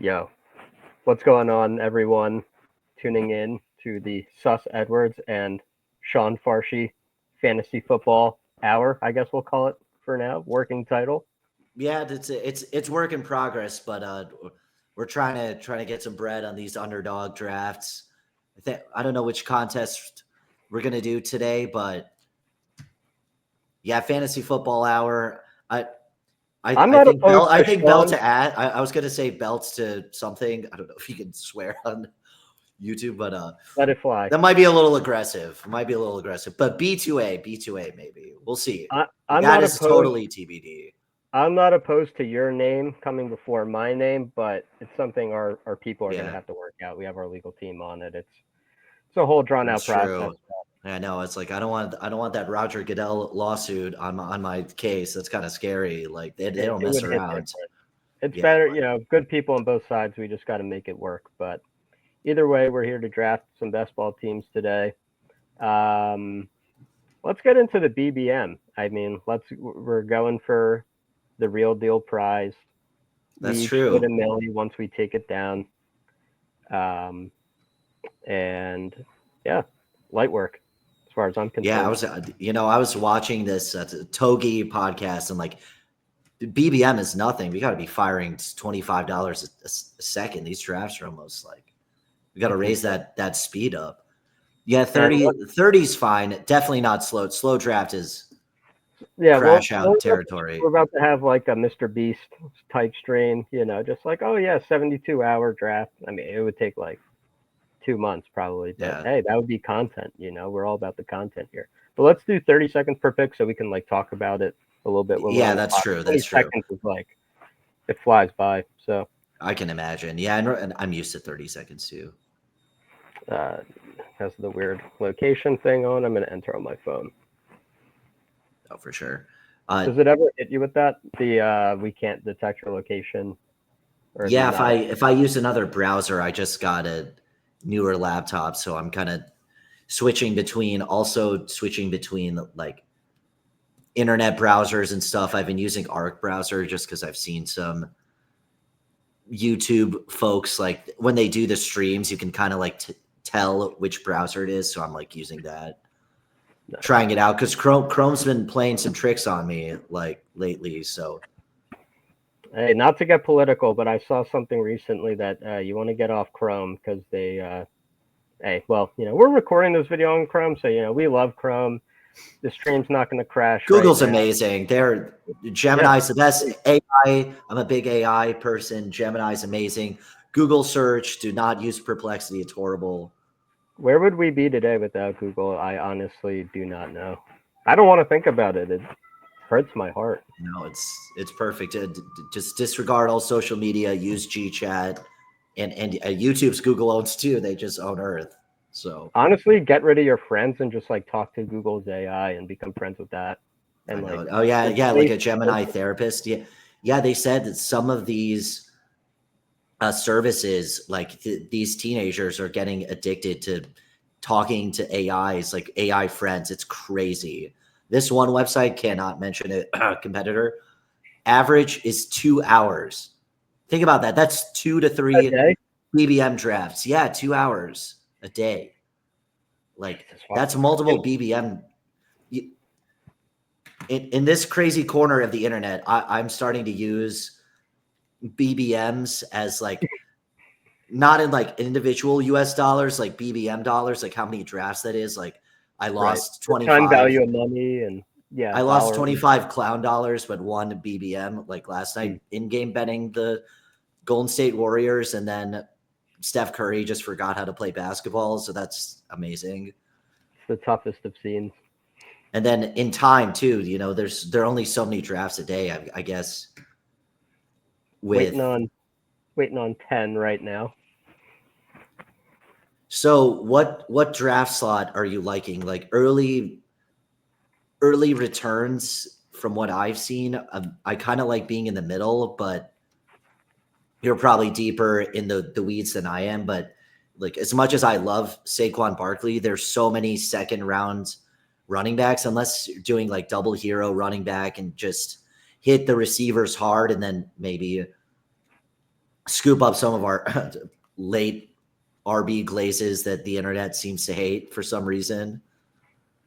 Yo, what's going on, everyone? Tuning in to the Sus Edwards and Shawn Farshi Fantasy Football Hour, I guess we'll call it for now. Working title. Yeah, it's work in progress, but we're trying to get some bread on these underdog drafts. I don't know which contest we're gonna do today, but yeah, fantasy football hour. I'm I not think opposed belt. I to think belt Shawn. to add. I was gonna say belts to something. I don't know if you can swear on YouTube, but Let it fly. that might be a little aggressive. Might be a little aggressive, but B2A maybe. We'll see. I'm That not is opposed. totally TBD. I'm not opposed to your name coming before my name, but it's something our people are going to Yeah, have to work out. We have our legal team on it. It's a whole drawn that's out process. true. I know it's like I don't want that Roger Goodell lawsuit on my case. That's kind of scary. Like they It, don't it mess would hit around. different. It's Yeah, better, good people on both sides. We just got to make it work. But either way, we're here to draft some best ball teams today. Um, let's get into the BBM. I mean, we're going for the real deal prize. We that's each split a true. milli once we take it down. Um, and yeah, light work as far as I'm Yeah, concerned. I was watching this Togi podcast and like BBM is nothing. We got to be firing $25 a second. These drafts are almost like we got to It's raise insane. that speed up. Yeah, And 30's fine. Definitely not slow. Slow draft is yeah, well, crash out territory. we're about to have like a Mr. Beast type stream, just like, oh yeah, 72-hour draft. I mean, it would take like 2 months probably, but Yeah. hey, that would be content. We're all about the content here. But let's do 30 seconds per pick so we can like talk about it a little bit when we're Yeah, on the that's clock. true. 20 That's true. seconds is like it flies by. So I can imagine. Yeah, and I'm used to 30 seconds too. uh, has the weird location thing on. I'm gonna enter on my phone. Oh, for sure. Does it ever hit you with that? The we can't detect your location, or have you Yeah, if not? I use another browser, I just got a newer laptop, so I'm kind of switching between like internet browsers and stuff. I've been using Arc browser just because I've seen some YouTube folks like when they do the streams, you can kind of like tell which browser it is. So I'm like using that, Nice. trying it out because Chrome's been playing some tricks on me like lately. So Hey, not to get political, but I saw something recently that you want to get off Chrome because they. Hey, well, we're recording this video on Chrome, so we love Chrome. The stream's not going to crash right Google's now. amazing. Yeah. Gemini's the best AI. I'm a big AI person. Gemini's amazing. Google search. Do not use Perplexity. It's horrible. Where would we be today without Google? I honestly do not know. I don't want to think about it. It hurts my heart. No, it's perfect. Just disregard all social media. Use GChat, and YouTube's Google owns too. They just own Earth. So Honestly, get rid of your friends and just like talk to Google's AI and become friends with that. I And like know. Oh yeah, yeah. Like replace. a Gemini therapist. Yeah, yeah. They said that some of these services, like these teenagers, are getting addicted to talking to AIs, like AI friends. It's crazy. This one website, cannot mention a competitor, average is 2 hours. Think about that. That's 2 to 3 Okay. BBM drafts. Yeah, 2 hours a day. Like Jesus that's fucking multiple Christ. BBM. In this crazy corner of the internet, I'm starting to use BBMs as like not in like individual US dollars, like BBM dollars, like how many drafts that is. Like I Right. lost The time 25. value of money and yeah, I lost dollar. 25 clown dollars, but won BBM like last Mm, night in game betting the Golden State Warriors, and then Steph Curry just forgot how to play basketball, so that's amazing. it's the toughest of scenes. And then in time too, there are only so many drafts a day, I guess. Waiting With on waiting on 10 right now. so what draft slot are you liking? Like early returns from what I've seen. I kind of like being in the middle, but you're probably deeper in the weeds than I am. But like as much as I love Saquon Barkley, there's so many second round running backs, unless you're doing like double hero running back and just hit the receivers hard and then maybe scoop up some of our late RB glazes that the internet seems to hate for some reason.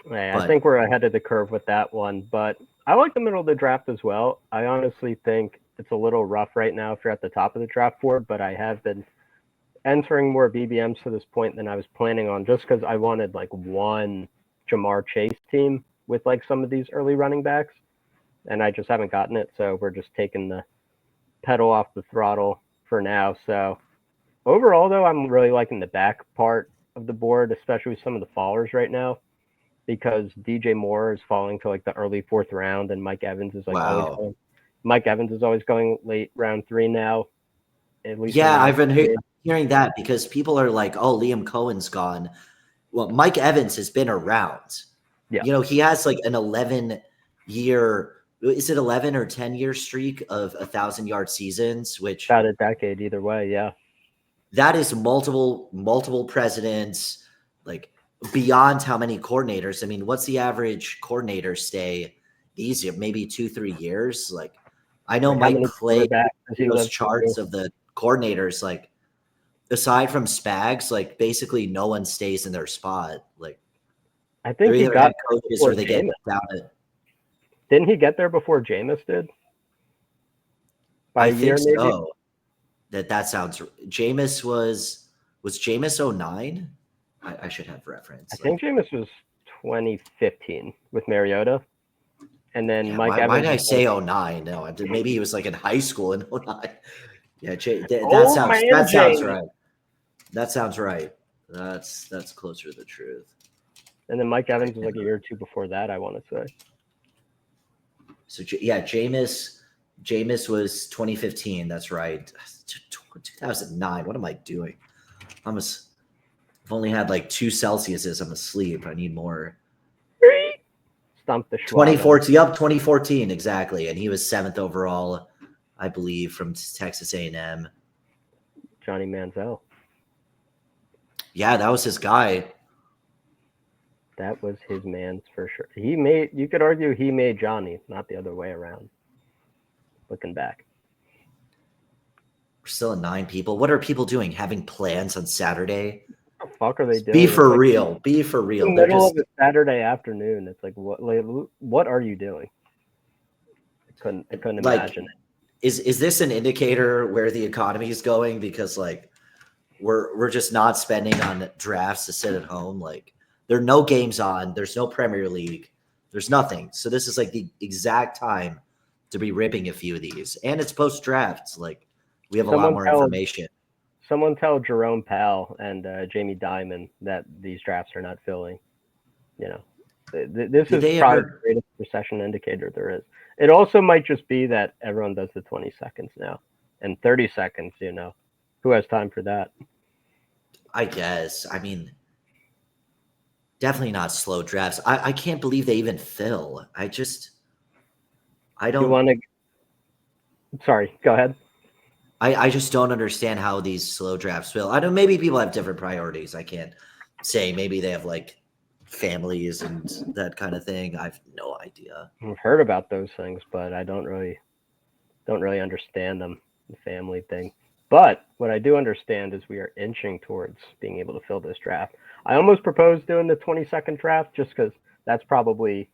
Hey, I But think we're ahead of the curve with that one, but I like the middle of the draft as well. I honestly think it's a little rough right now if you're at the top of the draft board, but I have been entering more BBMs to this point than I was planning on just because I wanted like one Jamar Chase team with like some of these early running backs, and I just haven't gotten it. So we're just taking the pedal off the throttle for now. So overall, though, I'm really liking the back part of the board, especially with some of the fallers right now, because DJ Moore is falling to like the early fourth round, and Mike Evans is like always wow. going. Mike Evans is always going late round 3 now, at least in Yeah, round I've been 3. hearing that because people are like, oh, Liam Cohen's gone. Well, Mike Evans has been around. Yeah, He has like an 11-year, is it 11 or 10-year streak of 1,000-yard seasons, which about a decade either way. Yeah. that is multiple presidents, like beyond how many coordinators. I mean, what's the average coordinator stay these years? Maybe 2-3 years. Like, I know Like how Mike many Clay, quarterbacks does he those live through? charts of the coordinators, like aside from Spags, like basically no one stays in their spot. Like I they're think he either got head there coaches before or they get Jameis. down to. Didn't he get there before Jameis did? By I a year, think maybe? so. That sounds. Jameis was Jameis 09? I should have I reference. think Like, Jameis was 2015 with Mariota, and then yeah, Mike why Evans did I was like, say 09? No, maybe he was like in high school in 09. Yeah, that old sounds man Jamie. right. That sounds right. That's closer to the truth. And then Mike Okay. Evans was like a year or two before that, I want to say. So yeah, Jameis was 2015. That's right. 2009. What am I doing? I'm a, I've only had like 2 Celsiuses. I'm asleep. I need more. Stump the Schwab. 2014. Yep, 2014 exactly. And he was 7th overall, I believe, from Texas A&M. Johnny Manziel. Yeah, that was his guy. That was his man's for sure. You could argue he made Johnny, not the other way around. Looking back. We're still at 9 people. What are people doing? Having plans on Saturday? What the fuck are they Be doing? It's for like real. Be for the real. They're middle of just a Saturday afternoon. It's like what are you doing? I couldn't like, imagine it. is this an indicator where the economy is going? Because like we're just not spending on drafts to sit at home. Like there are no games on. There's no Premier League. There's nothing. So this is like the exact time to be ripping a few of these. And it's post drafts. Like we have a lot Someone more tell information. someone tell Jerome Powell and Jamie Dimon that these drafts are not filling. You know, this Did is they probably the ever? greatest recession indicator there is. It also might just be that everyone does the 20 seconds now and 30 seconds. Who has time for that? I guess. I mean, definitely not slow drafts. I can't believe they even fill. I You don't want to? Sorry, go ahead. I just don't understand how these slow drafts fill. I know maybe people have different priorities. I can't say maybe they have like families and that kind of thing. I've no idea. I've heard about those things, but I don't really understand them. The family thing. But what I do understand is we are inching towards being able to fill this draft. I almost proposed doing the 20-second draft just because that's probably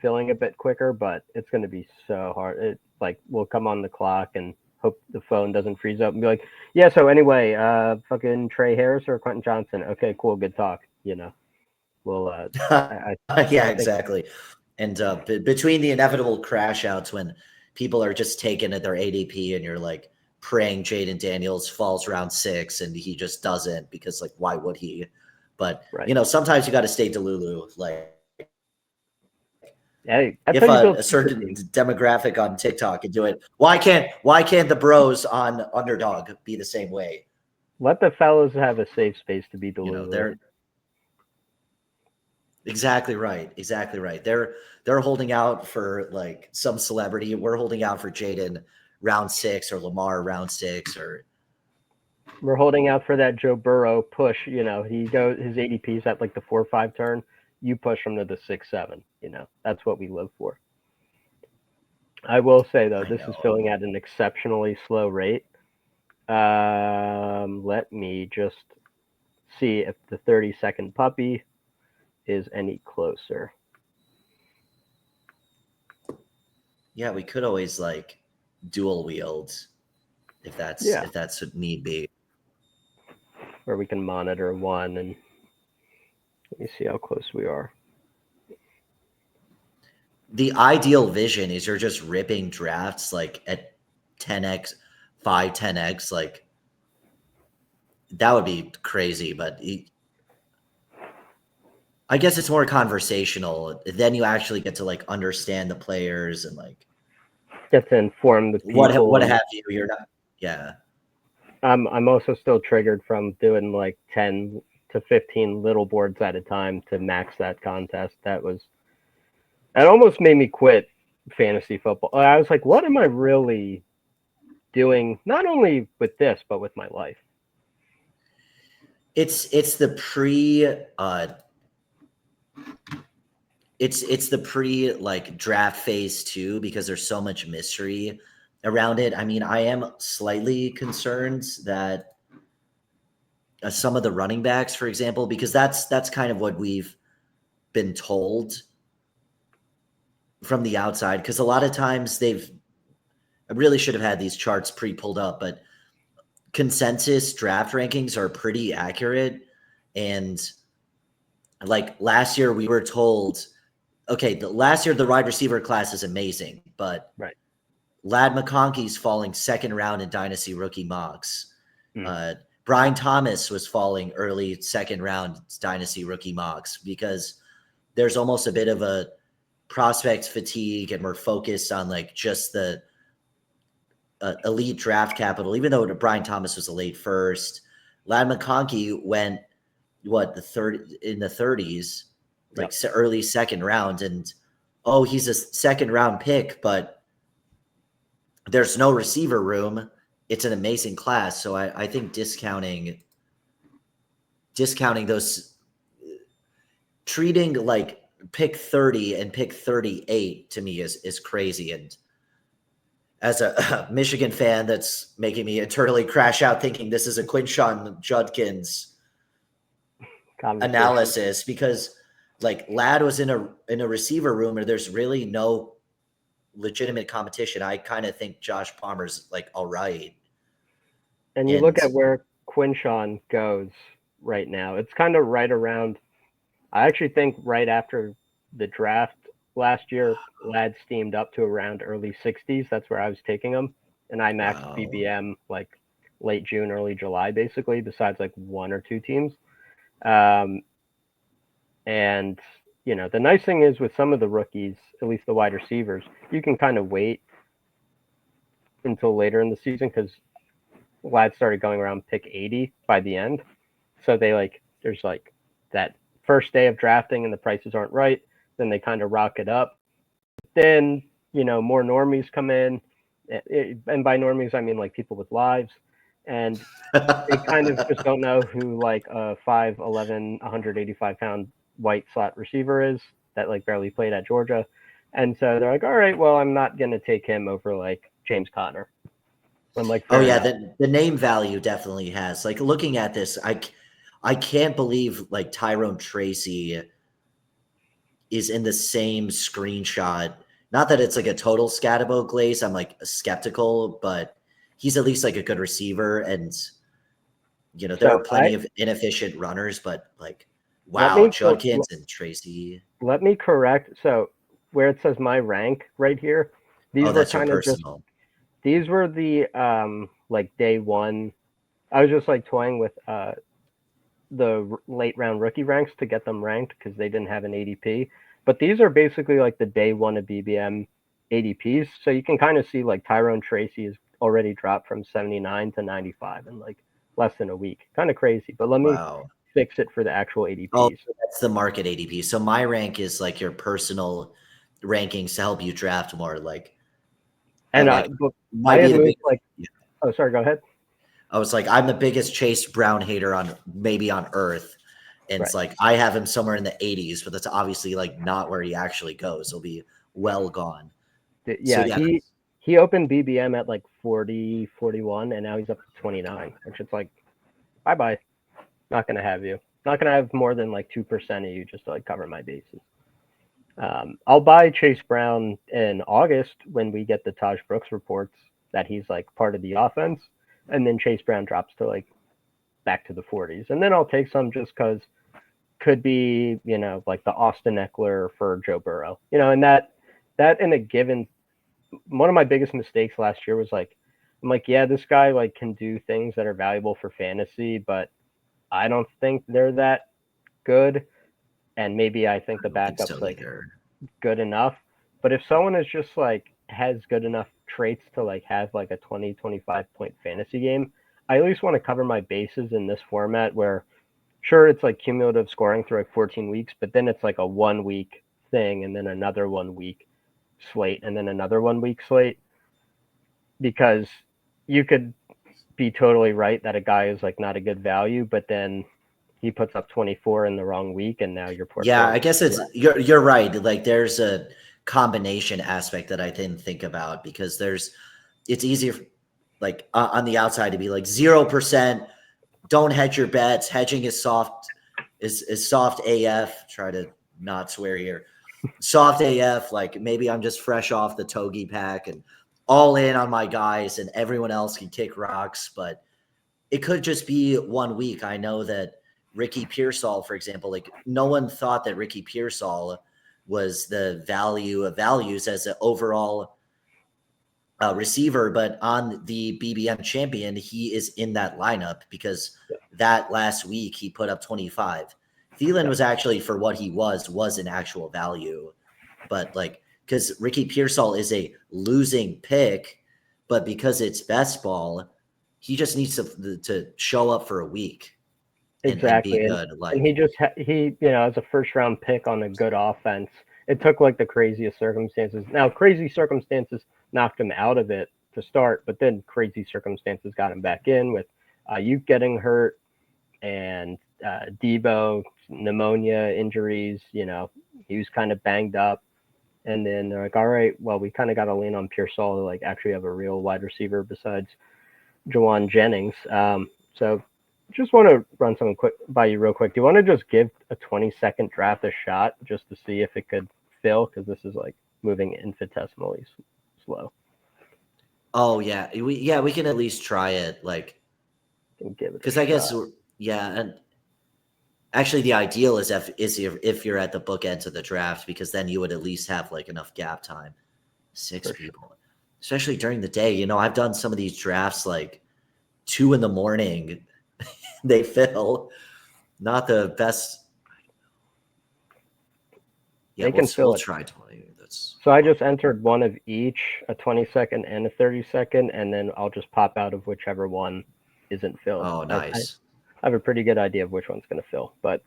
filling a bit quicker, but it's going to be so hard. It like we'll come on the clock and hope the phone doesn't freeze up and be like, yeah. So anyway, fucking Trey Harris or Quentin Johnson. Okay, cool, good talk. We'll. I Yeah, think exactly. And between the inevitable crash outs when people are just taken at their ADP and you're like praying Jaden Daniels falls round 6 and he just doesn't because like why would he? But right. sometimes you got to stay Delulu. Like Hey, that's if how you build a super certain teams. demographic on TikTok can do it, why can't the bros on Underdog be the same way? Let the fellows have a safe space to be delulu. They're exactly right. Exactly right. They're holding out for like some celebrity. We're holding out for Jaden round 6 or Lamar round 6 or We're holding out for that Joe Burrow push. He goes his ADP's at like the 4-5 turn. You push him to the 6-7. That's what we live for. I will say though, I this is know. filling at an exceptionally slow rate. Let me just see if the 30-second puppy is any closer. Yeah, we could always like dual wield if Yeah, that's what need be. where we can monitor one and let me see how close we are. The ideal vision is you're just ripping drafts like at 10x, 10x, like that would be crazy, but I guess it's more conversational. Then you actually get to like understand the players and like Get to inform the people, what and have you. You're not, yeah. I'm also still triggered from doing like 10 to 15 little boards at a time to max that contest. That almost made me quit fantasy football. I was like, what am I really doing? Not only with this, but with my life. It's the pre it's the pre like draft phase too because there's so much mystery around it. I mean, I am slightly concerned that some of the running backs, for example, because that's kind of what we've been told from the outside. Because a lot of times I really should have had these charts pre-pulled up, but consensus draft rankings are pretty accurate. And like last year, we were told, okay, the last year the wide receiver class is amazing, but Right. Lad McConkey's falling second round in dynasty rookie mocks. Mm. Brian Thomas was falling early second round dynasty rookie mocks because there's almost a bit of a prospect fatigue and we're focused on like just the elite draft capital, even though Brian Thomas was a late first. Lad McConkey went what in the 30s, like Yep. early second round, and oh, he's a second round pick, but there's no receiver room. It's an amazing class, so I think discounting those, treating like pick 30 and pick 38 to me is crazy. And as a Michigan fan, that's making me eternally crash out thinking this is a Quinshawn Judkins analysis because like Ladd was in a receiver room where there's really no legitimate competition. I kind of think Josh Palmer's like all right. And you look And at where Quinshawn goes right now. It's kind of right around. I actually think right after the draft last year, Ladd steamed up to around early 60s. That's where I was taking him, and I maxed wow. BBM like late June, early July, basically. Besides like one or two teams, um, and the nice thing is with some of the rookies, at least the wide receivers, you can kind of wait until later in the season because Ladd started going around pick 80 by the end. So there's like that first day of drafting and the prices aren't right. Then they kind of rock it up. Then, more normies come in. And by normies, I mean like people with lives. And they kind of just don't know who like a 5'11", 185-pound white slot receiver is that like barely played at Georgia. And so they're like, all right, well, I'm not going to take him over like James Conner. I'm like, Oh fair yeah, enough. the name value definitely has. Like looking at this, I can't believe like Tyrone Tracy is in the same screenshot. Not that it's like a total Scatabo glaze. I'm like skeptical, but he's at least like a good receiver. And there are So plenty of inefficient runners, but like let wow, me Judkins and Tracy. let me correct. So where it says my rank right here, these Oh, were that's your kind of just personal. these were the like day one. I was just like toying with the late round rookie ranks to get them ranked because they didn't have an ADP. But these are basically like the day one of BBM ADPs. So you can kind of see like Tyrone Tracy is already dropped from 79 to 95 in like less than a week. Kind of crazy. But let me Wow. fix it for the actual Oh, ADPs. so that's the market ADP. So my rank is like your personal rankings to help you draft more. Like, And and like I might be had the moved big. like, oh, sorry, go ahead. I was like, I'm the biggest Chase Brown hater on maybe on earth. And it's Right. like I have him somewhere in the 80s, but that's obviously like not where he actually goes. He'll be well gone. So Yeah, yeah, he opened BBM at like 40, 41, and now he's up to 29, which it's like, bye bye. Not going to have you. Not going to have more than like 2% of you just to like cover my bases. I'll buy Chase Brown in August when we get the Taj Brooks reports that he's like part of the offense, and then Chase Brown drops to like back to the 40s, and then I'll take some just because could be like the Austin Eckler for Joe Burrow, and that in a given one of my biggest mistakes last year was like I'm like yeah this guy like can do things that are valuable for fantasy, but I don't think they're that good, and maybe I think the backup's like good enough. But if someone is just like has good enough traits to like have like a 20-25 point fantasy game, I at least want to cover my bases in this format where sure it's like cumulative scoring through like 14 weeks, but then it's like a 1 week thing and then another 1 week slate and then another 1 week slate, because you could be totally right that a guy is like not a good value, but then he puts up 24 in the wrong week and now your portfolio. Yeah, I guess you're right. Like there's a combination aspect that I didn't think about, because it's easier like on the outside to be like 0%, don't hedge your bets. Hedging is soft AF. Try to not swear here. Soft AF, like maybe I'm just fresh off the Togi pack and all in on my guys and everyone else can kick rocks, but it could just be 1 week. I know that Ricky Pearsall, for example, like no one thought that Ricky Pearsall was the value of values as an overall receiver, but on the BBM champion, he is in that lineup because that last week he put up 25. Thielen was actually, for what he was an actual value, but like, because Ricky Pearsall is a losing pick, but because it's best ball, he just needs to show up for a week. Exactly. And be good. And he as a first round pick on a good offense, it took like the craziest circumstances. Now, crazy circumstances knocked him out of it to start, but then crazy circumstances got him back in with you getting hurt and Debo, pneumonia, injuries. He was kind of banged up. And then they're like, all right, well, we kind of got to lean on Pearsall to like actually have a real wide receiver besides Jawan Jennings. So just want to run something quick by you real quick. Do you want to just give a 20-second draft a shot just to see if it could fill? Because this is like moving infinitesimally slow. Oh yeah, we can at least try it. Like, because I guess and actually the ideal is if you're at the bookends of the draft, because then you would at least have like enough gap time. 6 people, especially during the day. I've done some of these drafts like 2 a.m. They fill. Not the best. Yeah, we'll try 20. So I just entered one of each, a 20-second and a 30-second, and then I'll just pop out of whichever one isn't filled. Oh, nice. I have a pretty good idea of which one's going to fill, but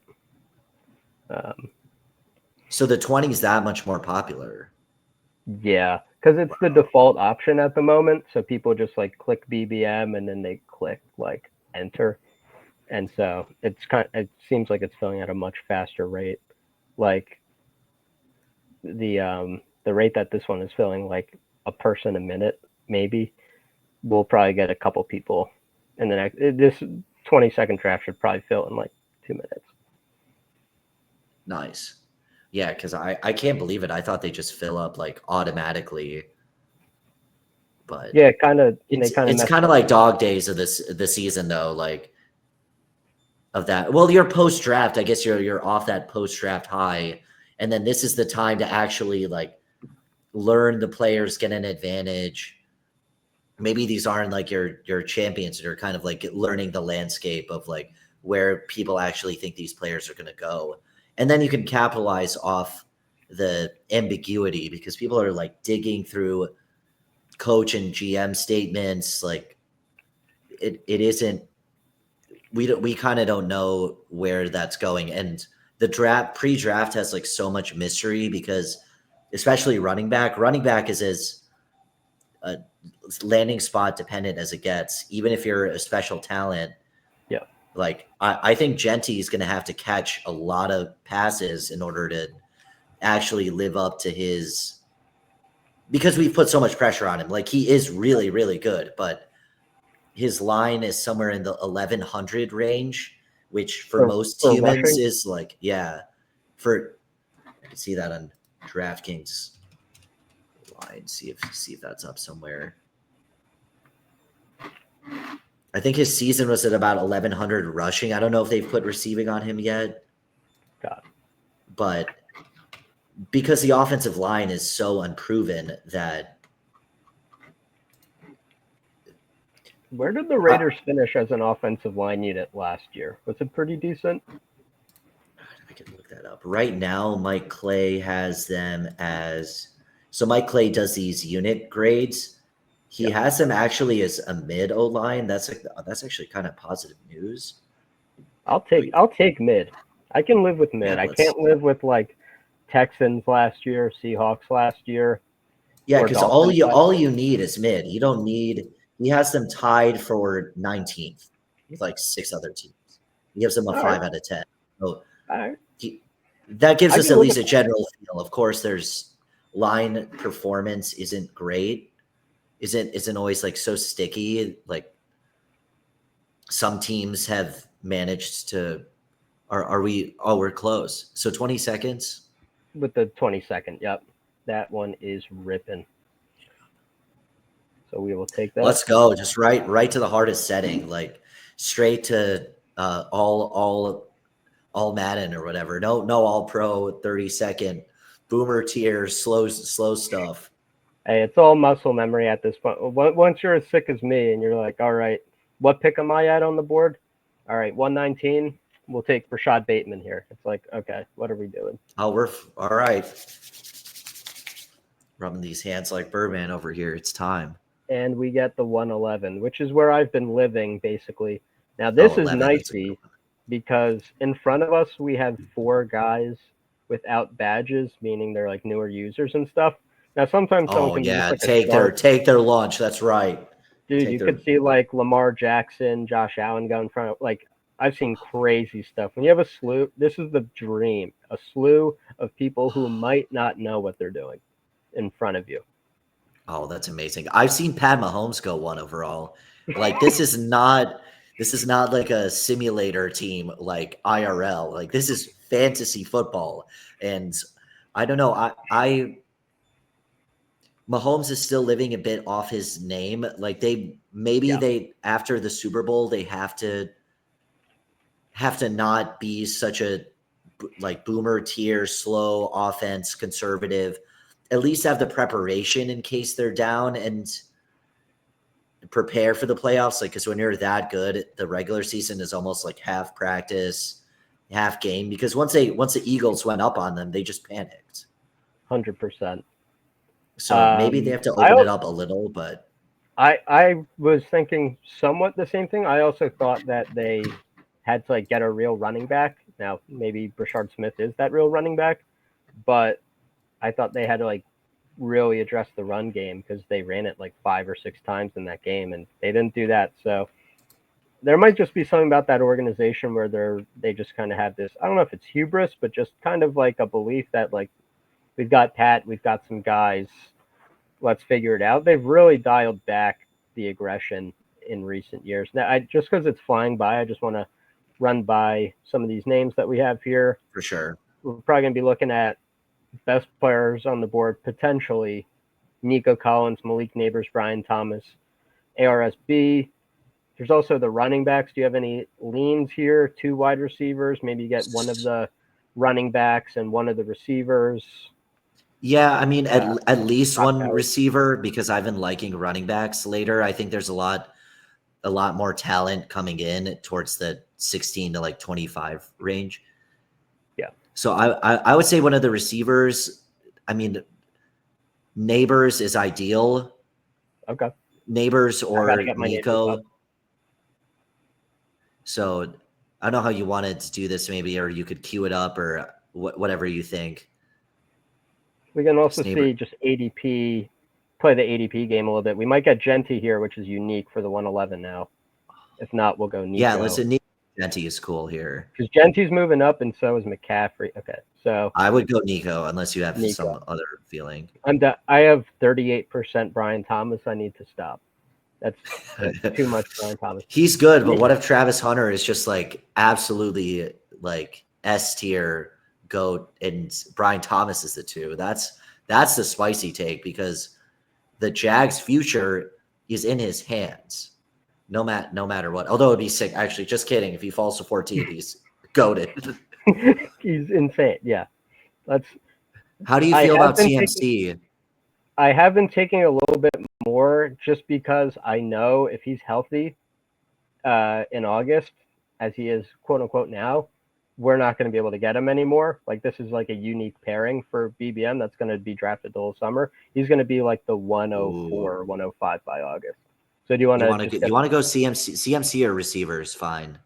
so the 20 is that much more popular. Yeah, because it's the default option at the moment. So people just like click BBM and then they click like enter, and so it seems like it's filling at a much faster rate. Like the rate that this one is filling, like a person a minute, maybe. We'll probably get a couple people in the next. This 20-second draft should probably fill in like 2 minutes. Nice. Yeah, because I can't believe it. I thought they just fill up like automatically. But yeah, it's kind of like dog days of the season though, like of that. Well, you're post draft. I guess you're off that post draft high, and then this is the time to actually like learn the players, get an advantage. Maybe these aren't like your champions that are kind of like learning the landscape of like where people actually think these players are going to go. And then you can capitalize off the ambiguity, because people are like digging through coach and GM statements. Like it isn't, we kind of don't know where that's going. And the pre-draft has like so much mystery, because especially running back is as landing spot dependent as it gets, even if you're a special talent. Yeah. Like I think Genty is going to have to catch a lot of passes in order to actually live up to his because we've put so much pressure on him. Like, he is really, really good, but his line is somewhere in the 1100 range, which for most for humans rushing. is like, yeah, for I can see that on DraftKings line. See if that's up somewhere. I think his season was at about 1100 rushing. I don't know if they've put receiving on him yet, God. but because the offensive line is so unproven that Where did the Raiders finish as an offensive line unit last year? Was it pretty decent? I can look that up. Right now, Mike Clay has them as so Mike Clay does these unit grades. He Yeah. has them actually as a mid O line. That's actually kind of positive news. I'll take mid. I can live with mid. Yeah, I can't live with like Texans last year, Seahawks last year, yeah, or because Dolphins last all year. you need is mid. You don't need. He has them tied for 19th with like 6 other teams. He gives them a All right, 5 out of 10. So all right. that gives I us can at live least with a that. general feel. Of course, there's line performance isn't great, isn't always like so sticky. Like some teams have managed to. Are we? Oh, we're close. So 20 seconds. With the 22nd. Yep, that one is ripping. So we will take that. Let's go. Just right to the hardest setting, like straight to all Madden or whatever. No all pro 30-second boomer tier slow stuff. Hey, it's all muscle memory at this point. Once you're as sick as me and you're like, all right, what pick am I at on the board? All right, 119. We'll take Rashad Bateman here. It's like, okay, what are we doing? Oh, we're all right. Rubbing these hands like Birdman over here. It's time. And we get the 111, which is where I've been living basically. Now, Oh, this is 11. That's a good nicey one. because in front of us, we have 4 guys without badges, meaning they're like newer users and stuff. Now, sometimes someone Oh can be just yeah, like a shark. take their lunch. That's right. Dude, Take you their could see like Lamar Jackson, Josh Allen go in front of, like, I've seen crazy stuff. When you have a slew, this is the dream. A slew of people who might not know what they're doing in front of you. Oh, that's amazing. I've seen Pat Mahomes go 1 overall. Like this is not like a simulator team like IRL. Like this is fantasy football. And I don't know. I Mahomes is still living a bit off his name. Like Yeah, they after the Super Bowl they have to not be such a like boomer tier slow offense conservative, at least have the preparation in case they're down and prepare for the playoffs. Like, because when you're that good, the regular season is almost like half practice, half game. Because once the Eagles went up on them, they just panicked. 100%. So maybe they have to I open it up a little, but I was thinking somewhat the same thing. I also thought that they had to like get a real running back. Now maybe Brashard Smith is that real running back, but I thought they had to like really address the run game because they ran it like 5 or 6 times in that game, and they didn't do that. So there might just be something about that organization where they just kind of have this. I don't know if it's hubris, but just kind of like a belief that like we've got Pat, we've got some guys, let's figure it out. They've really dialed back the aggression in recent years. Now, just because it's flying by, I just want to run by some of these names that we have here. for sure. We're probably going to be looking at best players on the board, potentially Nico Collins, Malik Neighbors, Brian Thomas, ARSB. There's also the running backs. Do you have any leans here? 2 wide receivers. Maybe you get one of the running backs and one of the receivers. Yeah, I mean, at least Brock one Bowers. receiver because I've been liking running backs later. I think there's a lot more talent coming in towards the 16 to like 25 range. Yeah. So I would say one of the receivers. I mean, Neighbors is ideal. Okay. Neighbors I got to or get my neighbors up. Nico. So I don't know how you wanted to do this, maybe, or you could queue it up or whatever you think. We can also Neighbor. see just ADP, play the ADP game a little bit. We might get Genti here, which is unique for the 111 now. If not, we'll go Yeah, Nico. listen, Nico Genti is cool here. Because Genti's moving up and so is McCaffrey. Okay. So I would go Nico unless you have Nico. some other feeling. I have 38% Brian Thomas. I need to stop. That's too much Brian Thomas. He's good, but what if Travis Hunter is just like absolutely like S tier GOAT and Brian Thomas is the 2? That's the spicy take because the Jags' future is in his hands. No matter what. Although it'd be sick. Actually, just kidding. If he falls to 14, he's goated. He's insane. Yeah. How do you feel about CMC? I have been taking a little bit more just because I know if he's healthy in August, as he is quote unquote now, we're not going to be able to get him anymore. Like this is like a unique pairing for BBM that's going to be drafted the whole summer. He's going to be like the 104 or 105 by August. So do you want to go CMC or receivers? Fine.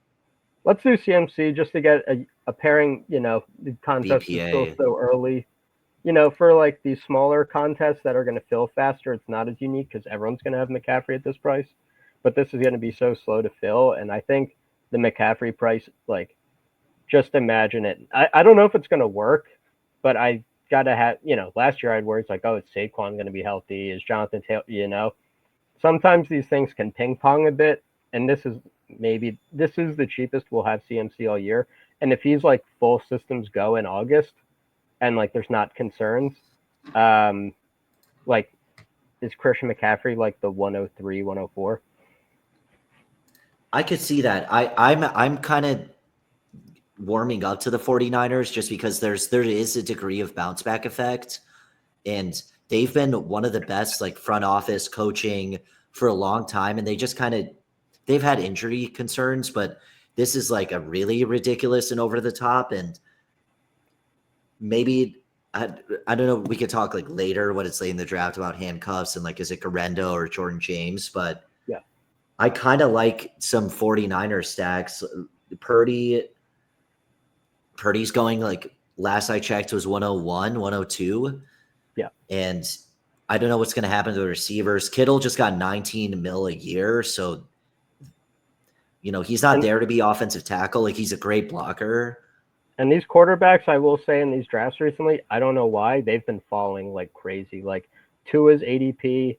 Let's do CMC just to get a pairing. The contest BPA. is still so early. For like these smaller contests that are going to fill faster, it's not as unique because everyone's going to have McCaffrey at this price. But this is going to be so slow to fill, and I think the McCaffrey price, like, just imagine it. I don't know if it's going to work, but I gotta have. Last year I had worries like, oh, is Saquon going to be healthy? Is Jonathan Taylor? Sometimes these things can ping pong a bit, and this is the cheapest we'll have CMC all year. And if he's like full systems go in August, and like there's not concerns, like is Christian McCaffrey like the 103, 104? I could see that. I'm kind of warming up to the 49ers just because there is a degree of bounce back effect, and they've been one of the best like front office coaching for a long time, and they've had injury concerns, but this is like a really ridiculous and over the top, and maybe I don't know, we could talk like later when it's late in the draft about handcuffs and like is it Garendo or Jordan James, but yeah, I kind of like some 49er stacks. Purdy's going like last I checked was 101, 102. Yeah. And I don't know what's going to happen to the receivers. Kittle just got 19 mil a year. So, he's not there to be offensive tackle. Like he's a great blocker. And these quarterbacks, I will say in these drafts recently, I don't know why they've been falling like crazy. Like Tua's ADP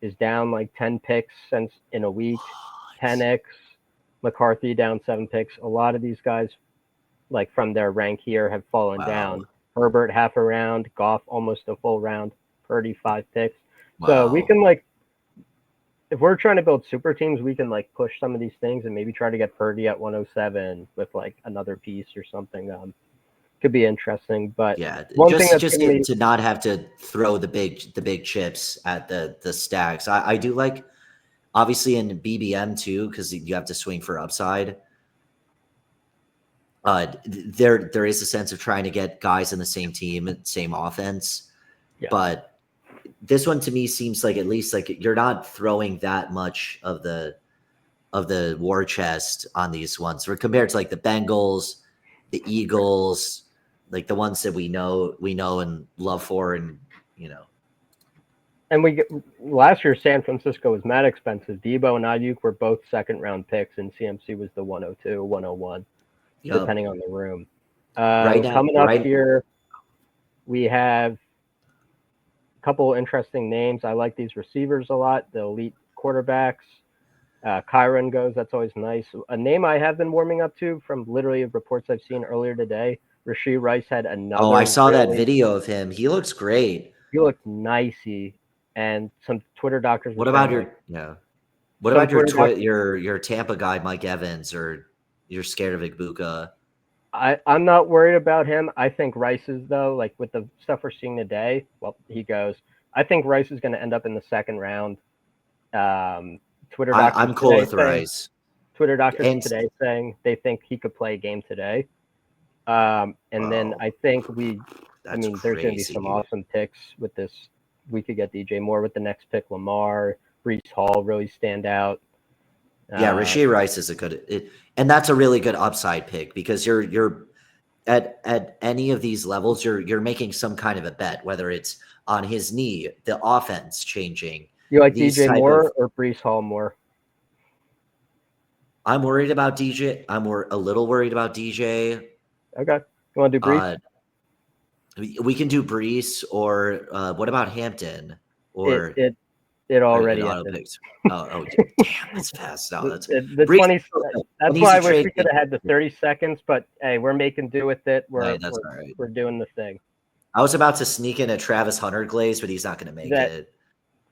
is down like 10 picks since in a week, 10x, McCarthy down 7 picks. A lot of these guys, like from their rank here, have fallen down. Herbert half a round, Goff almost a full round, Purdy 5 picks. Wow. So we can like, if we're trying to build super teams, we can like push some of these things and maybe try to get Purdy at 107 with like another piece or something. Could be interesting, but yeah, to not have to throw the big chips at the stacks. I do like obviously in BBM too because you have to swing for upside. There is a sense of trying to get guys in the same team, same offense, but this one to me seems like at least like you're not throwing that much of the war chest on these ones compared to like the Bengals, the Eagles, like the ones that we know and love for, and And last year San Francisco was mad expensive. Debo and Ayuk were both second round picks, and CMC was the 102, 101, depending on the room. Coming up here, we have a couple interesting names. I like these receivers a lot. The elite quarterbacks. Kyron goes. That's always nice. A name I have been warming up to from literally reports I've seen earlier today. Rashee Rice had another. Oh, I saw that video of him. He looks great. He looked nicey. And some Twitter doctors. What about your Tampa guy, Mike Evans, or you're scared of Igbuka? I'm not worried about him. I think Rice is, though, like with the stuff we're seeing today, he goes. I think Rice is going to end up in the second round. Twitter doctors I'm cool with Rice. Twitter doctors today saying they think he could play a game today. Then I think there's going to be some awesome picks with this. We could get DJ Moore with the next pick. Lamar, Breece Hall really stand out. Rashee Rice is and that's a really good upside pick because you're at any of these levels, you're making some kind of a bet, whether it's on his knee, the offense changing. You like DJ Moore or Breece Hall more? I'm worried about DJ. I'm a little worried about DJ. Okay, you want to do Breece? We can do Brees or what about Hampton It or it it it already auto ended. picks. Oh, damn, that's fast. No, that's The Brees. 20. An That's why easy I wish trade. we could have had the 30 seconds. But hey, we're making do with it. Right, We're that's we're all right. we're doing the thing. I was about to sneak in a Travis Hunter glaze, but he's not going to make That it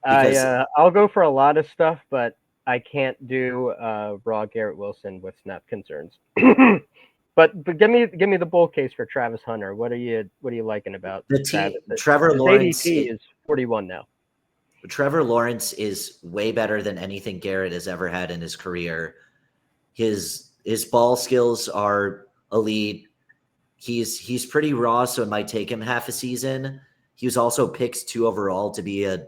because I'll go for a lot of stuff, but I can't do raw Garrett Wilson with snap concerns. but give me the bull case for Travis Hunter. What are you liking about the team Travis? Trevor His Lawrence. ADP is 41 now. Trevor Lawrence is way better than anything Garrett has ever had in his career. His ball skills are elite. He's pretty raw, so it might take him half a season. He was also picked 2 overall to be a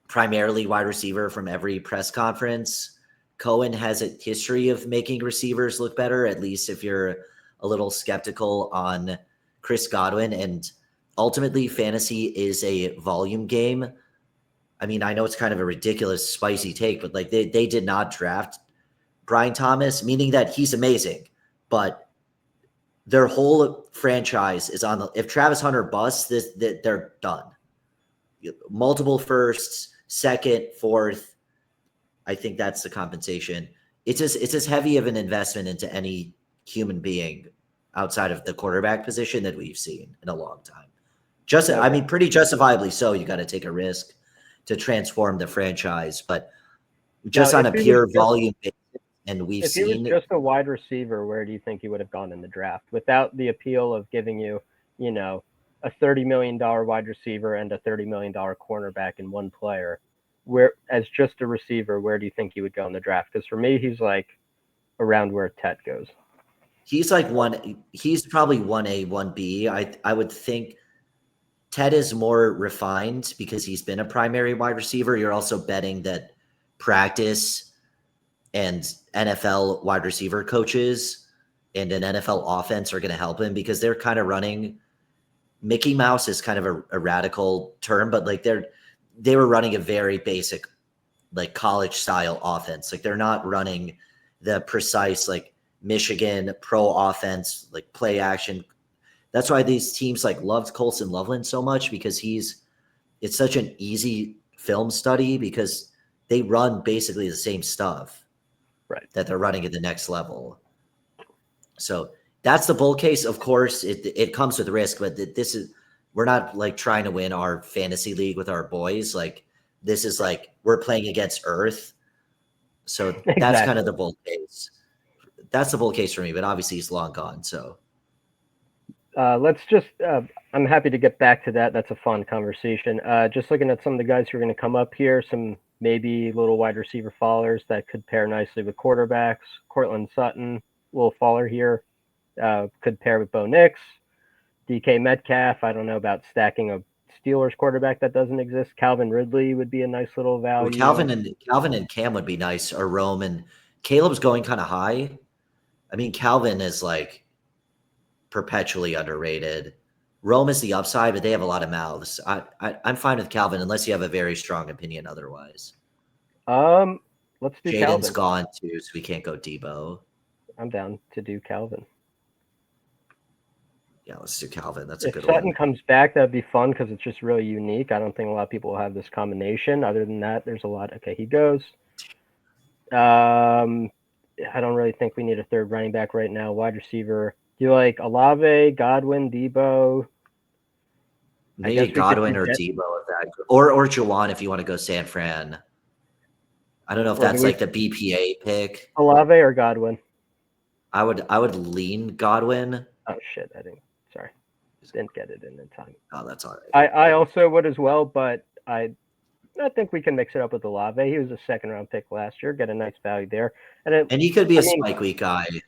primarily wide receiver from every press conference. Cohen has a history of making receivers look better, at least if you're a little skeptical on Chris Godwin. And ultimately, fantasy is a volume game. I mean, I know it's kind of a ridiculous, spicy take, but like they did not draft Brian Thomas, meaning that he's amazing, but their whole franchise is on the. If Travis Hunter busts, they're done. Multiple firsts, second, fourth. I think that's the compensation. It's as heavy of an investment into any human being outside of the quarterback position that we've seen in a long time. I Okay. mean, pretty justifiably so. You got to take a risk to transform the franchise, but Now, just on a pure volume basis, and we've if he was seen just a wide receiver, where do you think he would have gone in the draft without the appeal of giving you, you know, a $30 million wide receiver and a $30 million cornerback in one player? Where, as just a receiver, where do you think he would go in the draft? Because for me, he's like around where Tet goes. he's like he's probably 1A, 1B. I would think Ted is more refined because he's been a primary wide receiver. You're also betting that practice and NFL wide receiver coaches and an NFL offense are going to help him because they're kind of running. Mickey Mouse is kind of a radical term, but like they were running a very basic like college style offense. Like they're not running the precise like Michigan pro offense, like play action. That's why these teams like loved Colson Loveland so much because it's such an easy film study because they run basically the same stuff Right. that they're running at the next level. So that's the bull case. Of course, it comes with risk, but this is we're not like trying to win our fantasy league with our boys. Like this is like we're playing against Earth. So that's kind of Exactly. the bull case. That's the bull case for me, but obviously he's long gone. So Let's just. I'm happy to get back to that. That's a fun conversation. Just looking at some of the guys who are going to come up here, some maybe little wide receiver fallers that could pair nicely with quarterbacks. Cortland Sutton, little faller here, could pair with Bo Nix. DK Metcalf. I don't know about stacking a Steelers quarterback that doesn't exist. Calvin Ridley would be a nice little well, value. Calvin and Cam would be nice, or Rome and Caleb's going kind of high. I mean, Calvin is like perpetually underrated. Rome is the upside, but they have a lot of mouths. I'm fine with Calvin unless you have a very strong opinion otherwise. Um, let's do Jaden's Calvin. gone too, so we can't go Debo. I'm down to do Calvin. Yeah, let's do Calvin. That's a If good Sutton one. comes back, that'd be fun because it's just really unique. I don't think a lot of people will have this combination. Other than that, there's a lot. Okay, he goes. Um, I don't really think we need a third running back right now. Wide receiver. Do you like Olave, Godwin, Debo? I Maybe guess we could Godwin do or Jet. Debo if that, or Jawan if you want to go San Fran. I don't know if Or do that's we like the BPA pick. Olave or Godwin? I would lean Godwin. Oh shit, I didn't. Sorry, didn't get it in time. Oh, that's all right. I also would as well, but I think we can mix it up with Olave. He was a second round pick last year. Get a nice value there. And And he could be I a mean, spike week guy. his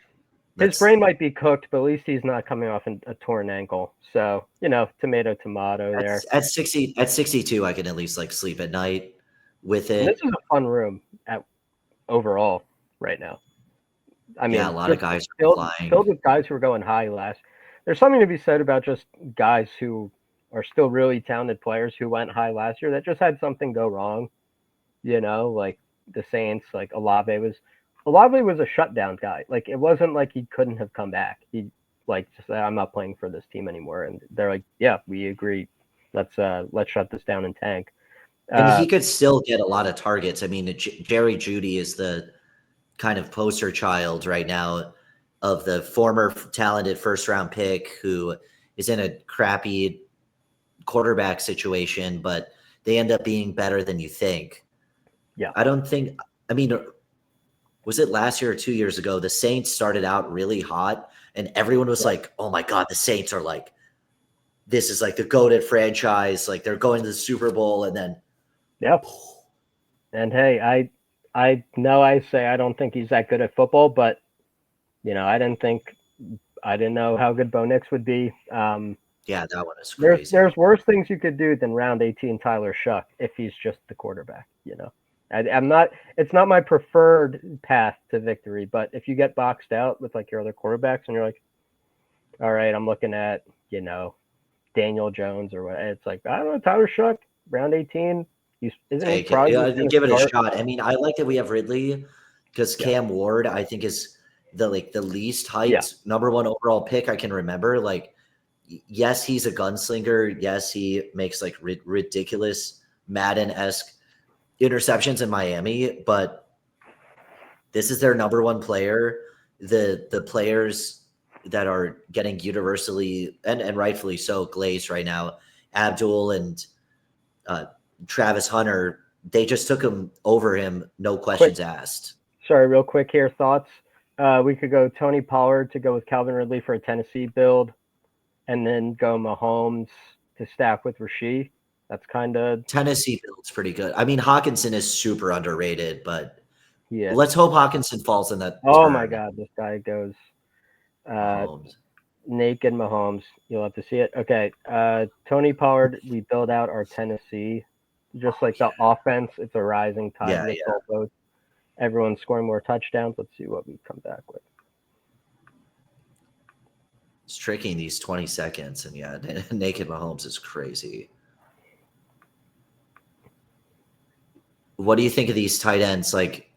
That's brain might be cooked, but at least he's not coming off a torn ankle. So tomato, tomato there. at 62, I can at least like sleep at night with And this it. is a fun room at overall right now. I Yeah, a mean, lot of just guys are flying. filled with guys who are going high last. There's something to be said about just guys who are still really talented players who went high last year that just had something go wrong. Like the Saints, like Olave was a shutdown guy. Like it wasn't like he couldn't have come back. like just I'm not playing for this team anymore, and they're like, yeah, we agree. Let's shut this down and tank. And he could still get a lot of targets. I mean, Jerry Jeudy is the kind of poster child right now of the former talented first round pick who is in a crappy quarterback situation, but they end up being better than you think. Yeah. I don't think, I mean, was it last year or 2 years ago? The Saints started out really hot and everyone was like, oh my God, the Saints are like, this is like the goated franchise. Like they're going to the Super Bowl and then. Yep. And hey, I know I say I don't think he's that good at football, but I didn't know how good Bo Nix would be. Yeah, that one is crazy. There's worse things you could do than round 18 Tyler Shuck if he's just the quarterback. I'm not. It's not my preferred path to victory, but if you get boxed out with like your other quarterbacks and you're like, all right, I'm looking at Daniel Jones or what, it's like I don't know, Tyler Shuck, round 18. Isn't he probably give it a shot? I mean, I like that we have Ridley because Cam Ward, I think, is the least hyped number one overall pick I can remember. Like, yes, he's a gunslinger. Yes, he makes like ridiculous Madden-esque interceptions in Miami, but this is their number one player. The players that are getting universally and rightfully so glazed right now, Abdul and Travis Hunter, they just took him over him, no questions asked. Sorry, real quick here, thoughts. We could go Tony Pollard to go with Calvin Ridley for a Tennessee build, and then go Mahomes to stack with Rasheed. That's kind of Tennessee build's pretty good. I mean, Hawkinson is super underrated, but yeah. Let's hope Hawkinson falls in that. Oh turn. my God, this guy goes Mahomes. naked Mahomes. You'll have to see it. Okay, Tony Pollard. We build out our Tennessee, just like the offense. It's a rising tide. Both. Everyone's scoring more touchdowns. Let's see what we come back with. It's tricky in these 20 seconds, and naked Mahomes is crazy. What do you think of these tight ends? Like,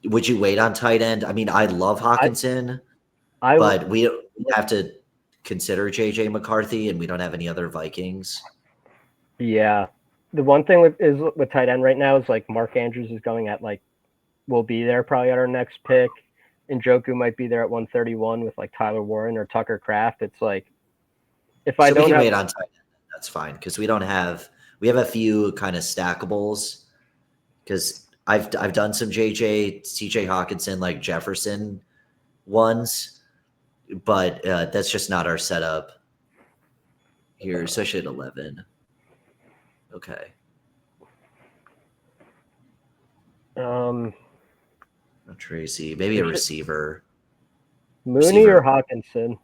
would you wait on tight end? I mean, I love Hawkinson, but we have to consider JJ McCarthy, and we don't have any other Vikings. Yeah, the one thing with tight end right now is like Mark Andrews is going at like, will be there probably at our next pick. Njoku might be there at 131 with like Tyler Warren or Tucker Kraft. It's like, if I don't wait on tight end, that's fine because we have a few kind of stackables. Because I've done some TJ Hawkinson, like Jefferson ones, but that's just not our setup here, especially at 11. Okay. Tracy, maybe a receiver. Mooney or Hawkinson?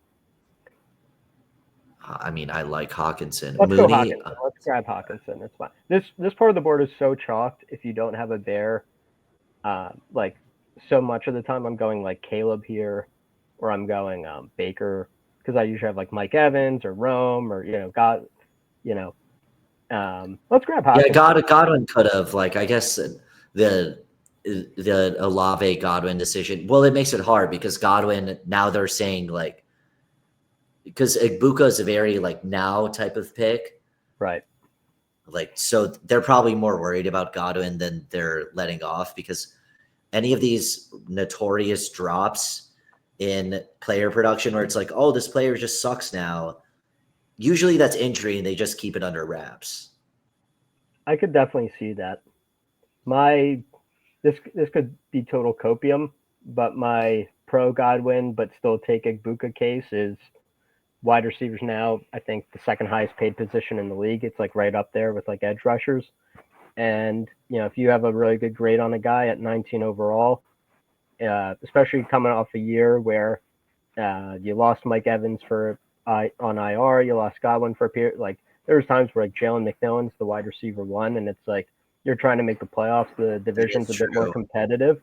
I mean, I like Hawkinson. Let's go Hawkinson. Let's grab Hawkinson. It's fine. This part of the board is so chalked. If you don't have a bear, like so much of the time, I'm going like Caleb here, or I'm going Baker because I usually have like Mike Evans or Rome or let's grab Hawkinson. Yeah, Godwin could have I guess the Olave Godwin decision. Well, it makes it hard because Godwin now they're saying because Ibuka is a very now type of pick. Right. So they're probably more worried about Godwin than they're letting off because any of these notorious drops in player production where it's like, oh, this player just sucks now. Usually that's injury and they just keep it under wraps. I could definitely see that. This could be total copium, but my pro Godwin but still take Ibuka case is wide receivers now, I think the second highest paid position in the league. It's right up there with edge rushers. And, if you have a really good grade on a guy at 19 overall, especially coming off a year where you lost Mike Evans on IR, you lost Godwin for a period. There was times where Jalen McMillan's the wide receiver one, and it's you're trying to make the playoffs. The division's a bit more competitive.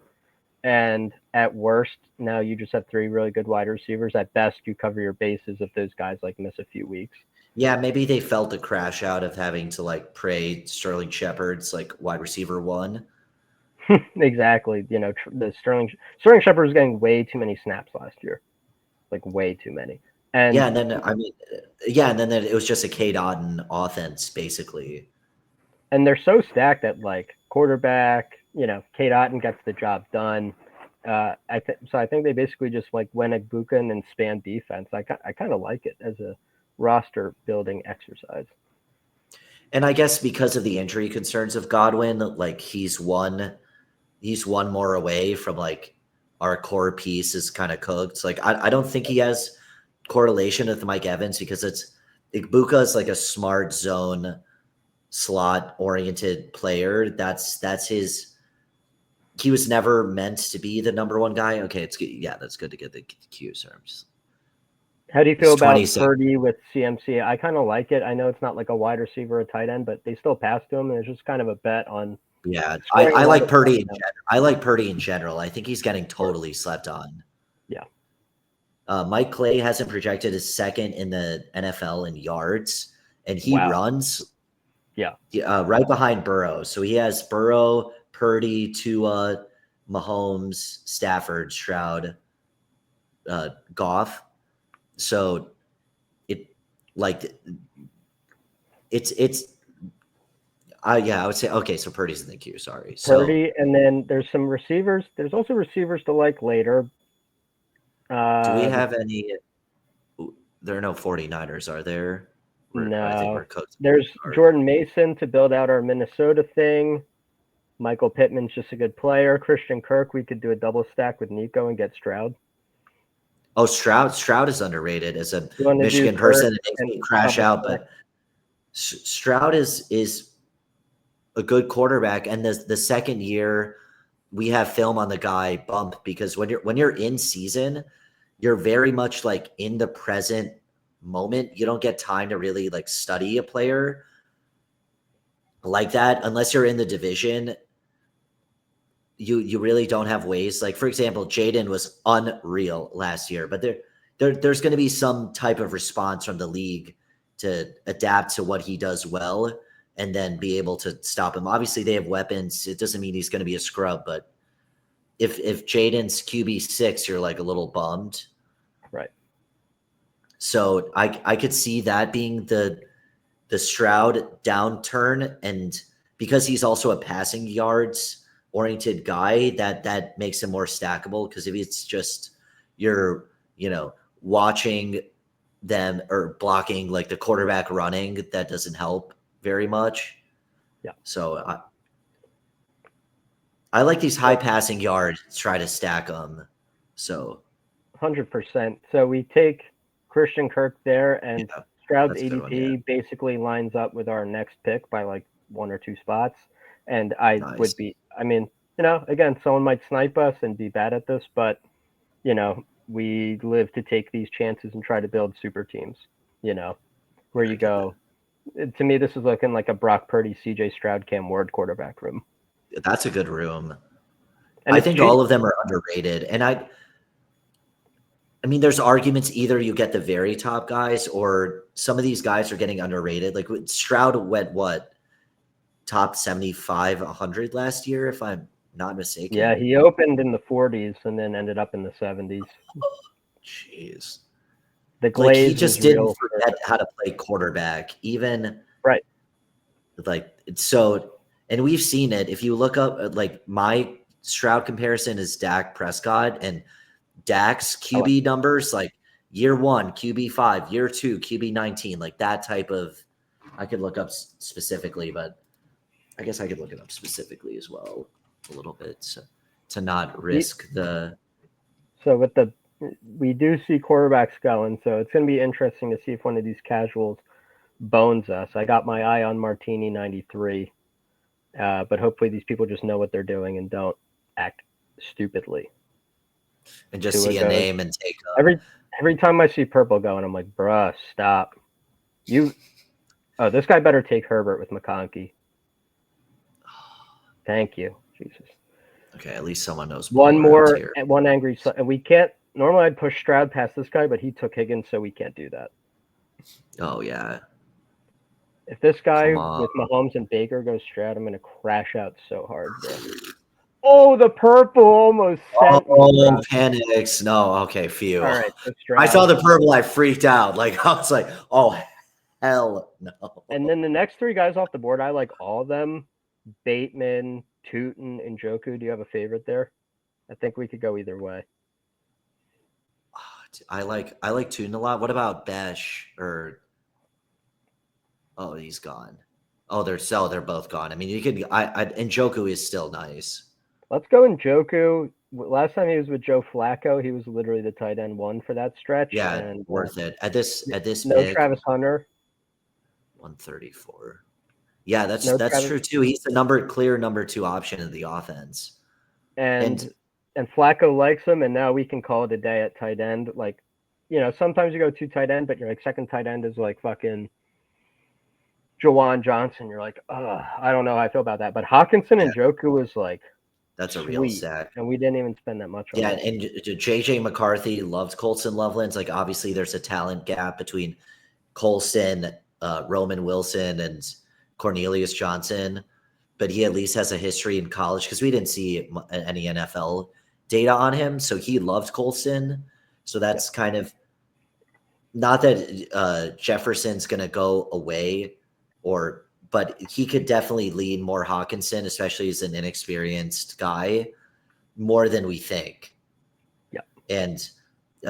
And at worst, now you just have three really good wide receivers. At best, you cover your bases if those guys miss a few weeks. Yeah, maybe they felt the crash out of having to pray Sterling Shepard's wide receiver one. Exactly. The Sterling Shepard was getting way too many snaps last year, way too many. And Yeah, and then and then it was just a K Dotton offense basically. they're so stacked at like quarterback. Kate Otten gets the job done. So I think they basically just like went Agbuka and span defense. I kind of like it as a roster building exercise. And I guess because of the injury concerns of Godwin, like he's one more away from like our core piece is kind of cooked. Like I don't think he has correlation with Mike Evans because Igbuka is like a smart zone slot oriented player. That's his. He was never meant to be the number one guy. Okay, it's good. Yeah, that's good to get the cue. Sorry, How do you feel it's about 26. Purdy with CMC? I kind of like it. I know it's not like a wide receiver or a tight end, but they still pass to him, and it's just kind of a bet on Yeah, scoring a I lot like of Purdy in touchdowns. general. I like Purdy in general. I think he's getting totally slept on. Yeah. Mike Clay hasn't projected as second in the NFL in yards, and he Wow. runs Yeah. right behind Burrow. So he has Burrow, Purdy, Tua, Mahomes, Stafford, Stroud, Goff. So it like it's yeah, I would say okay. So Purdy's in the queue. Sorry. So Purdy, and then there's some receivers. There's also receivers to like later. do we Um, have any? There are no 49ers, are there? I think no, we're cooked. there's Jordan Mason to build out our Minnesota thing. Michael Pittman's just a good player. Christian Kirk, we could do a double stack with Nico and get Stroud. Oh, Stroud is underrated as a You want to do Michigan Kirk person. It makes and me crash double out, stack? but Stroud is a good quarterback, and the second year we have film on the guy bump because when you're in season, you're very much like in the present moment. You don't get time to really like study a player like that unless you're in the division. You really don't have ways. Like for example, Jaden was unreal last year, but there's going to be some type of response from the league to adapt to what he does well and then be able to stop him. Obviously, they have weapons. It doesn't mean he's going to be a scrub, but if Jaden's QB6, you're like a little bummed. Right. So I could see that being the Stroud downturn, and because he's also a passing yards oriented guy, that makes him more stackable. Because if it's just you're watching them or blocking like the quarterback running, that doesn't help very much. Yeah. So I like these high passing yards. Try to stack them. So 100%. So we take Christian Kirk there, and yeah, Stroud's that's a good one. Yeah, ADP basically lines up with our next pick by like one or two spots. And I nice. would be, I mean, again, someone might snipe us and be bad at this, but, we live to take these chances and try to build super teams, where I you get that. go. To me, this is looking like a Brock Purdy, CJ Stroud, Cam Ward quarterback room. That's a good room. And I it's think cheap. all of them are underrated, and I mean, there's arguments either you get the very top guys or some of these guys are getting underrated. Like Stroud went what top 75, 100 last year, if I'm not Yeah, mistaken. he opened in the 40s and then ended up in the 70s. Jeez. The Like he glaze just was didn't real. forget how to play quarterback, even Right. like so. And we've seen it. If you look up, like my Stroud comparison is Dak Prescott, and Dak's QB numbers, like year one, QB5, year two, QB19, like that type of. I could look up specifically, but I guess I could look it up specifically as well a little bit to not risk the. So we do see quarterbacks going, so it's going to be interesting to see if one of these casuals bones us. I got my eye on Martini 93, but hopefully these people just know what they're doing and don't act stupidly. And just Tua see a goes name and take them. every time I see purple going, I'm like, bruh, stop. You this guy better take Herbert with McConkey. Thank you, Jesus. Okay, at least someone knows ball One around more, here. one angry. And we can't. Normally, I'd push Stroud past this guy, but he took Higgins, so we can't do that. Oh yeah, If this guy come on. with Mahomes and Baker goes Stroud, I'm going to crash out so hard, bro. Oh, the purple almost sent me, bro. Oh, panics. No, okay, phew. All right, so I saw Stroud. the purple, I freaked out. Like I was like, oh hell no. And then the next three guys off the board, I like all of them. Bateman, Tootin, and Joku. Do you have a favorite there? I think we could go either way. I like Tune a lot. What about Besh or oh he's gone. Oh they're both gone. I mean you could and Joku is still nice. Let's go in Joku. Last time he was with Joe Flacco, he was literally the tight end one for that stretch, Yeah, and worth it. At this no pick, Travis Hunter, 134. Yeah, that's no that's Travis, true too. He's the clear number two option in the offense. And and Flacco likes him, and now we can call it a day at tight end. Like, sometimes you go two tight end, but your like second tight end is like fucking Jawan Johnson. You're like, I don't know how I feel about that. But Hawkinson and Joku was like that's a real sweet, sack. and we didn't even spend that much on Yeah, it. and JJ McCarthy loves Colson Loveland's. Like obviously there's a talent gap between Colson, Roman Wilson, and Cornelius Johnson, but he at least has a history in college because we didn't see any NFL data on him. So he loved Colson. So that's kind of not that Jefferson's going to go away, but he could definitely lean more Hawkinson, especially as an inexperienced guy, more than we think. Yeah, and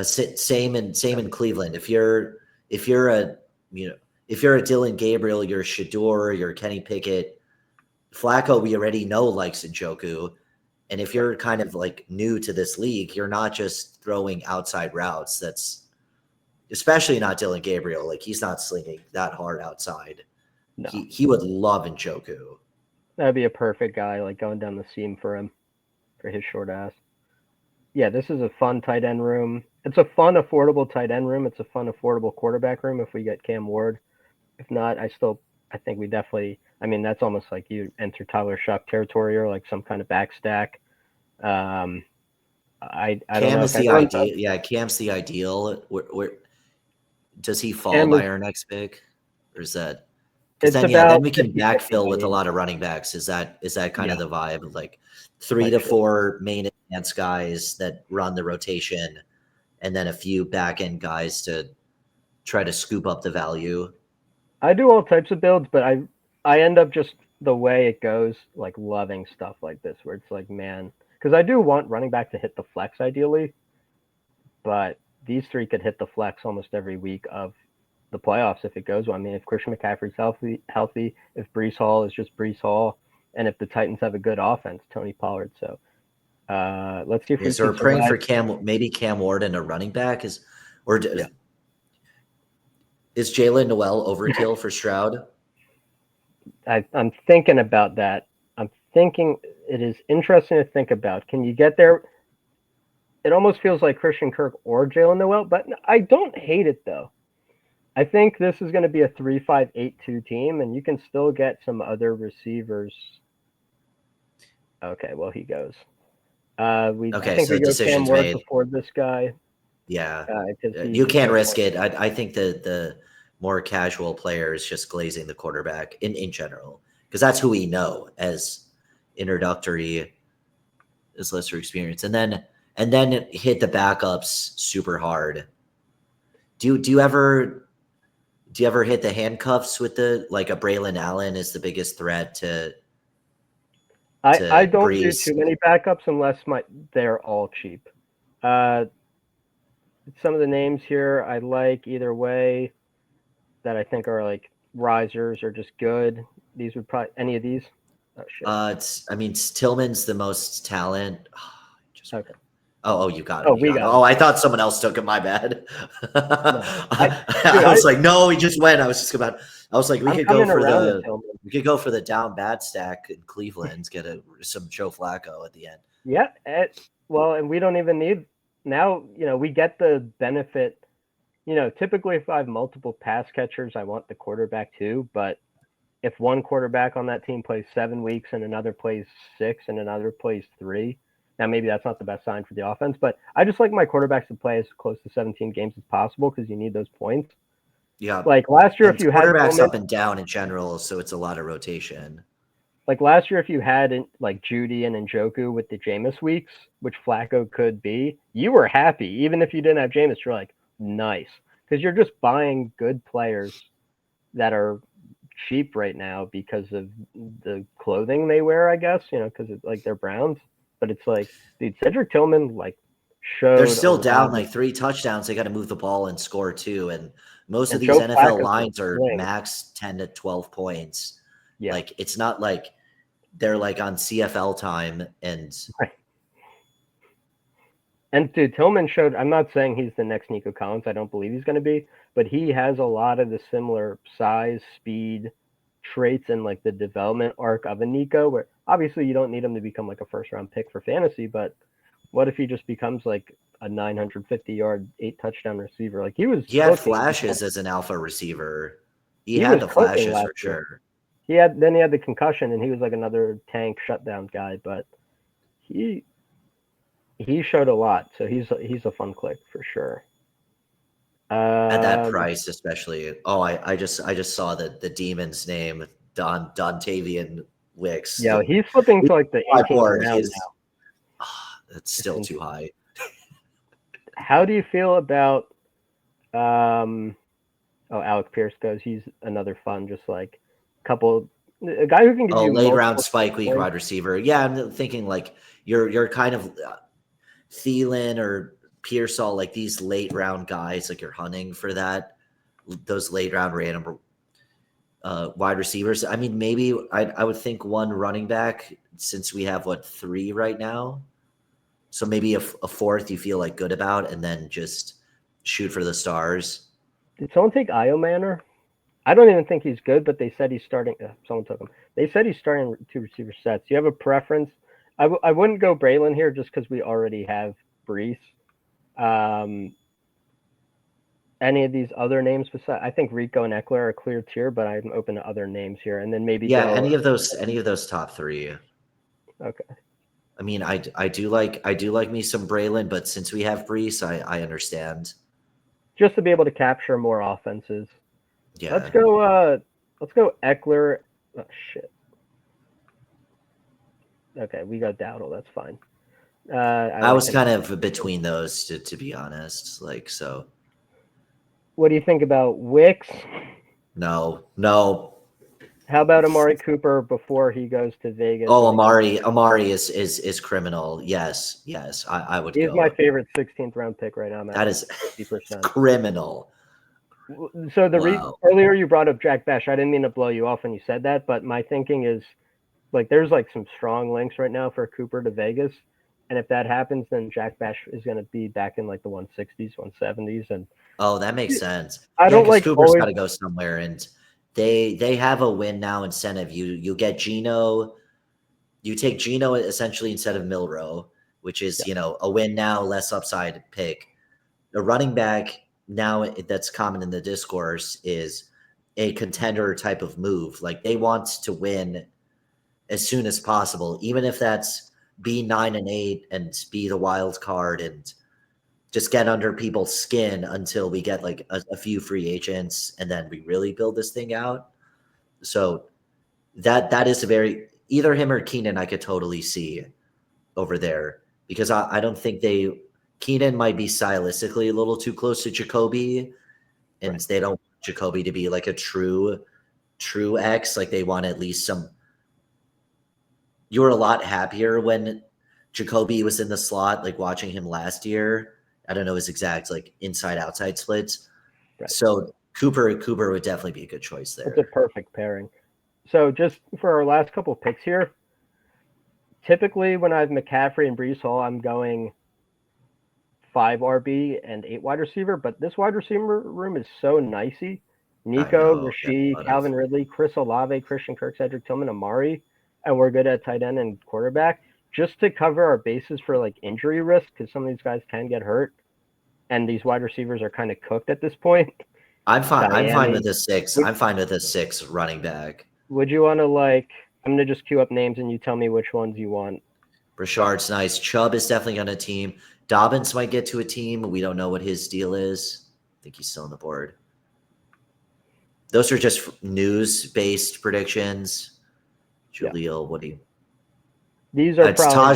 same in Cleveland. If you're a Dylan Gabriel, you're a Shador, you're a Kenny Pickett, Flacco, we already know likes Njoku. And if you're kind of like new to this league, you're not just throwing outside routes. That's especially not Dylan Gabriel. Like he's not slinging that hard outside. no, He would love Njoku. that'd be a perfect guy, like going down the seam for him, for his short ass. Yeah, this is a fun tight end room. It's a fun, affordable tight end room. It's a fun, affordable quarterback room if we get Cam Ward. If not, I think we definitely. I mean, that's almost like you enter Tyler Shuck territory or like some kind of back stack. I don't Cam know. is the ideal. Yeah, Cam's the ideal. Where does he fall Cam by is, our next pick, or is that? Because it's then about we can 50-50. backfill I with a mean, lot of running backs. Is that kind yeah, of the vibe of like 3 like to sure. 4 main advanced guys that run the rotation, and then a few back end guys to try to scoop up the value? I do all types of builds, but I end up just the way it goes, like loving stuff like this, where it's like, man, because I do want running back to hit the flex ideally, but these three could hit the flex almost every week of the playoffs if it goes well. I mean, if Christian McCaffrey's healthy, if Brees Hall is just Brees Hall, and if the Titans have a good offense, Tony Pollard. So let's see if we So we're can praying for survive. maybe Cam Ward and a running back Yeah. is Jalen Noel overkill for Stroud? I'm thinking about that. I'm thinking it is interesting to think about. Can you get there? It almost feels like Christian Kirk or Jalen Noel, but I don't hate it though. I think this is going to be a 3-5-8-2 team, and you can still get some other receivers. Okay, well he goes. I think So we go Cam decision's Ward made. before this guy Yeah, because you he's can't so risk it. I think the more casual player is just glazing the quarterback in general because that's who we know as introductory, as lesser experience, and then hit the backups super hard. Do you ever hit the handcuffs with the like a Braylon Allen is the biggest threat to I don't do Breeze? too many backups unless they're all cheap. Uh, some of the names here I like either way that I think are like risers or just good. These would probably any of these. Oh shit. Tillman's the most talent. Just Okay. you got him. Oh, You we got him. got Oh, him. I thought someone else took him. My bad. No, dude, I was like, no, he just went. I was just about. I was like, I'm coming around to Tillman. we could go for the down bad stack in Cleveland. Get some Joe Flacco at the end. Yeah. Well, and we don't even need now. We get the benefit. Typically if I have multiple pass catchers, I want the quarterback too. But if one quarterback on that team plays 7 weeks and another plays 6 and another plays 3, now maybe that's not the best sign for the offense. But I just like my quarterbacks to play as close to 17 games as possible because you need those points. Yeah, Like last year, and if you had quarterbacks Tillman, up and down in general, so it's a lot of rotation. like last year, if you had like Judy and Njoku with the Jameis weeks, which Flacco could be, you were happy. Even if you didn't have Jameis, you're like, nice. Because you're just buying good players that are cheap right now because of the clothing they wear, I guess, because it's like they're Browns. But it's like, dude, Cedric Tillman like They're showed a still down lot like 3 touchdowns. They got to move the ball and score too. And most of and these Joe NFL Flacco's a lines are sling. max 10 to 12 points. Yeah. Like it's not like they're like on CFL time and Right. And dude, Tillman showed. I'm not saying he's the next Nico Collins. I don't believe he's going to be, but he has a lot of the similar size, speed traits, and like the development arc of a Nico. Where obviously you don't need him to become like a first round pick for fantasy, but what if he just becomes like a 950-yard, 8 touchdown receiver? Like he was. he had Cooking. flashes as an alpha receiver. He He had was the cooking flashes last for year. sure. He had the concussion, and he was like another tank shutdown guy, but he showed a lot. So he's a fun click for sure. At that Um, price, especially. Oh, I just saw the demon's name, Dontavian Wicks. Yeah, he's flipping to like the My 18th board round is now. that's still too high. How do you feel about Alec Pierce goes? He's another fun, just like a guy who can give Oh, you late round multiple spike week points. wide receiver. Yeah, I'm thinking like you're kind of Thielen or Pearsall, like these late round guys, like you're hunting for those late round random wide receivers. I mean, maybe I would think one running back since we have 3 right now. So maybe a fourth you feel like good about, and then just shoot for the stars. Did someone take Io Manor? I don't even think he's good, but they said he's starting. Someone took him. They said he's starting 2 receiver sets. Do you have a preference? I wouldn't go Braylon here just because we already have Brees. Um, any of these other names besides, I think Rico and Eckler are a clear tier, but I'm open to other names here, and then maybe Yeah, go. any of those top 3. Okay. I mean, I do like me some Braylon, but since we have Brees, I understand. Just to be able to capture more offenses. Yeah, Let's go. Let's go Eckler. Oh shit. Okay, we got Dowdle. That's fine. I I like was him. kind of between those to be honest. Like so, What do you think about Wicks? no. How about Amari Cooper before he goes to Vegas? Oh, And Amari is criminal. Yes, I would he's my go. favorite 16th round pick right now. I'm at That like is 50%. criminal. So Wow. earlier you brought up Jack Bash. I didn't mean to blow you off when you said that, but my thinking is like there's like some strong links right now for Cooper to Vegas, and if that happens, then Jack Bash is going to be back in like the 160s, 170s, and Oh, that makes sense. I Yeah, don't because like Cooper's always. got to go somewhere, and they have a win now incentive. You get Geno. You take Geno essentially instead of Milrow, which is a win now, less upside pick. The running back now that's common in the discourse is a contender type of move. Like they want to win as soon as possible, even if that's be 9-8 and be the wild card and just get under people's skin until we get like a few free agents and then we really build this thing out. So that is a very either him or Keenan I could totally see over there because I don't think Keenan might be stylistically a little too close to Jacoby and Right. they don't want Jacoby to be like a true X. Like they want at least some. You were a lot happier when Jacoby was in the slot, like watching him last year. I don't know his exact like inside outside splits. Right. So Cooper would definitely be a good choice It's a there. perfect pairing. So just for our last couple of picks here, typically when I have McCaffrey and Brees Hall, I'm going 5 RB and 8 wide receiver, but this wide receiver room is so nicey. I Nico, know. Yeah, a Rasheed, lot of Calvin Ridley, Chris Olave, Christian Kirk, Cedric Tillman, Amari, and we're good at tight end and quarterback just to cover our bases for like injury risk because some of these guys can get hurt, and these wide receivers are kind of cooked at this point. I'm fine. I'm fine with Miami. a 6. Would, I'm fine with a 6 running back. would you want to like? I'm gonna just queue up names and you tell me which ones you want. Brashard's nice. Chubb is definitely on a team. Dobbins might get to a team. We don't know what his deal is. I think he's still on the board. Those are just news-based predictions. Jaleel, what do you? These are It's probably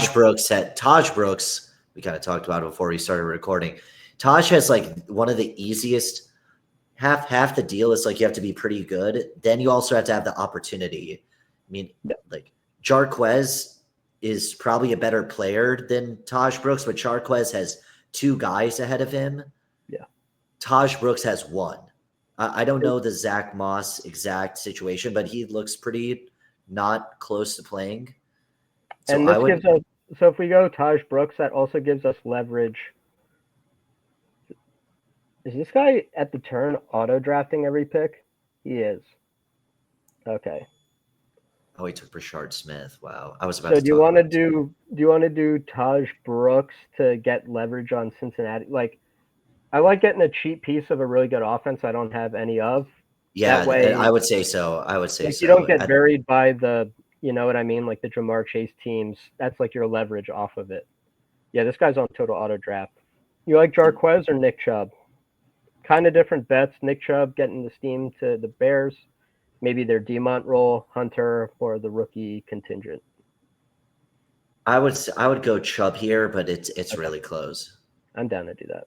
Taj Brooks. We kind of talked about it before we started recording. Taj has like one of the easiest. Half the deal is like you have to be pretty good. Then you also have to have the opportunity. I mean, like Jarquez is probably a better player than Taj Brooks, but Jarquez has 2 guys ahead of him. Yeah. Taj Brooks has 1. I don't know the Zach Moss exact situation, but he looks pretty not close to playing. So and this gives us, so if we go Taj Brooks, that also gives us leverage. Is this guy at the turn auto drafting every pick? He is. Okay. Oh, he took Brashard Smith. Wow. I was about So to do you talk want to about do Taj Brooks to get leverage on Cincinnati? Like, I like getting a cheap piece of a really good offense I don't have any of. Yeah, That way, I would say so. I would say like, so. you don't get buried by the, you know what I mean, like the Jamar Chase teams. That's like your leverage off of it. Yeah, this guy's on total auto draft. You like Jarquez or Nick Chubb? Kind of different bets. Nick Chubb getting the steam to the Bears. Maybe their Demont role, Hunter, or the rookie contingent. I would go Chubb here, but it's okay. Really close. I'm down to do that.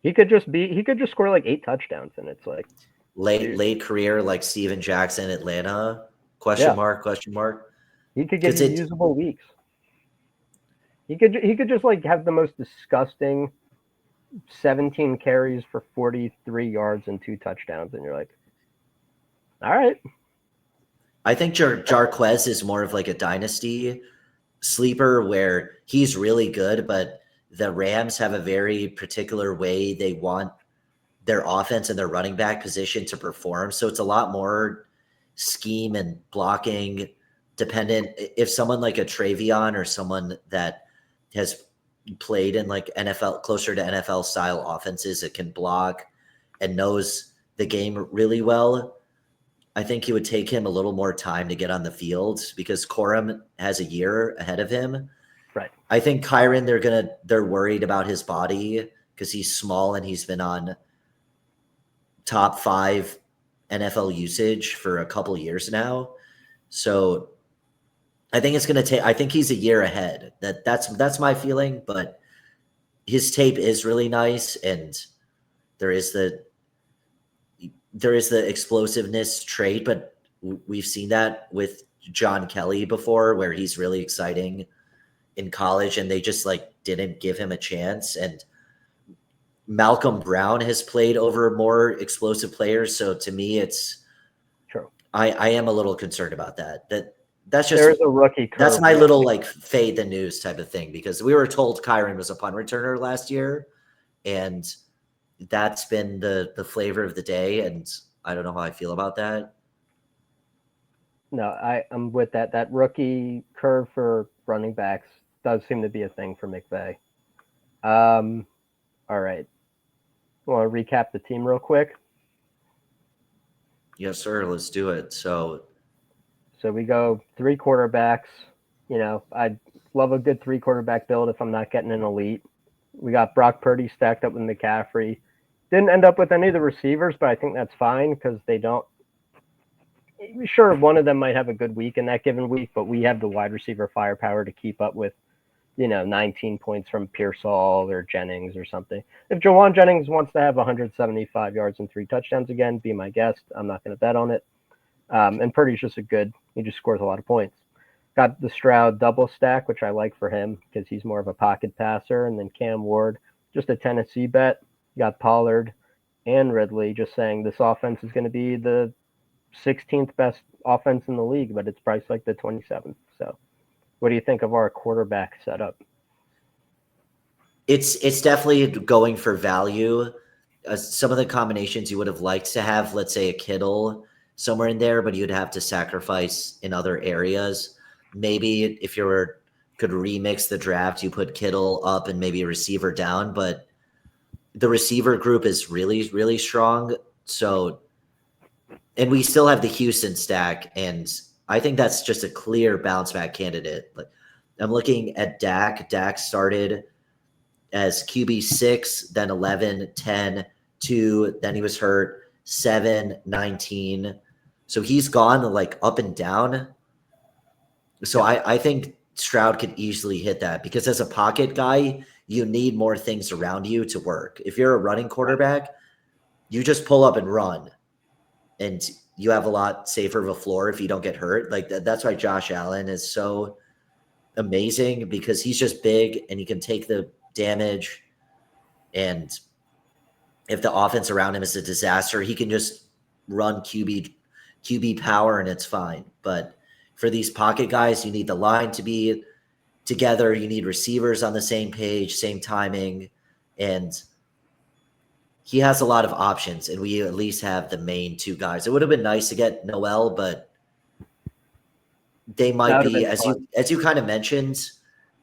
He could just score like 8 touchdowns, and it's like late career like Steven Jackson, Atlanta? Question mark? He could get usable weeks. He could just like have the most disgusting 17 carries for 43 yards and 2 touchdowns, and you're like, all right. I think Jarquez is more of like a dynasty sleeper where he's really good, but the Rams have a very particular way they want their offense and their running back position to perform. So it's a lot more scheme and blocking dependent. If someone like a Travion or someone that has played in like NFL, closer to NFL style offenses that can block and knows the game really well, I think it would take him a little more time to get on the field because Corum has a year ahead of him. Right. I think Kyren, they're worried about his body because he's small and he's been on top 5 NFL usage for a couple years now. So I think it's going to take, I think he's a year ahead. That's my feeling, but his tape is really nice. And there is the explosiveness trait, but we've seen that with John Kelly before, where he's really exciting in college and they just like didn't give him a chance. And Malcolm Brown has played over more explosive players. So to me, it's true. I am a little concerned about that. That's just, there's a rookie curve. That's my little like fade the news type of thing, because we were told Kyren was a punt returner last year and that's been the flavor of the day. And I don't know how I feel about that. No, I'm with that. That rookie curve for running backs does seem to be a thing for McVay. All right. Want to recap the team real quick? Yes, sir. Let's do it. So we go 3 quarterbacks. You know, I'd love a good 3 quarterback build if I'm not getting an elite. We got Brock Purdy stacked up with McCaffrey. Didn't end up with any of the receivers, but I think that's fine because they don't. Sure, one of them might have a good week in that given week, but we have the wide receiver firepower to keep up with, 19 points from Pearsall or Jennings or something. If Jawan Jennings wants to have 175 yards and 3 touchdowns again, be my guest. I'm not going to bet on it. And Purdy's just he just scores a lot of points. Got the Stroud double stack, which I like for him because he's more of a pocket passer. And then Cam Ward, just a Tennessee bet. Got Pollard and Ridley, just saying this offense is going to be the 16th best offense in the league, but it's priced like the 27th. So what do you think of our quarterback setup? It's definitely going for value. Some of the combinations you would have liked to have, let's say a Kittle somewhere in there, but you'd have to sacrifice in other areas. Maybe if could remix the draft, you put Kittle up and maybe a receiver down, but the receiver group is really, really strong. So, and we still have the Houston stack, and I think that's just a clear bounce back candidate. Like I'm looking at Dak. Dak started as QB 6, then 11, 10, 2, then he was hurt, 7, 19. So he's gone like up and down. So I think Stroud could easily hit that because as a pocket guy, you need more things around you to work. If you're a running quarterback, you just pull up and run, and you have a lot safer of a floor if you don't get hurt. Like that's why Josh Allen is so amazing because he's just big and he can take the damage. And if the offense around him is a disaster, he can just run QB power and it's fine. But for these pocket guys, you need the line to be together. You need receivers on the same page, same timing, and he has a lot of options. And we at least have the main two guys. It would have been nice to get Noel, but they might That would have be been fun. as you kind of mentioned,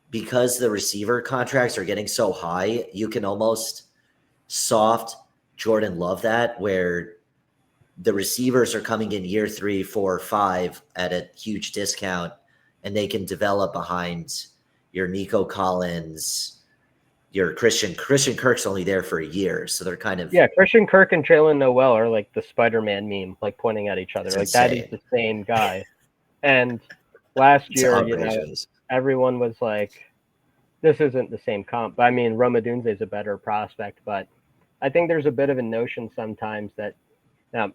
because the receiver contracts are getting so high, you can almost soft Jordan Love that where the receivers are coming in year 3, 4, 5 at a huge discount, and they can develop behind your Nico Collins, your Christian Kirk's only there for a year, so they're kind of Christian Kirk and Jalen Noel are like the Spider-Man meme, like pointing at each other. Like insane. that is the same guy. And last It's year, outrageous. everyone was like, "This isn't the same comp." But I mean, Roma Dunze is a better prospect, but I think there's a bit of a notion sometimes that now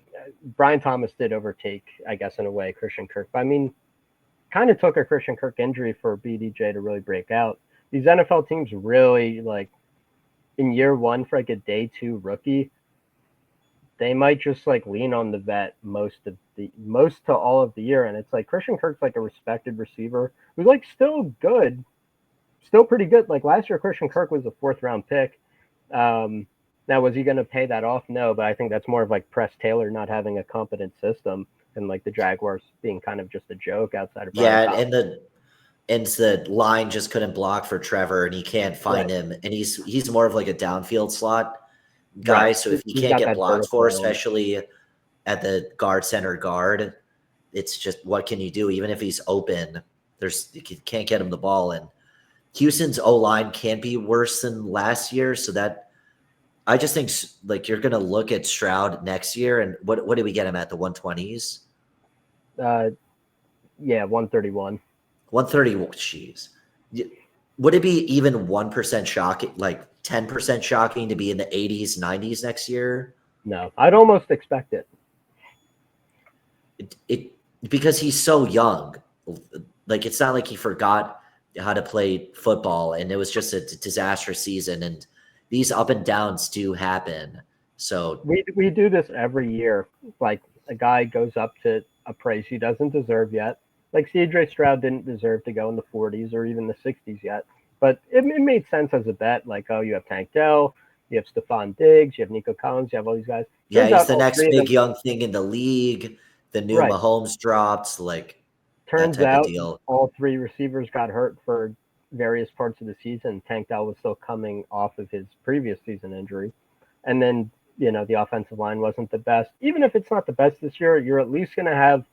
Brian Thomas did overtake, I guess, in a way, Christian Kirk. But I mean, kind of took a Christian Kirk injury for BDJ to really break out. These NFL teams really like in year 1 for like a day 2 rookie, they might just like lean on the vet most to all of the year. And it's like Christian Kirk's like a respected receiver who's like still good, still pretty good. Like last year, Christian Kirk was a 4th-round pick. Now, was he going to pay that off? No, but I think that's more of like Press Taylor not having a competent system and like the Jaguars being kind of just a joke outside of Brian Thomas. And the line just couldn't block for Trevor, and he can't find him. And he's more of like a downfield slot guy. Right. So if he He's can't got get that blocked for, vertical. especially at the center guard, it's just what can you do? Even if he's open, you can't get him the ball. And Houston's O-line can't be worse than last year. So that I just think like you're gonna look at Stroud next year, and what did we get him at, the 120s? Yeah, 131. 130. Jeez. Would it be even 1% shocking, like 10% shocking to be in the 80s, 90s next year? No, I'd almost expect it. It because he's so young. Like it's not like he forgot how to play football, and it was just a disastrous season. And these up and downs do happen. So we do this every year. Like a guy goes up to a price he doesn't deserve yet. Like CJ Stroud didn't deserve to go in the 40s or even the 60s yet, but it made sense as a bet. Like, oh, you have Tank Dell, you have Stephon Diggs, you have Nico Collins, you have all these guys. Yeah, he's the next big young thing in the league. The new Mahomes dropped, like turns that type out of deal. All 3 receivers got hurt for various parts of the season. Tank Dell was still coming off of his previous season injury, and then the offensive line wasn't the best. Even if it's not the best this year, you're at least going to have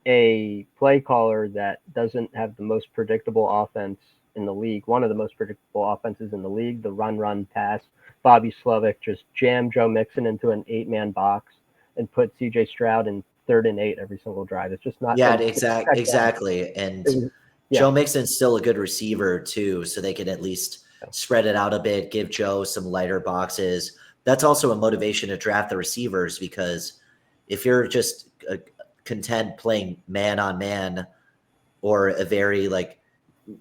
a play caller that doesn't have the most predictable offense in the league. One of the most predictable offenses in the league, the run, pass. Bobby Slovic just jammed Joe Mixon into an 8-man box and put CJ Stroud in 3rd and 8 every single drive. It's just not. Yeah, exactly. And Joe Mixon's still a good receiver too, so they can at least spread it out a bit, give Joe some lighter boxes. That's also a motivation to draft the receivers, because if you're just content playing man on man, or a very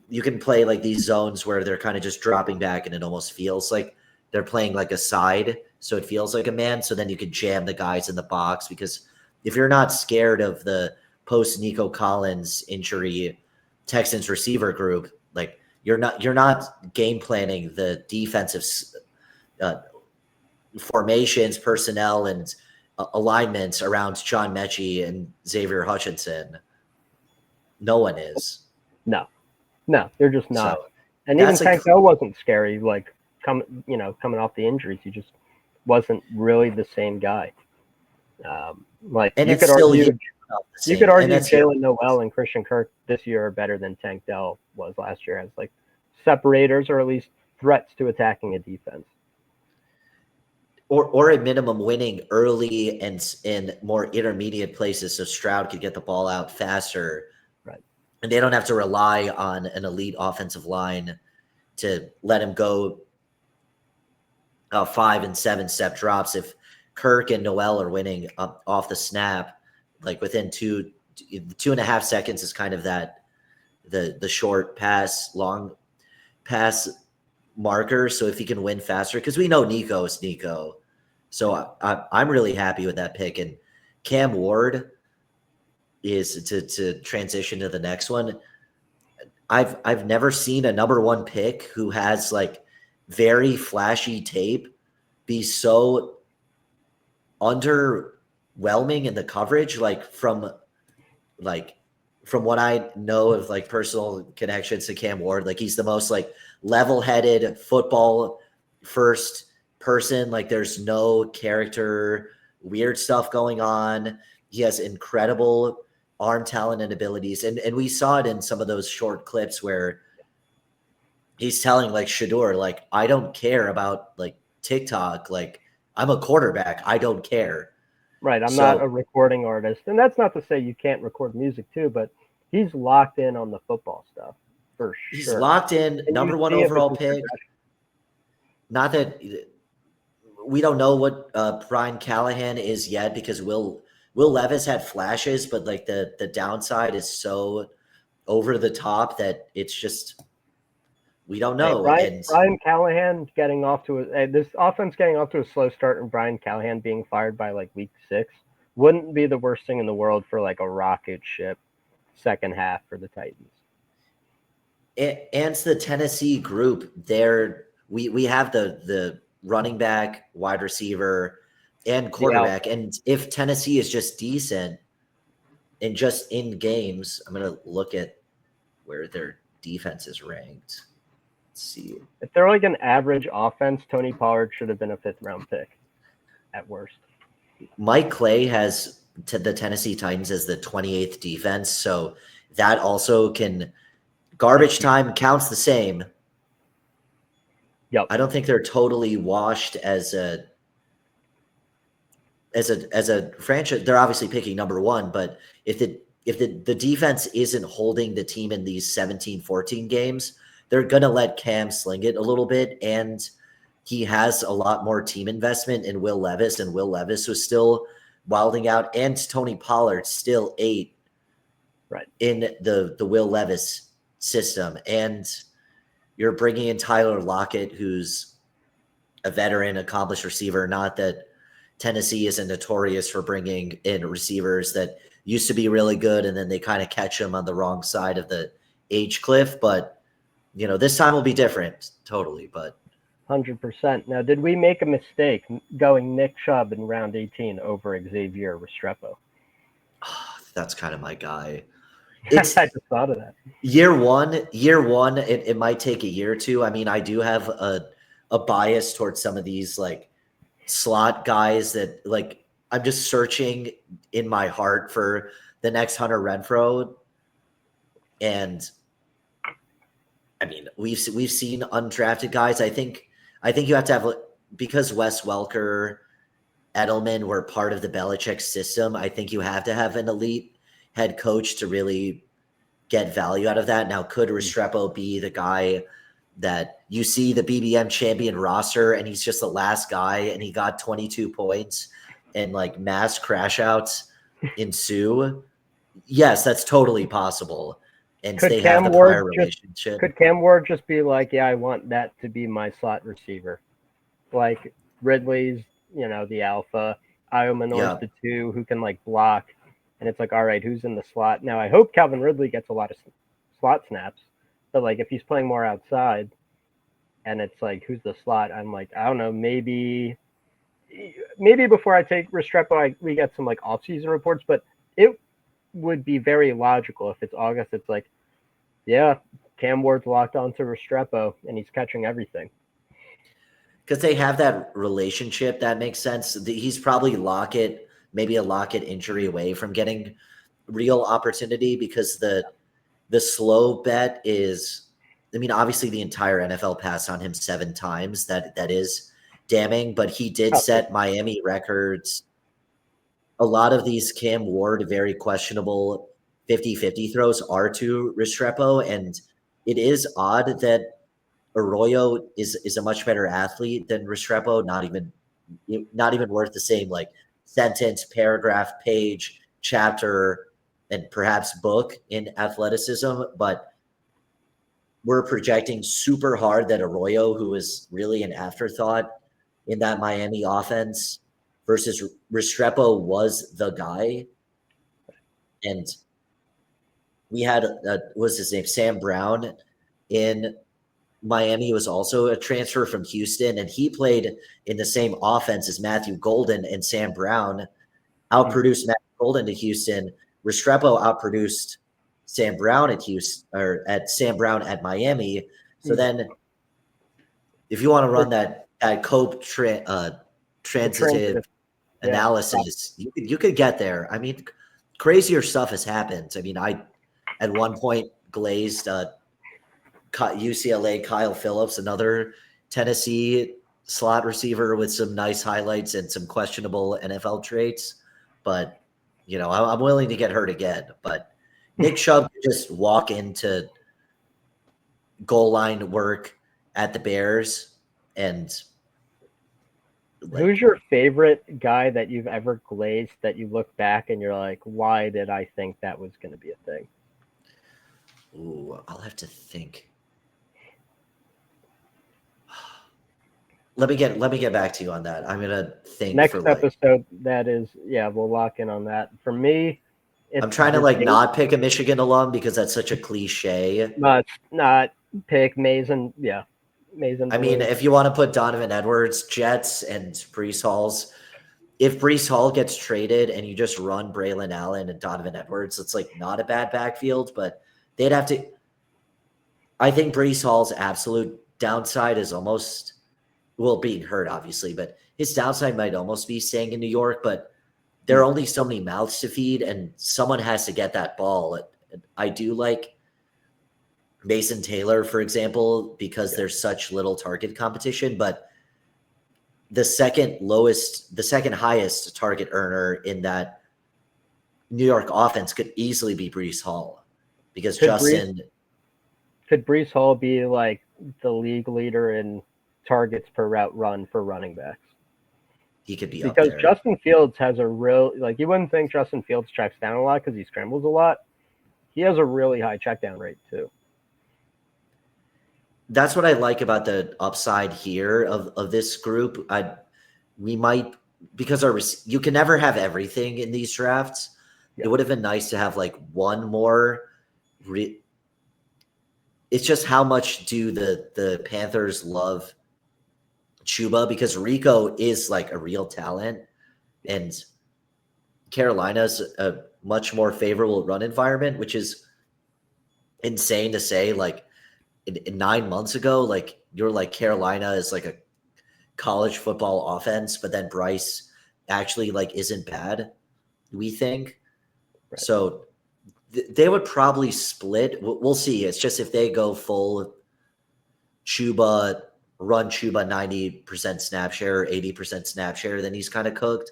you can play like these zones where they're kind of just dropping back and it almost feels like they're playing like a side, so it feels like a man. So then you can jam the guys in the box, because if you're not scared of the post Nico Collins injury Texans receiver group, like you're not game planning the defensive formations, personnel, and alignments around John Mechie and Xavier Hutchinson. No one is. No, they're just not. So, and even Tank Dell wasn't scary. Like coming off the injuries, he just wasn't really the same guy. You could argue Jalen Noel and Christian Kirk this year are better than Tank Dell was last year as like separators, or at least threats to attacking a defense. Or at minimum winning early and in more intermediate places, so Stroud could get the ball out faster. Right. and they don't have to rely on an elite offensive line to let him go 5 and 7 step drops. If Kirk and Noel are winning up off the snap, like within 2.5 seconds is kind of that the short pass, long pass marker. So if he can win faster, because we know Nico is Nico. So I'm really happy with that pick. And Cam Ward is to transition to the next one. I've never seen a number one pick who has like very flashy tape be so underwhelming in the coverage. Like from what I know of like personal connections to Cam Ward, like he's the most like level-headed football first person. Like there's no character, weird stuff going on. He has incredible arm talent and abilities. And we saw it in some of those short clips where he's telling like Shador, like, I don't care about like TikTok. Like I'm a quarterback. I don't care. Right. I'm not a So recording artist. And that's not to say you can't record music too, but he's locked in on the football stuff for he's sure. locked in, And you number one see it with overall his pick. progression. Not that we don't know what Brian Callahan is yet, because Will Levis had flashes, but like the downside is so over the top that it's just we don't Hey, know. Brian, And Brian Callahan getting off to this offense getting off to a slow start, and Brian Callahan being fired by like week 6 wouldn't be the worst thing in the world for like a rocket ship second half for the Titans. and the Tennessee group, there we have the running back, wide receiver, and The quarterback. Alpha. And if Tennessee is just decent and just in games, I'm gonna look at where their defense is ranked. Let's see. If they're like an average offense, Tony Pollard should have been a 5th-round pick at worst. Mike Clay has the Tennessee Titans as the 28th defense, so that also can garbage time counts the same. Yep. I don't think they're totally washed as a franchise. They're obviously picking number one, but if the defense isn't holding the team in these 17-14 games, they're gonna let Cam sling it a little bit, and he has a lot more team investment in Will Levis, and Will Levis was still wilding out, and Tony Pollard still ate Right. in the Will Levis system. And you're bringing in Tyler Lockett, who's a veteran, accomplished receiver. Not that Tennessee isn't notorious for bringing in receivers that used to be really good and then they kind of catch them on the wrong side of the age cliff. But, you know, this time will be different totally. But 100%. Now, did we make a mistake going Nick Chubb in round 18 over Xavier Restrepo? that's kind of my guy. I just thought of that. Year one, it might take a year or two. I mean, I do have a bias towards some of these like slot guys that like I'm just searching in my heart for the next Hunter Renfrow. And I mean, we've seen undrafted guys. I think you have to have, because Wes Welker, Edelman were part of the Belichick system. I think you have to have an elite head coach to really get value out of that. Now, could Restrepo be the guy that you see the BBM champion roster and he's just the last guy and he got 22 points and like mass crash outs ensue? Yes, that's totally possible. And Could they Cam have the Ward prior relationship. Could Cam Ward just be like, yeah, I want that to be my slot receiver? Like Ridley's, the alpha. Iomanor's the 2 who can like block. And it's like, all right, who's in the slot? Now, I hope Calvin Ridley gets a lot of slot snaps. But like if he's playing more outside and it's like, who's the slot? I'm like, I don't know, maybe before I take Restrepo, we get some like off-season reports, but it would be very logical if it's August. It's like, yeah, Cam Ward's locked onto Restrepo and he's catching everything. Because they have that relationship, that makes sense. He's probably maybe a Lockett injury away from getting real opportunity, because the slow bet is, I mean, obviously the entire NFL passed on him 7 times. That is damning, but he did set Miami records. A lot of these Cam Ward, very questionable 50-50 throws are to Restrepo, and it is odd that Arroyo is a much better athlete than Restrepo. Not even worth the same like sentence, paragraph, page, chapter, and perhaps book in athleticism, but we're projecting super hard that Arroyo, who was really an afterthought in that Miami offense, versus Restrepo was the guy. And we had was his name Sam Brown in Miami. He was also a transfer from Houston, and he played in the same offense as Matthew Golden, and Sam Brown outproduced Matthew Golden to Houston. Restrepo outproduced Sam Brown at Houston, or at Sam Brown at Miami. So then, if you want to run that Cope transitive analysis, you could get there. I mean, crazier stuff has happened. I mean, I at one point glazed UCLA Kyle Phillips, another Tennessee slot receiver with some nice highlights and some questionable NFL traits. But, you know, I'm willing to get hurt again. But Nick Chubb could just walk into goal line work at the Bears. And who's your favorite guy that you've ever glazed that you look back and you're like, why did I think that was going to be a thing? Ooh, I'll have to think. Let me get back to you on that. I'm gonna think next episode. That is, we'll lock in on that. For me, I'm trying to not pick a Michigan alum because that's such a cliche. Not pick Mason. Yeah, Mason. I mean, if you want to put Donovan Edwards, Jets, and Breece Hall's, if Breece Hall gets traded and you just run Braylon Allen and Donovan Edwards, it's like not a bad backfield, but they'd have to. I think Breece Hall's absolute downside is almost. Well, being hurt, obviously, but his downside might almost be staying in New York, but there are only so many mouths to feed, and someone has to get that ball. I do like Mason Taylor, for example, because there's such little target competition, but the second highest target earner in that New York offense could easily be Breece Hall, because could Breece Hall be like the league leader in targets per route run for running backs? He could be because up there. Justin Fields has a real you wouldn't think Justin Fields checks down a lot because he scrambles a lot. He has a really high check down rate too. That's what I like about the upside here of this group. We might, because you can never have everything in these drafts. It would have been nice to have like one more. It's just how much do the Panthers love Chuba, because Rico is like a real talent, and Carolina's a much more favorable run environment, which is insane to say. Like in 9 months ago, like you're like Carolina is like a college football offense, but then Bryce actually like isn't bad, we think. Right. So they would probably split. We'll see. It's just if they go full Chuba, run Chuba 90% snap share, 80% snap share, then he's kind of cooked.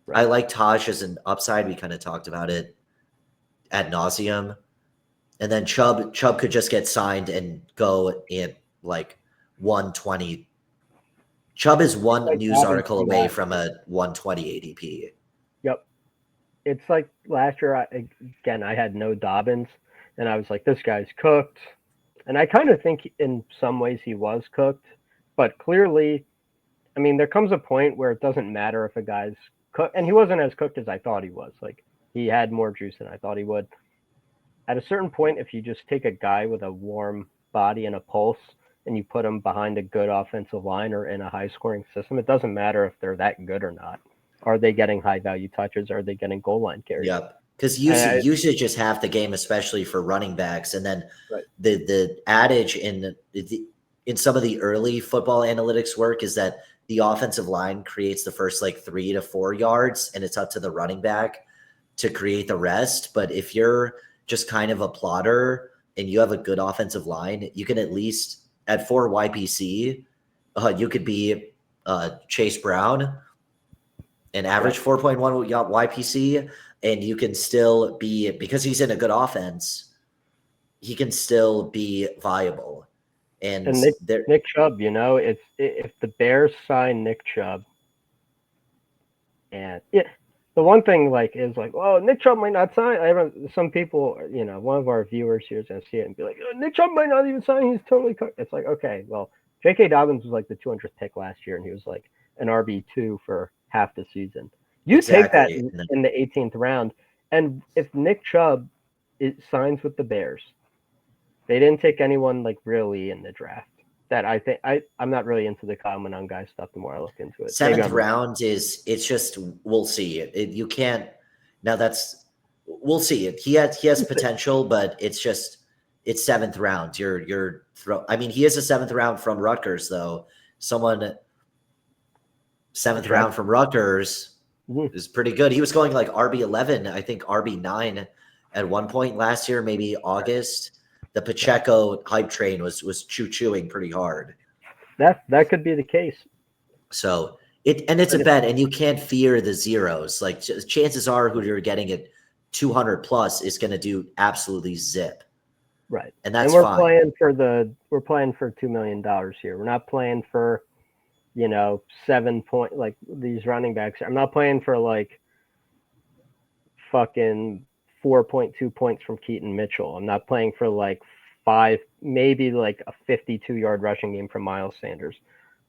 Right. I like Taj as an upside. We kind of talked about it ad nauseum. And then Chubb could just get signed and go in like 120. Chubb is one like news article away from a 120 ADP. Yep. It's like last year, I had no Dobbins, and I was like, this guy's cooked. And I kind of think in some ways he was cooked. But clearly, I mean, there comes a point where it doesn't matter if a guy's cooked. And he wasn't as cooked as I thought he was. Like, he had more juice than I thought he would. At a certain point, if you just take a guy with a warm body and a pulse and you put him behind a good offensive line or in a high-scoring system, it doesn't matter if they're that good or not. Are they getting high-value touches? Are they getting goal line carries? Yep. Because usage is half the game, especially for running backs. And then the adage in some of the early football analytics work is that the offensive line creates the first like 3 to 4 yards, and it's up to the running back to create the rest. But if you're just kind of a plotter and you have a good offensive line, you can at least at 4 YPC, you could be Chase Brown and average 4.1 YPC. and you can still be, because he's in a good offense, he can still be viable. And And Nick Chubb, it's if the Bears sign Nick Chubb, and the one thing is well, Nick Chubb might not sign. Some people, one of our viewers here is gonna see it and be like, oh, Nick Chubb might not even sign. He's totally cooked. It's like, okay, well, J.K. Dobbins was like the 200th pick last year, and he was like an RB2 for half the season. You take that in the 18th round, and if Nick Chubb signs with the Bears, they didn't take anyone really in the draft. That I think I'm not really into the common on guy stuff. The more I look into it, seventh round it's just, we'll see it. You can't now. We'll see it. He has potential, but it's 7th round. I mean, he is a 7th round from Rutgers, though. 7th round from Rutgers is pretty good. He was going like RB11, I think RB9 at one point last year, maybe August. The Pacheco hype train was chewing pretty hard. That could be the case. So it's a bet, and you can't fear the zeros. Like, chances are who you're getting at 200 plus is going to do absolutely zip. Right. And that's we're fine. We're playing for $2 million here. We're not playing for 7 point like these running backs. I'm not playing for fucking 4.2 points from Keaton Mitchell. I'm not playing for 5, maybe a 52-yard rushing game from Miles Sanders.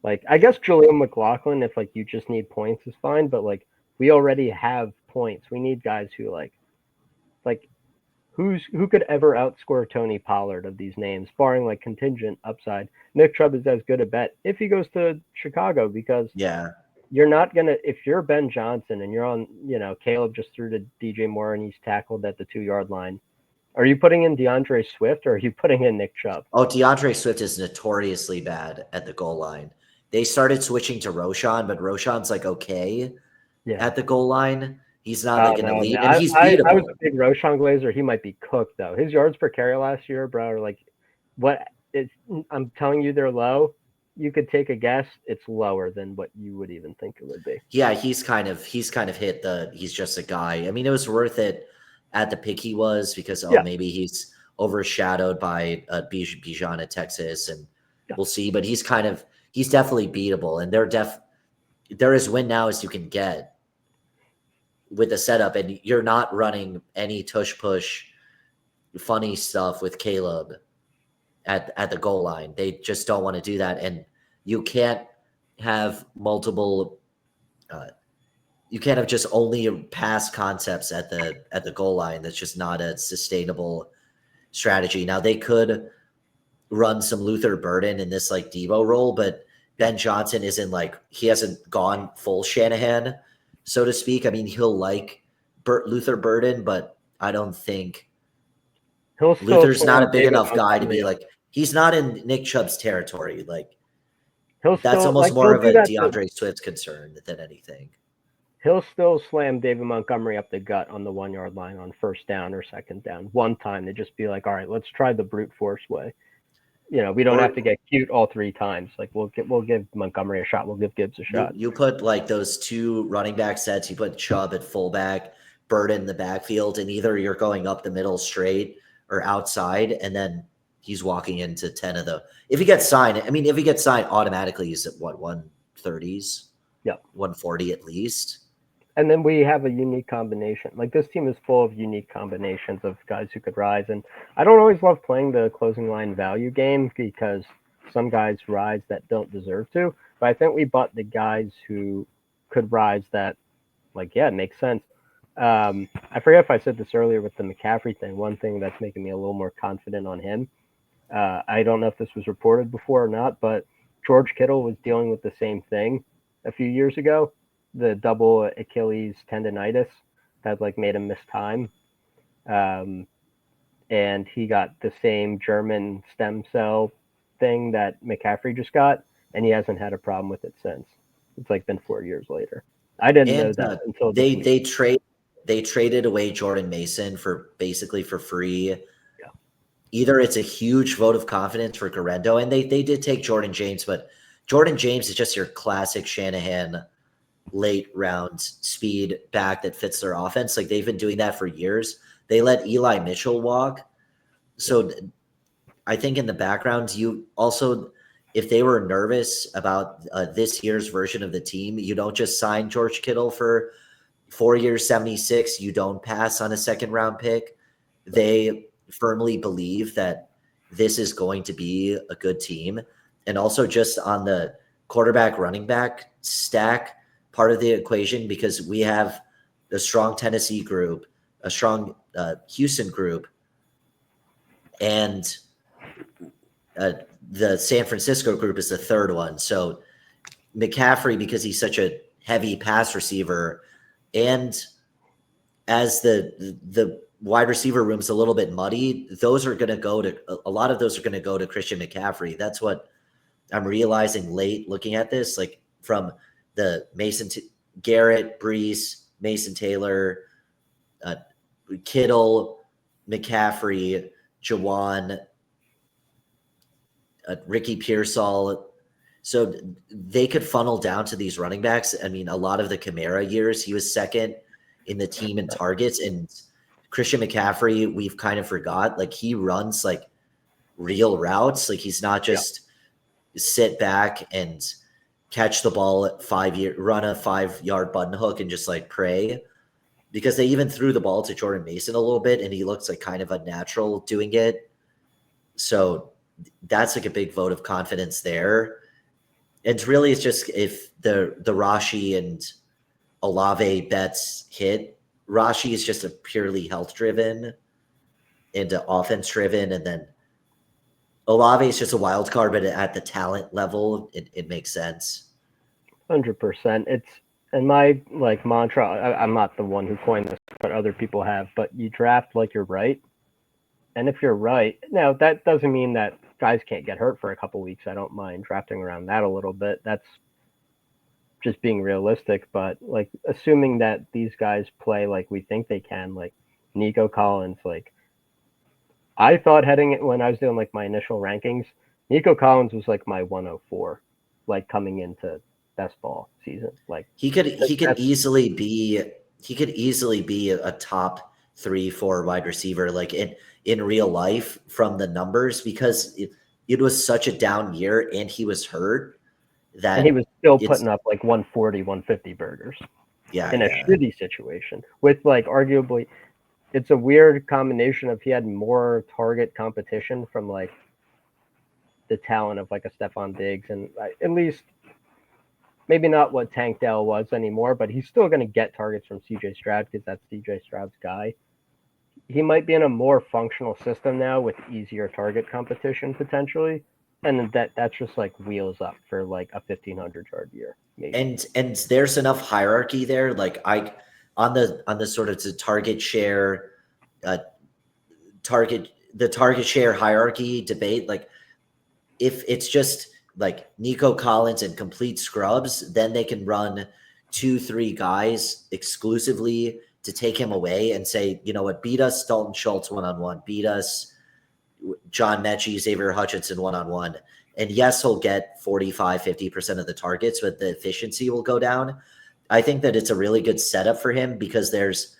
I guess Jaleel McLaughlin, if you just need points, is fine. But we already have points. We need guys who who could ever outscore Tony Pollard of these names, barring contingent upside. Nick Chubb is as good a bet if he goes to Chicago, because you're not gonna, if you're Ben Johnson and you're on, Caleb just threw to DJ Moore and he's tackled at the 2-yard line. Are you putting in DeAndre Swift or are you putting in Nick Chubb? Oh, DeAndre Swift is notoriously bad at the goal line. They started switching to Roshan, but Roshan's okay at the goal line. He's not an elite, and he's beatable. I was a big Roshan Glazer. He might be cooked though. His yards per carry last year, bro, are what? I'm telling you, they're low. You could take a guess. It's lower than what you would even think it would be. Yeah, he's kind of hit he's just a guy. I mean, it was worth it at the pick he was, because maybe he's overshadowed by Bijan at Texas, and we'll see. But he's definitely beatable, and they're as win now as you can get with the setup, and you're not running any tush push funny stuff with Caleb at the goal line. They just don't want to do that, and you can't have multiple. You can't have just only pass concepts at the goal line. That's just not a sustainable strategy. Now they could run some Luther Burden in this Debo role, but Ben Johnson isn't he hasn't gone full Shanahan, so to speak. I mean, he'll Luther Burden, but I don't think Luther's not a big enough guy to be he's not in Nick Chubb's territory. That's almost more of a DeAndre Swift concern than anything. He'll still slam David Montgomery up the gut on the 1-yard line on 1st down or 2nd down. One time they just be all right, let's try the brute force way. We don't have to get cute all 3 times. We'll give Montgomery a shot. We'll give Gibbs a shot. You put those 2 running back sets. You put Chubb at fullback, Burden in the backfield, and either you're going up the middle straight or outside, and then he's walking into 10 of the. If he gets signed, automatically he's at 130s. Yeah, 140 at least. And then we have a unique combination. This team is full of unique combinations of guys who could rise. And I don't always love playing the closing line value game, because some guys rise that don't deserve to. But I think we bought the guys who could rise that, it makes sense. I forget if I said this earlier with the McCaffrey thing. One thing that's making me a little more confident on him. I don't know if this was reported before or not, but George Kittle was dealing with the same thing a few years ago. The double Achilles tendonitis that made him miss time. And he got the same German stem cell thing that McCaffrey just got, and he hasn't had a problem with it since. It's been 4 years later. I didn't know that until they traded away Jordan Mason for free. Yeah. Either it's a huge vote of confidence for Garendo, and they did take Jordan James, but Jordan James is just your classic Shanahan late round speed back that fits their offense. Like they've been doing that for years. They let Eli Mitchell walk. So I think in the background, you also, if they were nervous about this year's version of the team, you don't just sign George Kittle for 4 years, 76. You don't pass on a second round pick. They firmly believe that this is going to be a good team. And also just on the quarterback running back stack part of the equation, because we have a strong Tennessee group, a strong Houston group, and the San Francisco group is the third one. So McCaffrey, because he's such a heavy pass receiver, and as the wide receiver room's a little bit muddy, those are going to go to a lot of those are going to go to Christian McCaffrey. That's what I'm realizing late looking at this, like from the Garrett, Brees, Mason Taylor, Kittle, McCaffrey, Jawan, Ricky Pearsall. So they could funnel down to these running backs. I mean, a lot of the Kamara years, he was second in the team in targets. And Christian McCaffrey, we've kind of forgot. Like he runs like real routes. Like he's not just sit back and catch the ball at run a 5-yard button hook and just like pray. Because they even threw the ball to Jordan Mason a little bit and he looks like kind of unnatural doing it. So that's like a big vote of confidence there. And really, it's just if the Rashi and Olave bets hit, Rashi is just a purely health driven and offense driven, and then Olave is just a wild card, but at the talent level, it makes sense. 100%. It's and my like mantra. I'm not the one who coined this, but other people have. But you draft like you're right, and if you're right, now that doesn't mean that guys can't get hurt for a couple weeks. I don't mind drafting around that a little bit. That's just being realistic. But like assuming that these guys play like we think they can, like Nico Collins, like I thought when I was doing like my initial rankings, Nico Collins was like my 104, like coming into best ball season. Like he could easily be a top 3-4 wide receiver, like in real life from the numbers, because it was such a down year and he was hurt that and he was still putting up like 140, 150 burgers. In a shitty situation with like arguably, it's a weird combination of he had more target competition from like the talent of like a Stephon Diggs and at least maybe not what Tank Dell was anymore, but he's still going to get targets from CJ Stroud because that's CJ Stroud's guy. He might be in a more functional system now with easier target competition potentially, and that's just like wheels up for like a 1,500-yard year. Maybe. And there's enough hierarchy there. Like on the sort of the target share hierarchy debate. Like if it's just like Nico Collins and complete scrubs, then they can run 2-3 guys exclusively to take him away and say, you know what, beat us Dalton Schultz one-on-one, beat us John Mechie, Xavier Hutchinson one-on-one. And yes, he'll get 45, 50% of the targets, but the efficiency will go down. I think that it's a really good setup for him because there's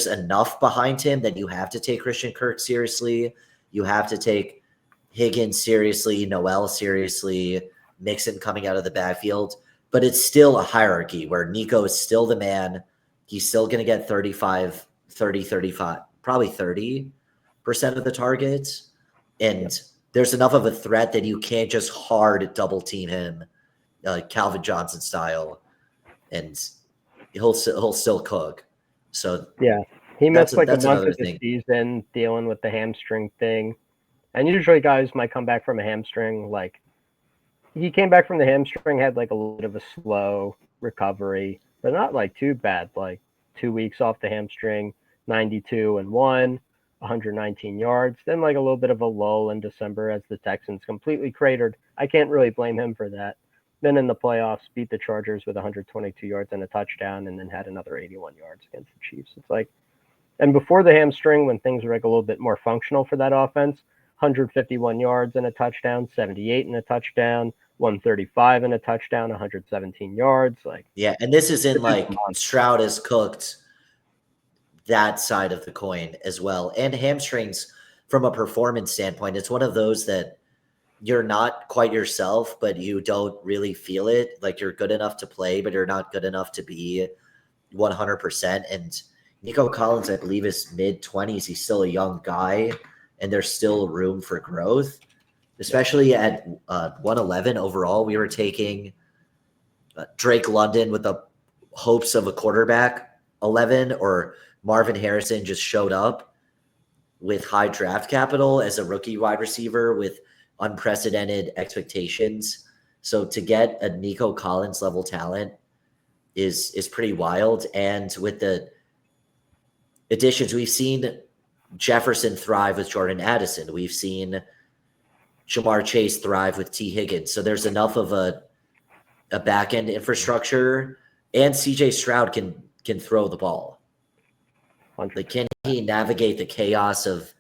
enough behind him that you have to take Christian Kirk seriously. You have to take Higgins seriously, Noel seriously, Mixon coming out of the backfield. But it's still a hierarchy where Nico is still the man. He's still going to get 35, probably 30% of the targets. And there's enough of a threat that you can't just hard double team him, Calvin Johnson style, and he'll still cook. So yeah, he missed like a month of the season dealing with the hamstring thing. And usually guys might come back from a hamstring. Like he came back from the hamstring, had like a little bit of a slow recovery, but not like too bad. Like 2 weeks off the hamstring, 92-1, 119 yards. Then like a little bit of a lull in December as the Texans completely cratered. I can't really blame him for that. Then in the playoffs, beat the Chargers with 122 yards and a touchdown, and then had another 81 yards against the Chiefs. It's like, and before the hamstring, when things were like a little bit more functional for that offense, 151 yards and a touchdown, 78 and a touchdown, 135 and a touchdown, 117 yards. Like, yeah, and this is in it's just a like monster. Stroud has cooked that side of the coin as well. And hamstrings from a performance standpoint, it's one of those that you're not quite yourself, but you don't really feel it. Like you're good enough to play, but you're not good enough to be 100%. And Nico Collins, I believe, is mid-20s. He's still a young guy, and there's still room for growth, especially at 111 overall. We were taking Drake London with the hopes of a quarterback 11, or Marvin Harrison just showed up with high draft capital as a rookie wide receiver with unprecedented expectations. So to get a Nico Collins level talent is pretty wild. And with the additions, we've seen Jefferson thrive with Jordan Addison. We've seen Jamar Chase thrive with T. Higgins. So there's enough of a back end infrastructure, and CJ Stroud can throw the ball. Like, can he navigate the chaos of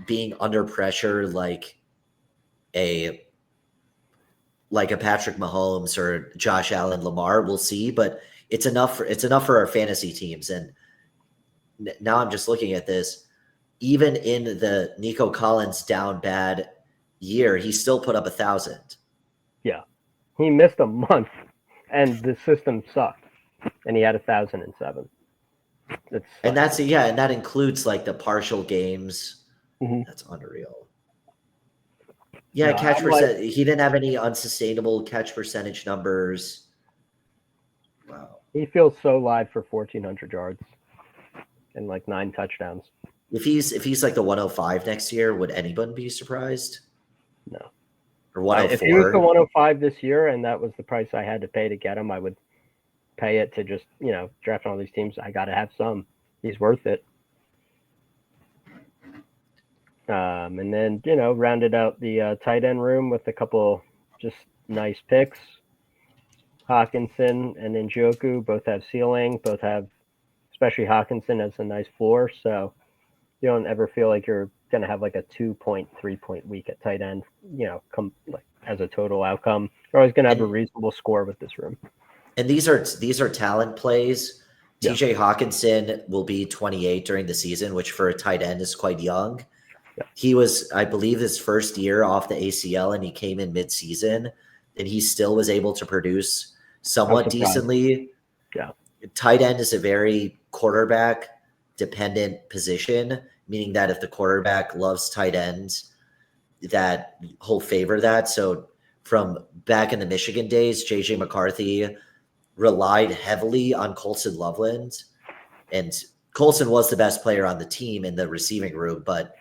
being under pressure like a Patrick Mahomes or Josh Allen, Lamar? We'll see, but it's enough for our fantasy teams. And now I'm just looking at this. Even in the Nico Collins down bad year, he still put up 1,000. Yeah, he missed a month, and the system sucked, and he had 1,007. And that's and that includes like the partial games. Mm-hmm. That's unreal. Yeah, no, catch percent. He didn't have any unsustainable catch percentage numbers. Wow. He feels so live for 1,400 yards and like 9 touchdowns. If he's like the 105 next year, would anyone be surprised? No. Or 104? If he was the 105 this year and that was the price I had to pay to get him, I would pay it to just, draft all these teams. I got to have some. He's worth it. And then, rounded out the tight end room with a couple just nice picks. Hawkinson and Njoku both have ceiling, both have, especially Hawkinson, has a nice floor. So you don't ever feel like you're going to have like a 2.3-point week at tight end, come like as a total outcome. You're always going to have a reasonable score with this room. And these are talent plays. Yeah. TJ Hawkinson will be 28 during the season, which for a tight end is quite young. Yeah. He was, I believe, his first year off the ACL, and he came in mid-season, and he still was able to produce somewhat decently. Yeah. Tight end is a very quarterback-dependent position, meaning that if the quarterback loves tight ends, that he'll favor that. So from back in the Michigan days, J.J. McCarthy relied heavily on Colson Loveland, and Colson was the best player on the team in the receiving room, but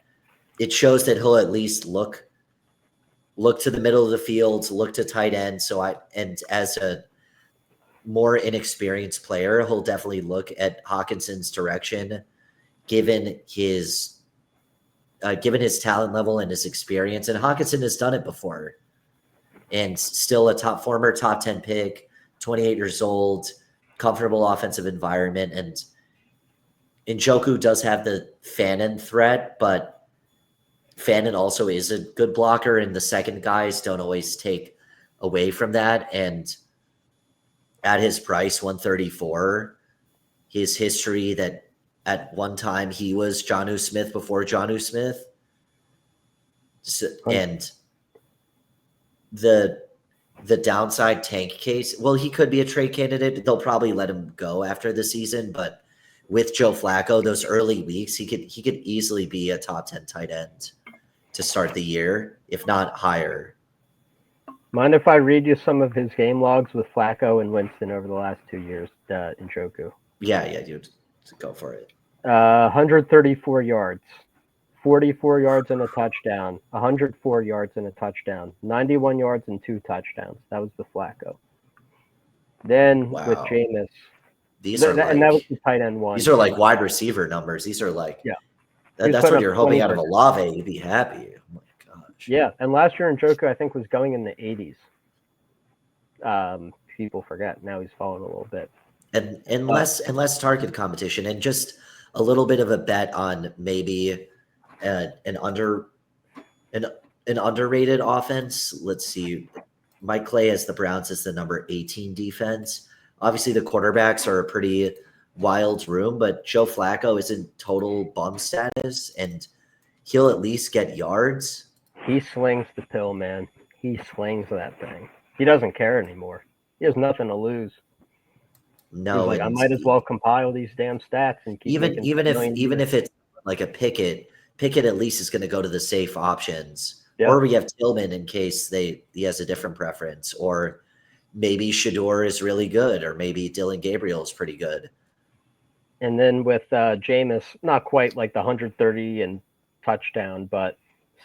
it shows that he'll at least look to the middle of the field, look to tight end. And as a more inexperienced player, he'll definitely look at Hawkinson's direction, given his talent level and his experience. And Hawkinson has done it before, and still a former top 10 pick, 28 years old, comfortable offensive environment. And Njoku does have the Fannin threat, but Fannin also is a good blocker, and the second guys don't always take away from that. And at his price, 134, his history that at one time he was Jonnu Smith before Jonnu Smith. So, and the downside tank case, well, he could be a trade candidate. They'll probably let him go after the season, but with Joe Flacco, those early weeks, he could easily be a top 10 tight end to start the year, if not higher. Mind if I read you some of his game logs with Flacco and Winston over the last 2 years, Njoku? Yeah, dude. Go for it. 134 yards, 44 yards and a touchdown, 104 yards and a touchdown, 91 yards and 2 touchdowns. That was the Flacco. Then with Jameis. And that was the tight end one. These are like wide receiver numbers. These are like, that's what you're hoping out of Olave. You'd be happy. Oh my gosh. Yeah, and last year Njoku, I think, was going in the 80s. People forget. Now he's fallen a little bit. And less target competition, and just a little bit of a bet on maybe an underrated offense. Let's see. Mike Clay has the Browns as the number 18 defense. Obviously, the quarterbacks are a pretty wild room, but Joe Flacco is in total bum status, and he'll at least get yards. He slings the pill, man. He slings that thing. He doesn't care anymore. He has nothing to lose. He's No, like, I and might as well compile these damn stats and keep even making even if million even years. if it's like a Pickett at least is going to go to the safe options. Or Yep. we have Tillman in case he has a different preference, or maybe Shador is really good, or maybe Dylan Gabriel is pretty good. And then with Jameis, not quite like the 130 and touchdown, but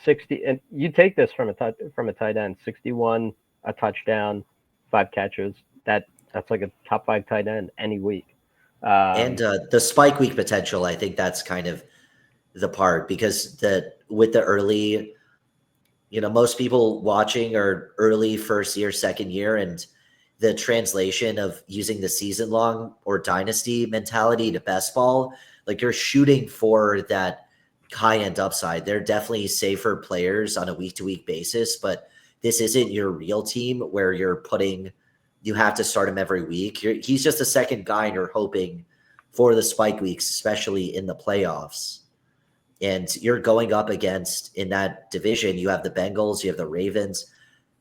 60. And you take this from a tight end, 61, a touchdown, 5 catches. That's like a top 5 tight end any week. And Um, the spike week potential, I think that's kind of the part, because with the early, most people watching are early first year, second year, and the translation of using the season long or dynasty mentality to best ball, like you're shooting for that high end upside. They're definitely safer players on a week to week basis, but this isn't your real team where you have to start him every week. He's just a second guy, and you're hoping for the spike weeks, especially in the playoffs. And you're going up against, in that division, you have the Bengals, you have the Ravens.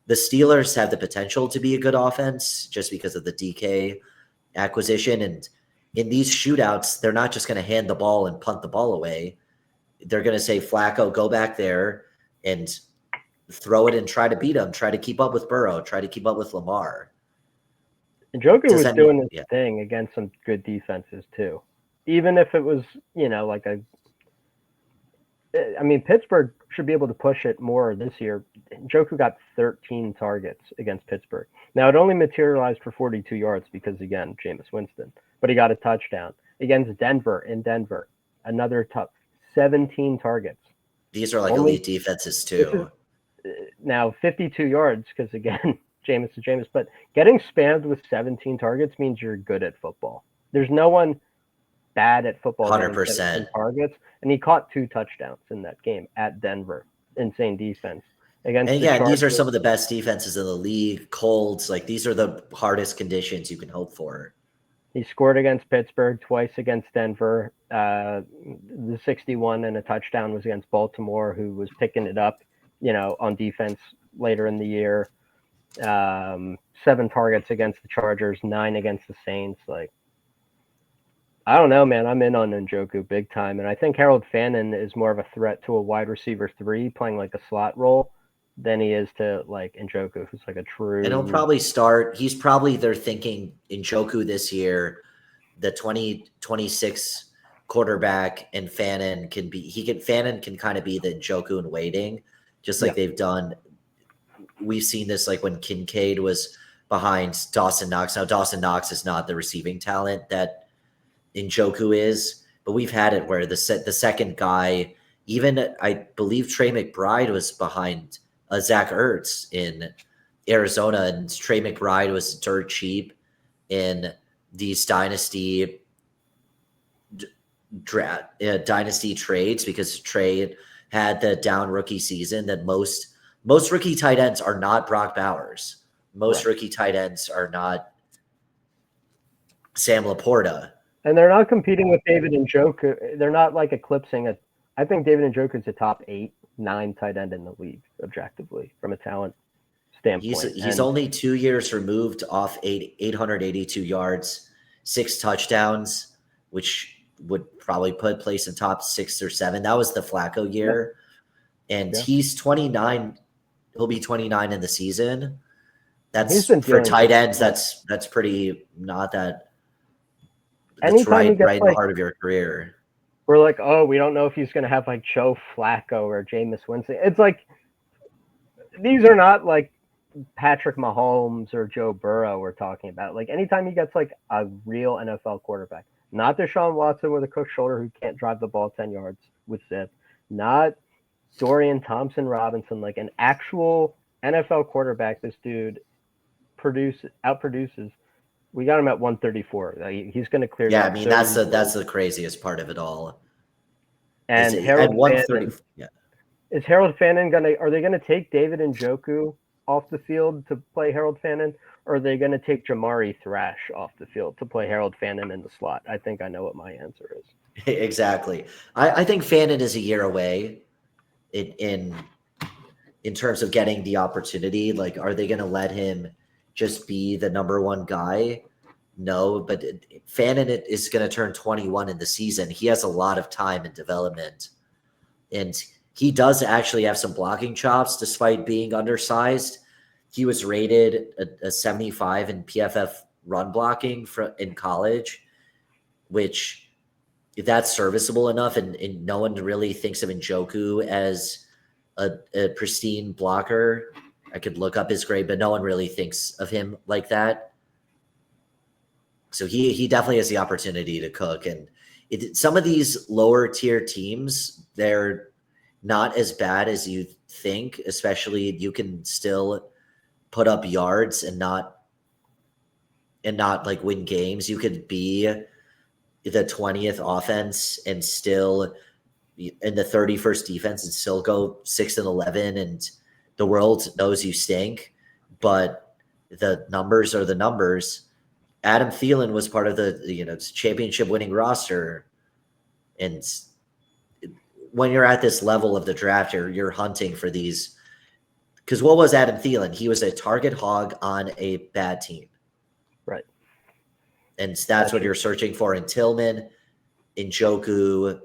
The Steelers have the potential to be a good offense just because of the DK acquisition. And in these shootouts, they're not just going to hand the ball and punt the ball away. They're going to say, Flacco, go back there and throw it and try to beat them, try to keep up with Burrow, try to keep up with Lamar. Njoku Does was that doing mean, his yeah, thing against some good defenses too. Even if it was, like I mean, Pittsburgh should be able to push it more this year. Njoku got 13 targets against Pittsburgh. Now, it only materialized for 42 yards because, again, Jameis Winston. But he got a touchdown. Against Denver, another tough 17 targets. these are like Only elite defenses this is too. now 52 yards because, again, Jameis is Jameis. But getting spammed with 17 targets means you're good at football. There's no one bad at football getting 17 100%. targets, and he caught 2 touchdowns in that game at Denver. Insane defense against And the yeah, these are Chargers. some of the best defenses in the league. Colds, like these are the hardest conditions you can hope for. He scored against Pittsburgh, twice against Denver. The 61 and a touchdown was against Baltimore, who was picking it up, on defense later in the year. 7 targets against the Chargers, 9 against the Saints. Like, I don't know, man. I'm in on Njoku big time, and I think Harold Fannin is more of a threat to a wide receiver 3 playing like a slot role than he is to like Njoku, who's like a And he'll true. probably start. They're thinking Njoku this year, the 2026 quarterback, and Fannin can kind of be the Njoku in waiting, just Yeah, like they've done. We've seen this like when Kincaid was behind Dawson Knox. Now Dawson Knox is not the receiving talent that Njoku is, but we've had it where the second guy, even I believe Trey McBride was behind Zach Ertz in Arizona, and Trey McBride was dirt cheap in these dynasty trades because Trey had the down rookie season that most rookie tight ends are not Brock Bowers. Most right. rookie tight ends are not Sam Laporta. And they're not competing with David Njoku. They're not like eclipsing it. I think David Njoku is a top 8, 9 tight end in the league, objectively, from a talent standpoint. He's And only 2 years removed off 882 yards, 6 touchdowns, which would probably place in top 6 or 7. That was the Flacco yeah, year, and yeah. he's 29. He'll be 29 in the season. He's That's been for dealing tight with ends. like That's pretty not that. That's anytime he gets right in the like heart of your career. we're like, oh, we don't know if he's gonna have like Joe Flacco or Jameis Winston. It's like these are not like Patrick Mahomes or Joe Burrow we're talking about. Like anytime he gets like a real NFL quarterback, not Deshaun Watson with a cooked shoulder who can't drive the ball 10 yards with zip, not Dorian Thompson Robinson, like an actual NFL quarterback. This dude outproduces. We got him at 134. He's going to clear Yeah, I that mean so easily. that's the craziest part of it all. Is And it at Harold 130? Fannin Yeah. is Harold Fannin going to? Are they going to take David Njoku off the field to play Harold Fannin, or are they going to take Jamari Thrash off the field to play Harold Fannin in the slot? I think I know what my answer is. Exactly. I think Fannin is a year away in terms of getting the opportunity. Like, are they going to let him just be the number one guy? No, but Fannin is going to turn 21 in the season. He has a lot of time in development, and he does actually have some blocking chops despite being undersized. He was rated a 75 in PFF run blocking in college, which that's serviceable enough, and no one really thinks of Njoku as a pristine blocker. I could look up his grade, but no one really thinks of him like that. So he definitely has the opportunity to cook. And some of these lower tier teams, they're not as bad as you think, especially you can still put up yards and not like win games. You could be the 20th offense and still in the 31st defense and still go 6-11, and the world knows you stink, but the numbers are the numbers. Adam Thielen was part of the championship winning roster, and when you're at this level of the draft, you're hunting for these. Because what was Adam Thielen? He was a target hog on a bad team, Right? And that's what you're searching for in Tillman, in Njoku.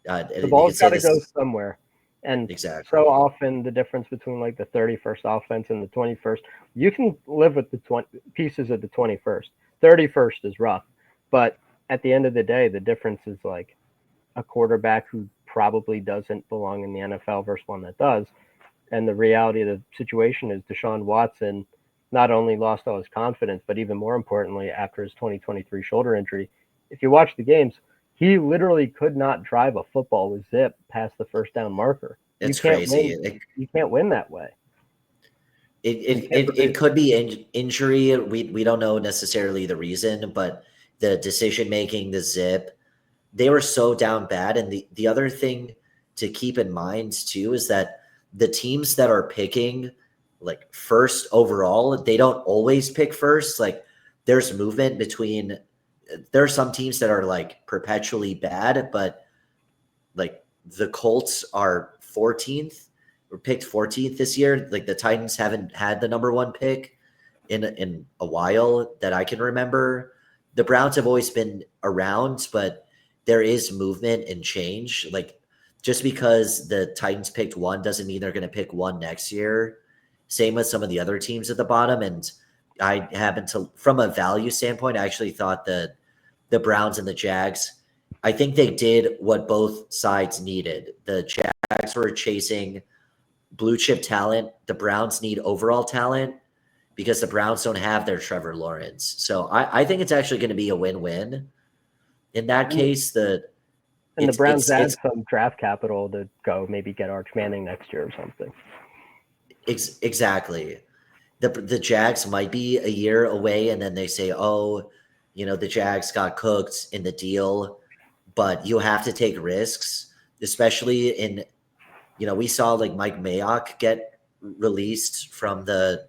The ball's got to go somewhere. And exactly. So often the difference between like the 31st offense and the 21st, you can live with the 20 pieces of the 21st. 31st is rough, but at the end of the day, the difference is like a quarterback who probably doesn't belong in the NFL versus one that does. And the reality of the situation is Deshaun Watson not only lost all his confidence, but even more importantly, after his 2023 shoulder injury, if you watch the games, he literally could not drive a football with zip past the first down marker. It's crazy. You can't win that way. It could be injury. We don't know necessarily the reason, but the decision making, the zip, they were so down bad. And the other thing to keep in mind too is that the teams that are picking like first overall, they don't always pick first. Like there's movement between. There are some teams that are like perpetually bad, but like the Colts are 14th, or picked 14th this year. Like the Titans haven't had the number one pick in a while that I can remember. The Browns have always been around, but there is movement and change. Like just because the Titans picked one doesn't mean they're going to pick one next year. Same with some of the other teams at the bottom. And I happen to, from a value standpoint, I actually thought that the Browns and the Jags, I think they did what both sides needed. The Jags were chasing blue chip talent. The Browns need overall talent because the Browns don't have their Trevor Lawrence. So I think it's actually going to be a win-win. In that case, the Browns add some draft capital to go maybe get Arch Manning next year or something. Exactly. The Jags might be a year away, and then they say, oh, the Jags got cooked in the deal, but you have to take risks, especially in, we saw like Mike Mayock get released from the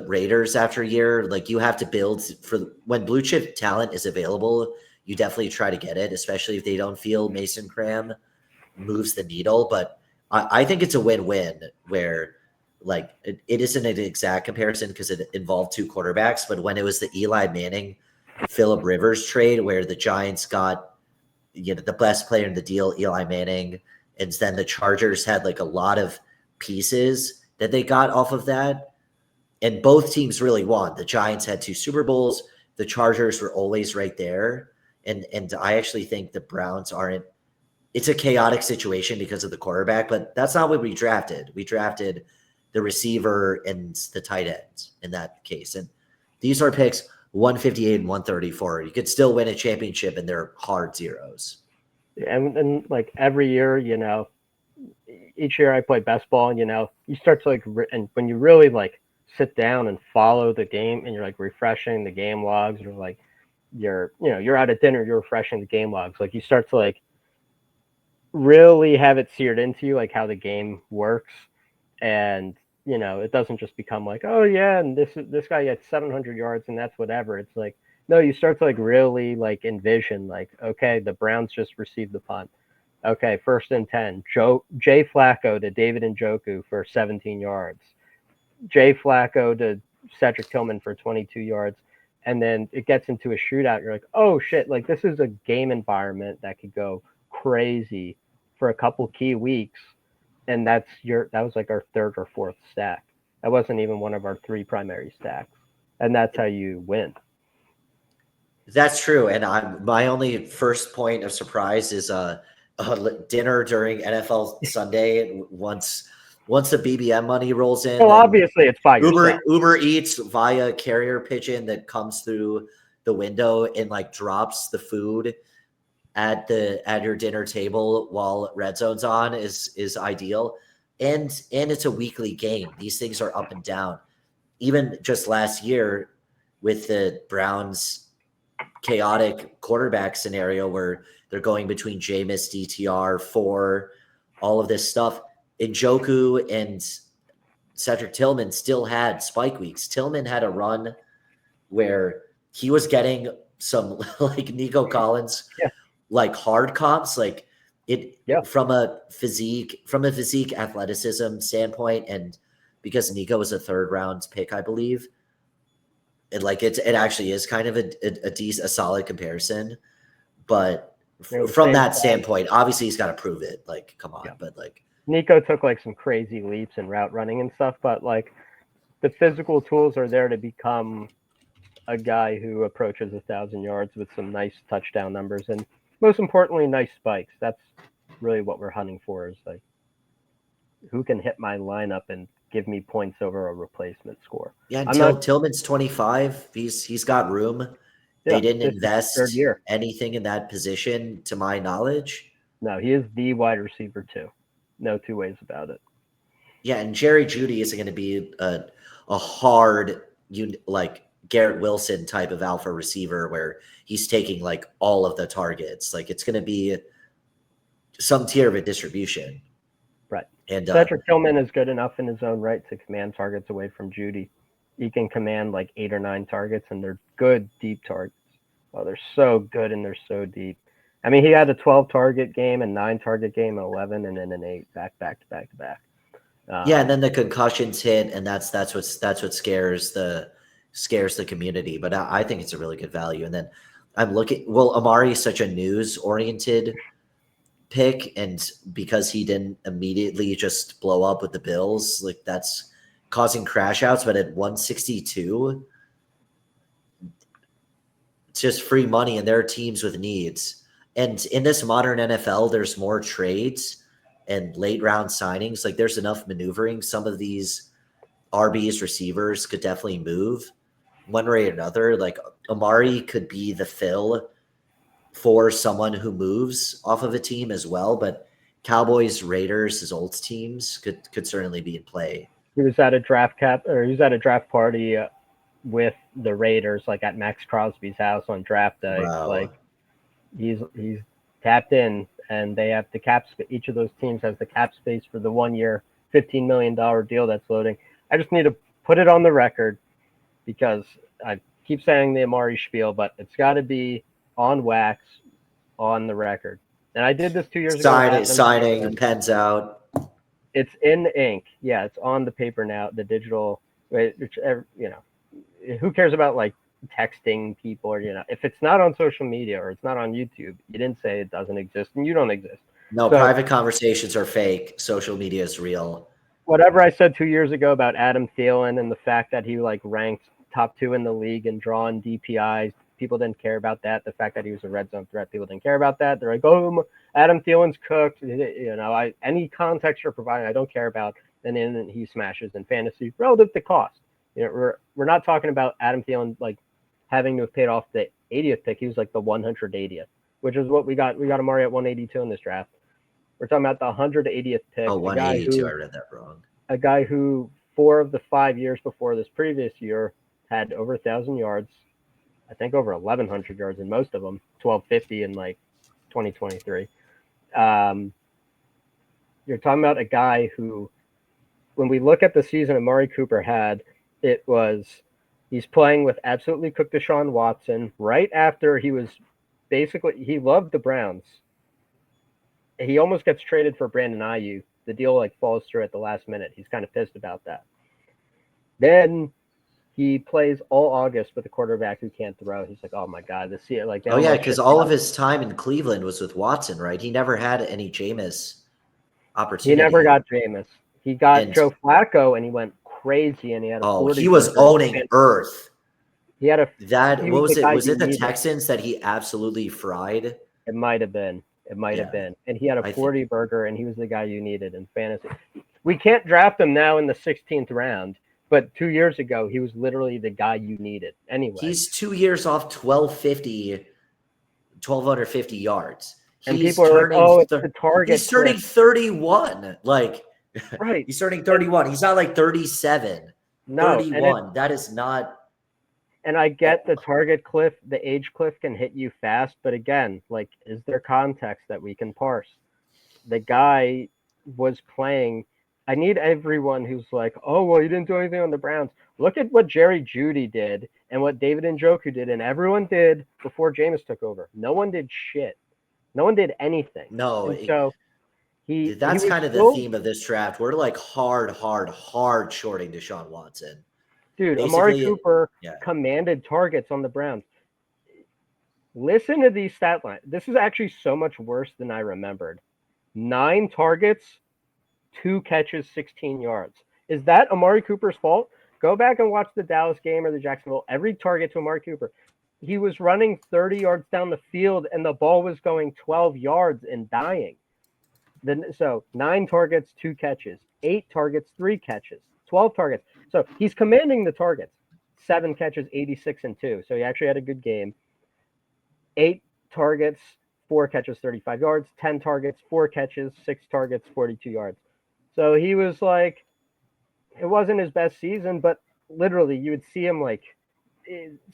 Raiders after a year. Like you have to build for when blue chip talent is available, you definitely try to get it, especially if they don't feel Mason Graham moves the needle. But I think it's a win-win where like it isn't an exact comparison because it involved two quarterbacks, but when it was the Eli Manning, Phillip Rivers trade where the Giants got, the best player in the deal, Eli Manning, and then the Chargers had like a lot of pieces that they got off of that. And both teams really won. The Giants had 2 Super Bowls. The Chargers were always right there. And I actually think the Browns aren't. It's a chaotic situation because of the quarterback, but that's not what we drafted. We drafted the receiver and the tight ends in that case. And these are picks 158 and 134. You could still win a championship, and they're hard zeros. And like every year, each year I play best ball, and you start to like, and when you really like sit down and follow the game, and you're like refreshing the game logs, or like you're out at dinner, you're refreshing the game logs, like you start to like really have it seared into you, like how the game works. And it doesn't just become like, oh yeah, and this guy gets 700 yards and that's whatever. It's like, no, you start to like really like envision like, okay, the Browns just received the punt. Okay, 1st and 10. Jay Flacco to David Njoku for 17 yards. Jay Flacco to Cedric Tillman for 22 yards. And then it gets into a shootout. You're like, oh shit, like this is a game environment that could go crazy for a couple key weeks. And that was like our third or fourth stack. That wasn't even one of our three primary stacks. And that's how you win. That's true. And my only first point of surprise is a dinner during NFL Sunday. Once the BBM money rolls in, Well, then obviously it's by yourself. Uber Eats via carrier pigeon that comes through the window and like drops the food at your dinner table while red zone's on is ideal. And it's a weekly game. These things are up and down. Even just last year with the Browns chaotic quarterback scenario where they're going between Jameis, DTR, 4, all of this stuff. Njoku and Cedric Tillman still had spike weeks. Tillman had a run where he was getting some like Nico Collins, Yeah. like hard comps, like it Yeah. from a physique athleticism standpoint, and because Nico was a 3rd round pick, I believe. It actually is kind of a solid comparison, but from that standpoint, obviously he's got to prove it. Like, come on, but like Nico took like some crazy leaps in route running and stuff, but like the physical tools are there to become a guy who approaches 1,000 yards with some nice touchdown numbers and most importantly, nice spikes. That's really what we're hunting for, is like who can hit my lineup and give me points over a replacement score. Yeah, until Tillman's 25, he's got room. They didn't invest anything in that position, to my knowledge. No, he is the wide receiver too. No two ways about it. Yeah, and Jerry Jeudy isn't going to be a hard, like Garrett Wilson type of alpha receiver where he's taking like all of the targets. Like it's going to be some tier of a distribution. Right. And Cedric Tillman is good enough in his own right to command targets away from Jeudy. He can command like 8 or 9 targets, and they're good deep targets. Oh, they're so good and they're so deep. I mean, he had a 12 target game, a 9 target game, 11, and then an 8 back to back. Yeah, and then the concussions hit, and that's what scares the community. But I think it's a really good value. And then I'm looking. Well, Amari is such a news oriented pick, and because he didn't immediately just blow up with the Bills, like that's causing crash outs. But at 162, it's just free money, and there are teams with needs. And in this modern NFL, there's more trades and late round signings. Like there's enough maneuvering. Some of these RBs receivers could definitely move one way or another. Like Amari could be the fill for someone who moves off of a team as well, but Cowboys, Raiders, his old teams could certainly be in play. He was at a draft party with the Raiders, like at Max Crosby's house on draft day. Wow. Like he's tapped in, and they have the cap. Each of those teams has the cap space for the 1 year, $15 million deal that's loading. I just need to put it on the record because I keep saying the Amari spiel, but it's got to be on wax, on the record. And I did this 2 years ago. Signing, pens out. It's in ink. Yeah, it's on the paper now, the digital, whichever, who cares about like texting people or, if it's not on social media or it's not on YouTube, you didn't say it doesn't exist and you don't exist. No, so, private conversations are fake. Social media is real. Whatever I said 2 years ago about Adam Thielen and the fact that he like ranked top 2 in the league and drawn DPIs, people didn't care about that. The fact that he was a red zone threat, people didn't care about that. They're like, oh, Adam Thielen's cooked. Any context you're providing, I don't care about. And then he smashes in fantasy relative to cost. We're not talking about Adam Thielen like having to have paid off the 80th pick. He was like the 180th, which is what we got. We got Amari at 182 in this draft. We're talking about the 180th pick. Oh, 182. I read that wrong. A guy who 4 of the 5 years before this previous year had over 1,000 yards. I think over 1,100 yards in most of them, 1,250 in like 2023. You're talking about a guy who when we look at the season Amari Cooper had, it was he's playing with absolutely cooked Deshaun Watson right after he was basically he loved the Browns. He almost gets traded for Brandon Ayuk. The deal like falls through at the last minute. He's kind of pissed about that. Then he plays all August with a quarterback who can't throw. He's like, oh my god, this year like Oh yeah, because all of his time in Cleveland was with Watson, right? He never had any Jameis opportunity. He never got Jameis. He got Joe Flacco, and he went crazy, and he had a 40. He was owning Earth. He had what was it? Was it the Texans that he absolutely fried? It might have been. And he had a 40 burger, and he was the guy you needed in fantasy. We can't draft him now in the 16th round, but 2 years ago, he was literally the guy you needed. Anyway, he's 2 years off 1,250 yards. And people are like, oh, it's the target. He's turning 31. Like, right. He's turning 31. He's not like 37. No, 31. That is not. And I get the target cliff, the age cliff can hit you fast. But again, like, is there context that we can parse? The guy was playing. I need everyone who's like, oh, well, you didn't do anything on the Browns. Look at what Jerry Jeudy did and what David Njoku did. And everyone did before Jameis took over. No one did shit. No one did anything. No. That's kind of the theme of this draft. We're like hard shorting Deshaun Watson. Dude, Amari Cooper commanded targets on the Browns. Listen to these stat lines. This is actually so much worse than I remembered. 9 targets, 2 catches, 16 yards. Is that Amari Cooper's fault? Go back and watch the Dallas game or the Jacksonville. Every target to Amari Cooper. He was running 30 yards down the field, and the ball was going 12 yards and dying. So 9 targets, 2 catches, 8 targets, 3 catches, 12 targets. So he's commanding the targets. 7 catches, 86 and 2. So he actually had a good game. 8 targets, 4 catches, 35 yards. 10 targets, 4 catches, 6 targets, 42 yards. So he was like, it wasn't his best season, but literally you would see him like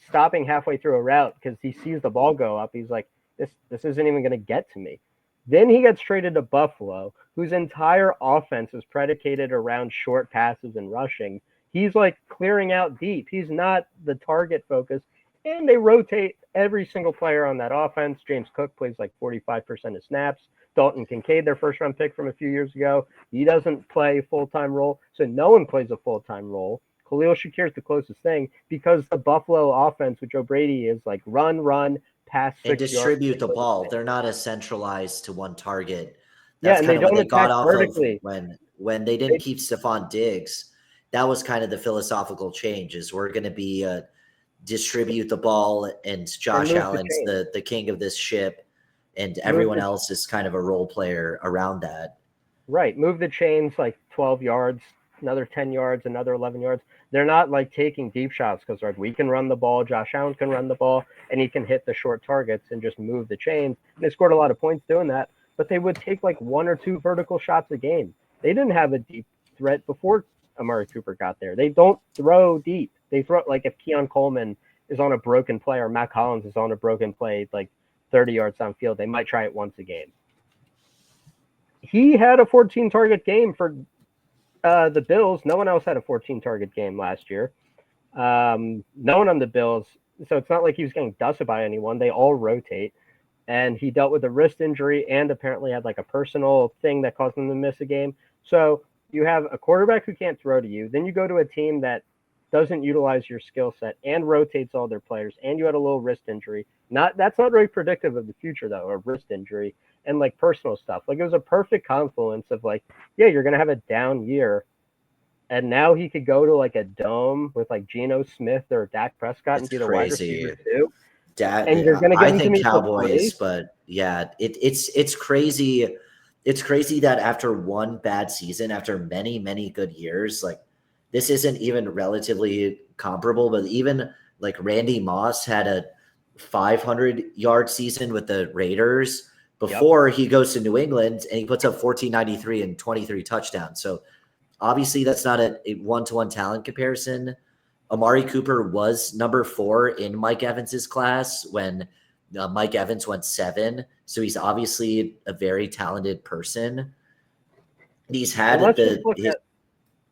stopping halfway through a route because he sees the ball go up. He's like, this isn't even going to get to me. Then he gets traded to Buffalo, whose entire offense is predicated around short passes and rushing. He's like clearing out deep. He's not the target focus. And they rotate every single player on that offense. James Cook plays like 45% of snaps. Dalton Kincaid, their first round pick from a few years ago, he doesn't play a full-time role. So no one plays a full-time role. Khalil Shakir is the closest thing because the Buffalo offense with Joe Brady is like run, pass, and distribute the ball. They're not as centralized to one target. That's and kind of what they got off vertically. Of when they didn't keep Stephon Diggs. That was kind of the philosophical change is we're going to be distribute the ball and Josh Allen's the king of this ship and everyone else is kind of a role player around that. Right. Move the chains like 12 yards, another 10 yards, another 11 yards. They're not like taking deep shots because like we can run the ball, Josh Allen can run the ball, and he can hit the short targets and just move the chains. And they scored a lot of points doing that, but they would take like 1 or 2 vertical shots a game. They didn't have a deep threat before Amari Cooper got there. They don't throw deep. They throw like if Keon Coleman is on a broken play or Matt Collins is on a broken play, like 30 yards downfield, they might try it once a game. He had a 14 target game for the Bills. No one else had a 14 target game last year. No one on the Bills. So it's not like he was getting dusted by anyone. They all rotate. And he dealt with a wrist injury and apparently had like a personal thing that caused him to miss a game. So you have a quarterback who can't throw to you. Then you go to a team that doesn't utilize your skill set and rotates all their players. And you had a little wrist injury. That's not really predictive of the future though, a wrist injury and like personal stuff. Like it was a perfect confluence of like, yeah, you're going to have a down year. And now he could go to like a dome with like Geno Smith or Dak Prescott and be the wide receiver too. And you're going to get into Cowboys, but yeah, it's crazy. It's crazy that after one bad season, after many, many good years, like this isn't even relatively comparable, but even like Randy Moss had a 500-yard season with the Raiders before he goes to New England and he puts up 1493 and 23 touchdowns. So obviously that's not a one-to-one talent comparison. Amari Cooper was number 4 in Mike Evans's class when Mike Evans went 7. So he's obviously a very talented person. He's had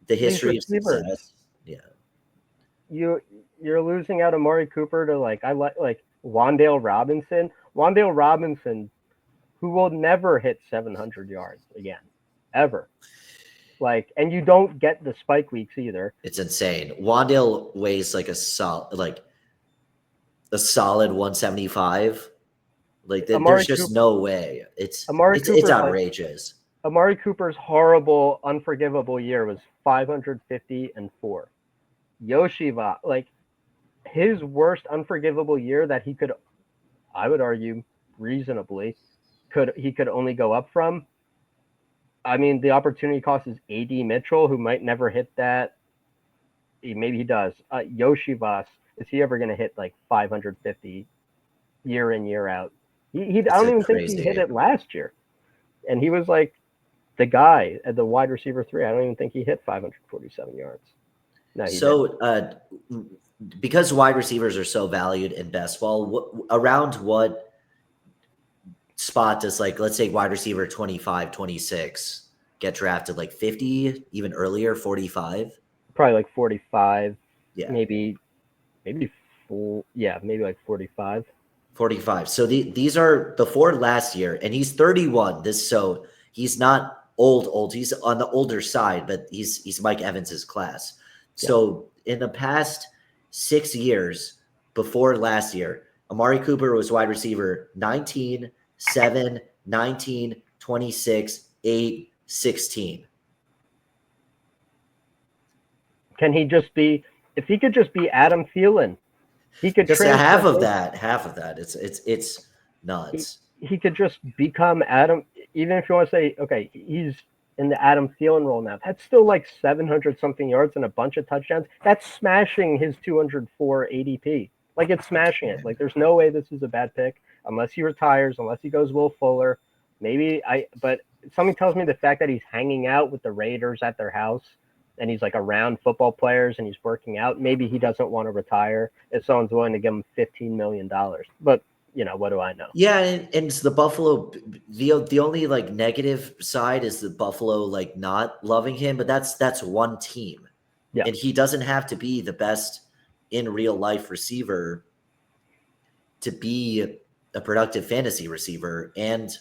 the these history of receivers, success. Yeah. you're losing out Amari Cooper to I like Wan'Dale Robinson. Wan'Dale Robinson, who will never hit 700 yards again, ever. And you don't get the spike weeks either. It's insane. Wandale weighs like a solid 175. There's Amari just Cooper, no way. It's Amari it's it's Cooper's outrageous. Amari Cooper's horrible, unforgivable year was 550-4. Yoshiva, his worst unforgivable year that he could, I would argue, reasonably, could only go up from. I mean, the opportunity cost is A.D. Mitchell, who might never hit that. Maybe he does. Yoshivas, is he ever going to hit 550 year in, year out? I don't even think he hit it last year. And he was the guy at the wide receiver 3. I don't even think he hit 547 yards. No, he didn't. Because wide receivers are so valued in best ball, around what spot does let's say wide receiver 25, 26 get drafted? 50, even earlier, 45? Probably 45. Yeah. Maybe full. Yeah, maybe 45. 45. So these are before last year, and he's 31. So he's not old. He's on the older side, but he's Mike Evans's class. Yeah. So in the past 6 years before last year, Amari Cooper was wide receiver 19, 7, 19, 26, 8, 16. Can he just be, if he could just be Adam Thielen, he could just half of that. It's nuts. He could just become Adam, even if you want to say, okay, he's in the Adam Thielen role now. That's still 700 something yards and a bunch of touchdowns. That's smashing his 204 ADP. It's smashing it. There's no way this is a bad pick unless he retires, unless he goes Will Fuller. But something tells me the fact that he's hanging out with the Raiders at their house and he's around football players and he's working out, maybe he doesn't want to retire if someone's willing to give him $15 million. But what do I know? Yeah, and it's the Buffalo. The only negative side is the Buffalo not loving him, but that's one team. Yeah. And he doesn't have to be the best in real life receiver to be a productive fantasy receiver. And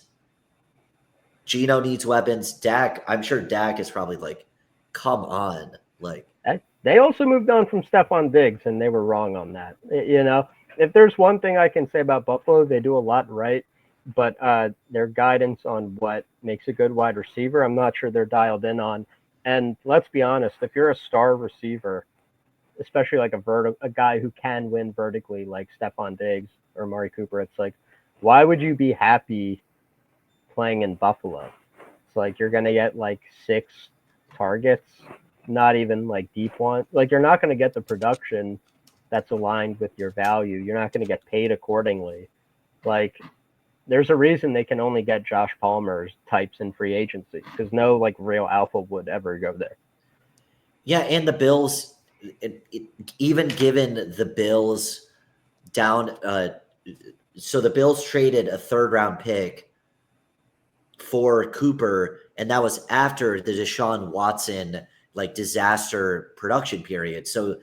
Geno needs weapons. Dak, I'm sure Dak is probably come on. They also moved on from Stephon Diggs, and they were wrong on that. If there's one thing I can say about Buffalo, they do a lot right, but their guidance on what makes a good wide receiver, I'm not sure they're dialed in on. And let's be honest, if you're a star receiver, especially a guy who can win vertically like Stephon Diggs or Amari Cooper, it's why would you be happy playing in Buffalo? It's you're going to get 6 targets, not even deep one. You're not going to get the production that's aligned with your value. You're not going to get paid accordingly. There's a reason they can only get Josh Palmer's types in free agency because no real alpha would ever go there. Yeah, and the Bills, even given the Bills down, so the Bills traded a 3rd round pick for Cooper, and that was after the Deshaun Watson disaster production period. So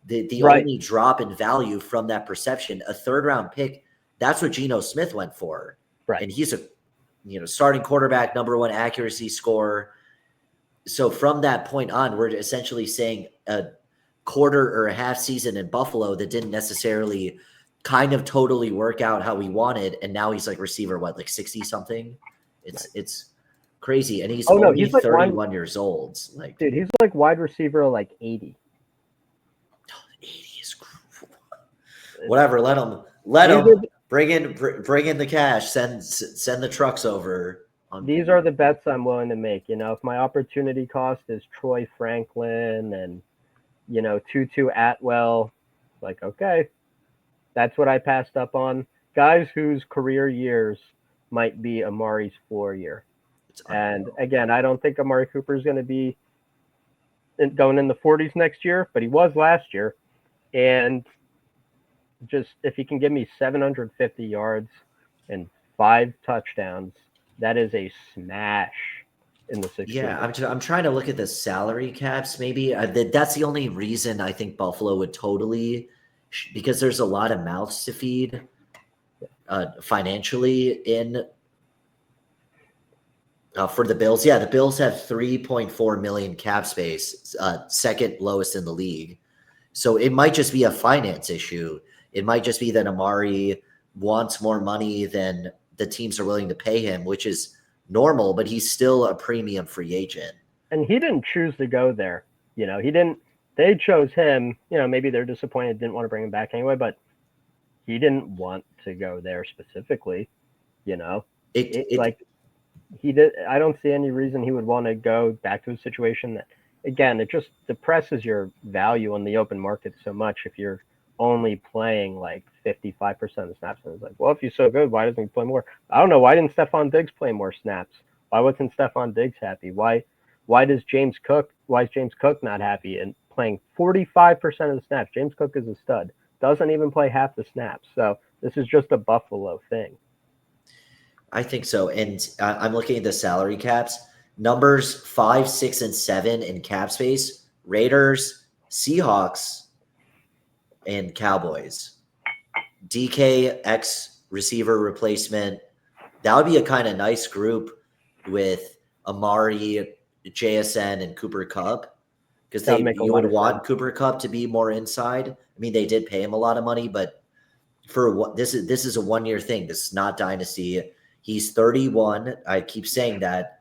the right. only drop in value from that perception, a 3rd round pick, that's what Geno Smith went for. Right. And he's a starting quarterback, number 1 accuracy score. So from that point on, we're essentially saying a quarter or a half season in Buffalo that didn't necessarily kind of totally work out how we wanted. And now he's receiver, 60 something. It's crazy. And he's only 31 years old. Dude, he's wide receiver 80. 80 is cool. Whatever. Let him bring in the cash. Send the trucks over. These are the bets I'm willing to make. If my opportunity cost is Troy Franklin and Tutu Atwell, okay, that's what I passed up on. Guys whose career years might be Amari's floor year. And again, I don't think Amari Cooper is going to be going in the 40s next year, but he was last year. And just if he can give me 750 yards and 5 touchdowns, that is a smash in the 16. Yeah, I'm trying to look at the salary caps. Maybe that's the only reason I think Buffalo would totally, because there's a lot of mouths to feed financially in for the Bills. Yeah, the Bills have 3.4 million cap space, second lowest in the league. So it might just be a finance issue. It might just be that Amari wants more money than the teams are willing to pay him, which is normal, but he's still a premium free agent. And he didn't choose to go there. He didn't. They chose him. Maybe they're disappointed, didn't want to bring him back anyway, but he didn't want to go there specifically. Like he did. I don't see any reason he would want to go back to a situation that, again, it just depresses your value on the open market so much if you're only playing like 55% of the snaps. And it's like, well, if he's so good, why doesn't he play more? I don't know. Why didn't Stephon Diggs play more snaps? Why wasn't Stephon Diggs happy? Why is James Cook not happy and playing 45% of the snaps? James Cook is a stud. Doesn't even play half the snaps. So this is just a Buffalo thing. I think so. And I'm looking at the salary caps. Numbers 5, 6, and 7 in cap space. Raiders, Seahawks, and Cowboys. DK X receiver replacement. That would be a kind of nice group with Amari, JSN, and Cooper Kupp. Because you would want Cooper Kupp to be more inside. I mean, they did pay him a lot of money, but for what this is a 1 year thing. This is not dynasty. He's 31. I keep saying that.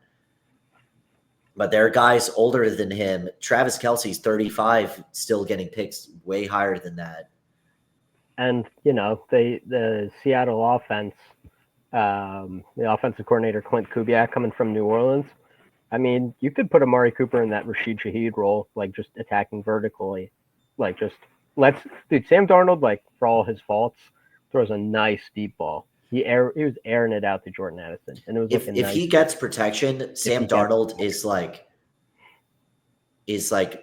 But there are guys older than him. Travis Kelce's 35, still getting picks way higher than that. And, the Seattle offense, the offensive coordinator, Clint Kubiak, coming from New Orleans. I mean, you could put Amari Cooper in that Rashid Shaheed role, like just attacking vertically. Like dude, Sam Darnold, like for all his faults, throws a nice deep ball. He was airing it out to Jordan Addison, and it was if he gets protection, Sam Darnold is like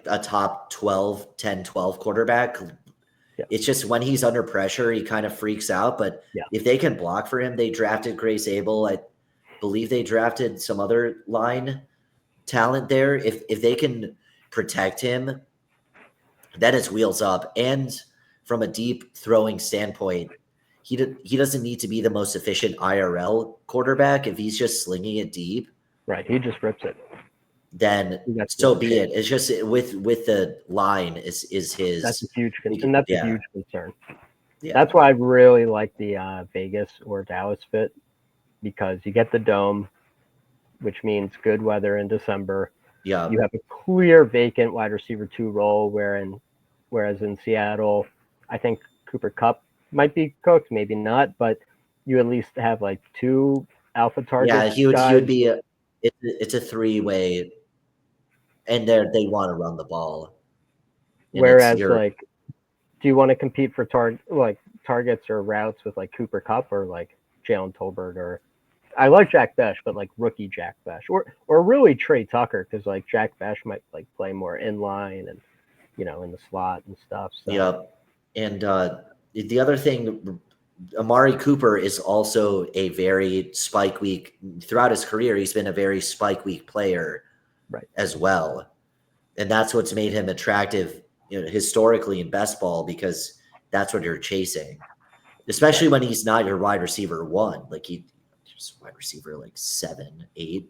a top 12, 10, 12 quarterback. Yeah. It's just when he's under pressure, he kind of freaks out. But if they can block for him, they drafted Grace Abel. I believe they drafted some other line talent there. If they can protect him, then it's wheels up. And from a deep throwing standpoint, he doesn't need to be the most efficient IRL quarterback. If he's just slinging it deep, right, he just rips it. Then so be it. It's just with the line is his. That's a huge concern. That's a huge concern. Yeah. That's why I really like the Vegas or Dallas fit, because you get the dome, which means good weather in December. Yeah, you have a clear vacant wide receiver 2 role, whereas in Seattle, I think Cooper Kupp might be cooked, maybe not, but you at least have like 2 alpha targets. Yeah, he would be it's a 3-way, and they want to run the ball. Whereas, like, do you want to compete for targets or routes with like Cooper Kupp or like Jalen Tolbert, or I like Jack Bech, but like rookie Jack Bech, or really Trey Tucker, because like Jack Bech might like play more in line and in the slot and stuff. So. Yeah, and the other thing, Amari Cooper is also a very spike week throughout his career. He's been a very spike week player, right, as well, and that's what's made him attractive, historically in best ball, because that's what you're chasing, especially when he's not your wide receiver 1. Like he's wide receiver like 7, 8.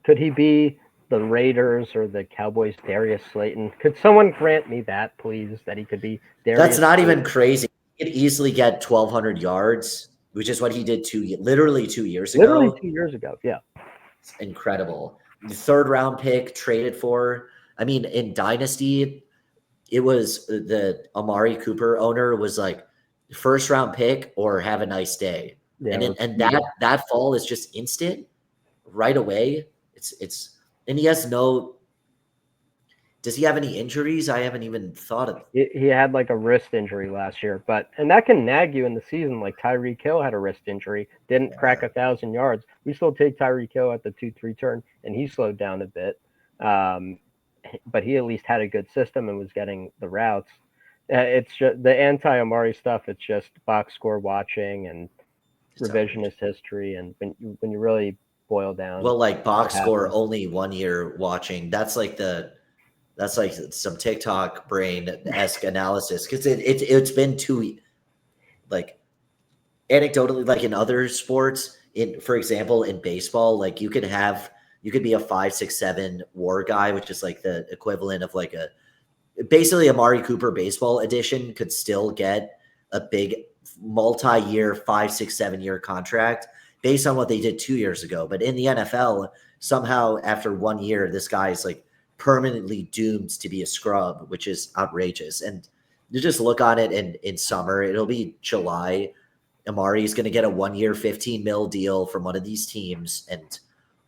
Could he be the Raiders or the Cowboys' Darius Slayton? Could someone grant me that, please? That he could be Darius? That's not even crazy. He could easily get 1,200 yards, which is what he did literally 2 years ago. Literally 2 years ago, yeah. It's incredible. The 3rd round pick traded for. I mean, in Dynasty, it was the Amari Cooper owner was like 1st round pick or have a nice day. Yeah, and that fall is just instant right away. It's and he has no. Does he have any injuries? I haven't even thought of. He had like a wrist injury last year, and that can nag you in the season. Like Tyreek Hill had a wrist injury, didn't crack 1,000 yards. We still take Tyreek Hill at the 2-3 turn, and he slowed down a bit. But he at least had a good system and was getting the routes. It's just the anti-Amari stuff. It's just box score watching and revisionist history. And when you really boil down. Well, like box what score happened. only 1 year watching. That's like some TikTok brain-esque analysis because it's been like anecdotally, like in other sports, for example, in baseball, like you could be a 5, 6, 7 WAR guy, which is like the equivalent of like basically Amari Cooper baseball edition could still get a big multi-year 5, 6, 7 year contract based on what they did 2 years ago. But in the NFL, somehow after 1 year, this guy is like permanently doomed to be a scrub, which is outrageous. And you just look on it in summer, it'll be July. Amari is going to get a 1 year, 15 mil deal from one of these teams, and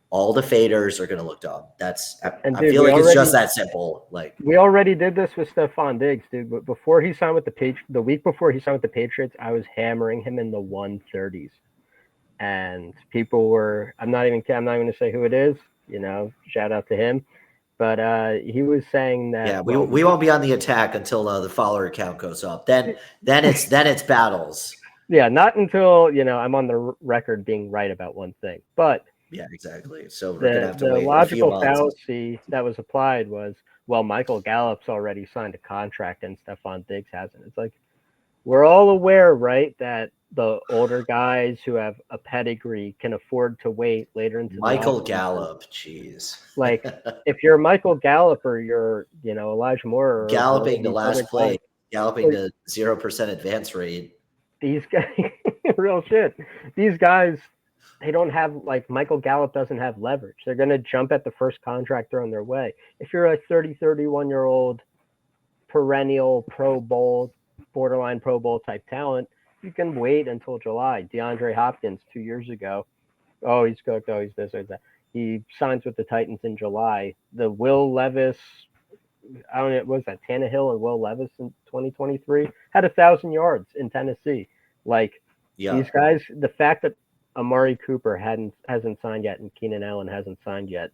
all the faders are going to look dumb. And I dude, feel like it's just that simple. Like, we already did this with Stephon Diggs, dude. But before he signed with the week before he signed with the Patriots, I was hammering him in the 130s, and people were. I'm not even going to say who it is. Shout out to him. But he was saying that. yeah, we won't be on the attack until the follower count goes up. Then it's battles. Yeah, not until I'm on the record being right about one thing. But yeah, exactly. So we're gonna have to the wait a few logical months. fallacy that was applied was, well, Michael Gallup's already signed a contract and Stephon Diggs hasn't. It's like, we're all aware, right, that the older guys who have a pedigree can afford to wait later into Michael the Gallup, jeez. Like, if you're Michael Gallup or you're, Elijah Moore or Galloping the these other last play, guys, galloping the 0% advance rate. these guys, real shit. These guys, they don't have, like, Michael Gallup doesn't have leverage. They're going to jump at the first contract thrown their way. If you're a 30, 31-year-old perennial Pro Bowl, borderline Pro Bowl type talent, you can wait until July. DeAndre Hopkins 2 years ago, oh, he's cooked, oh, he's this or that. He signs with the Titans in July. The Will Levis, I don't know, what was that, Tannehill and Will Levis in 2023? Had 1,000 yards in Tennessee. Like, these guys, the fact that Amari Cooper hasn't signed yet and Keenan Allen hasn't signed yet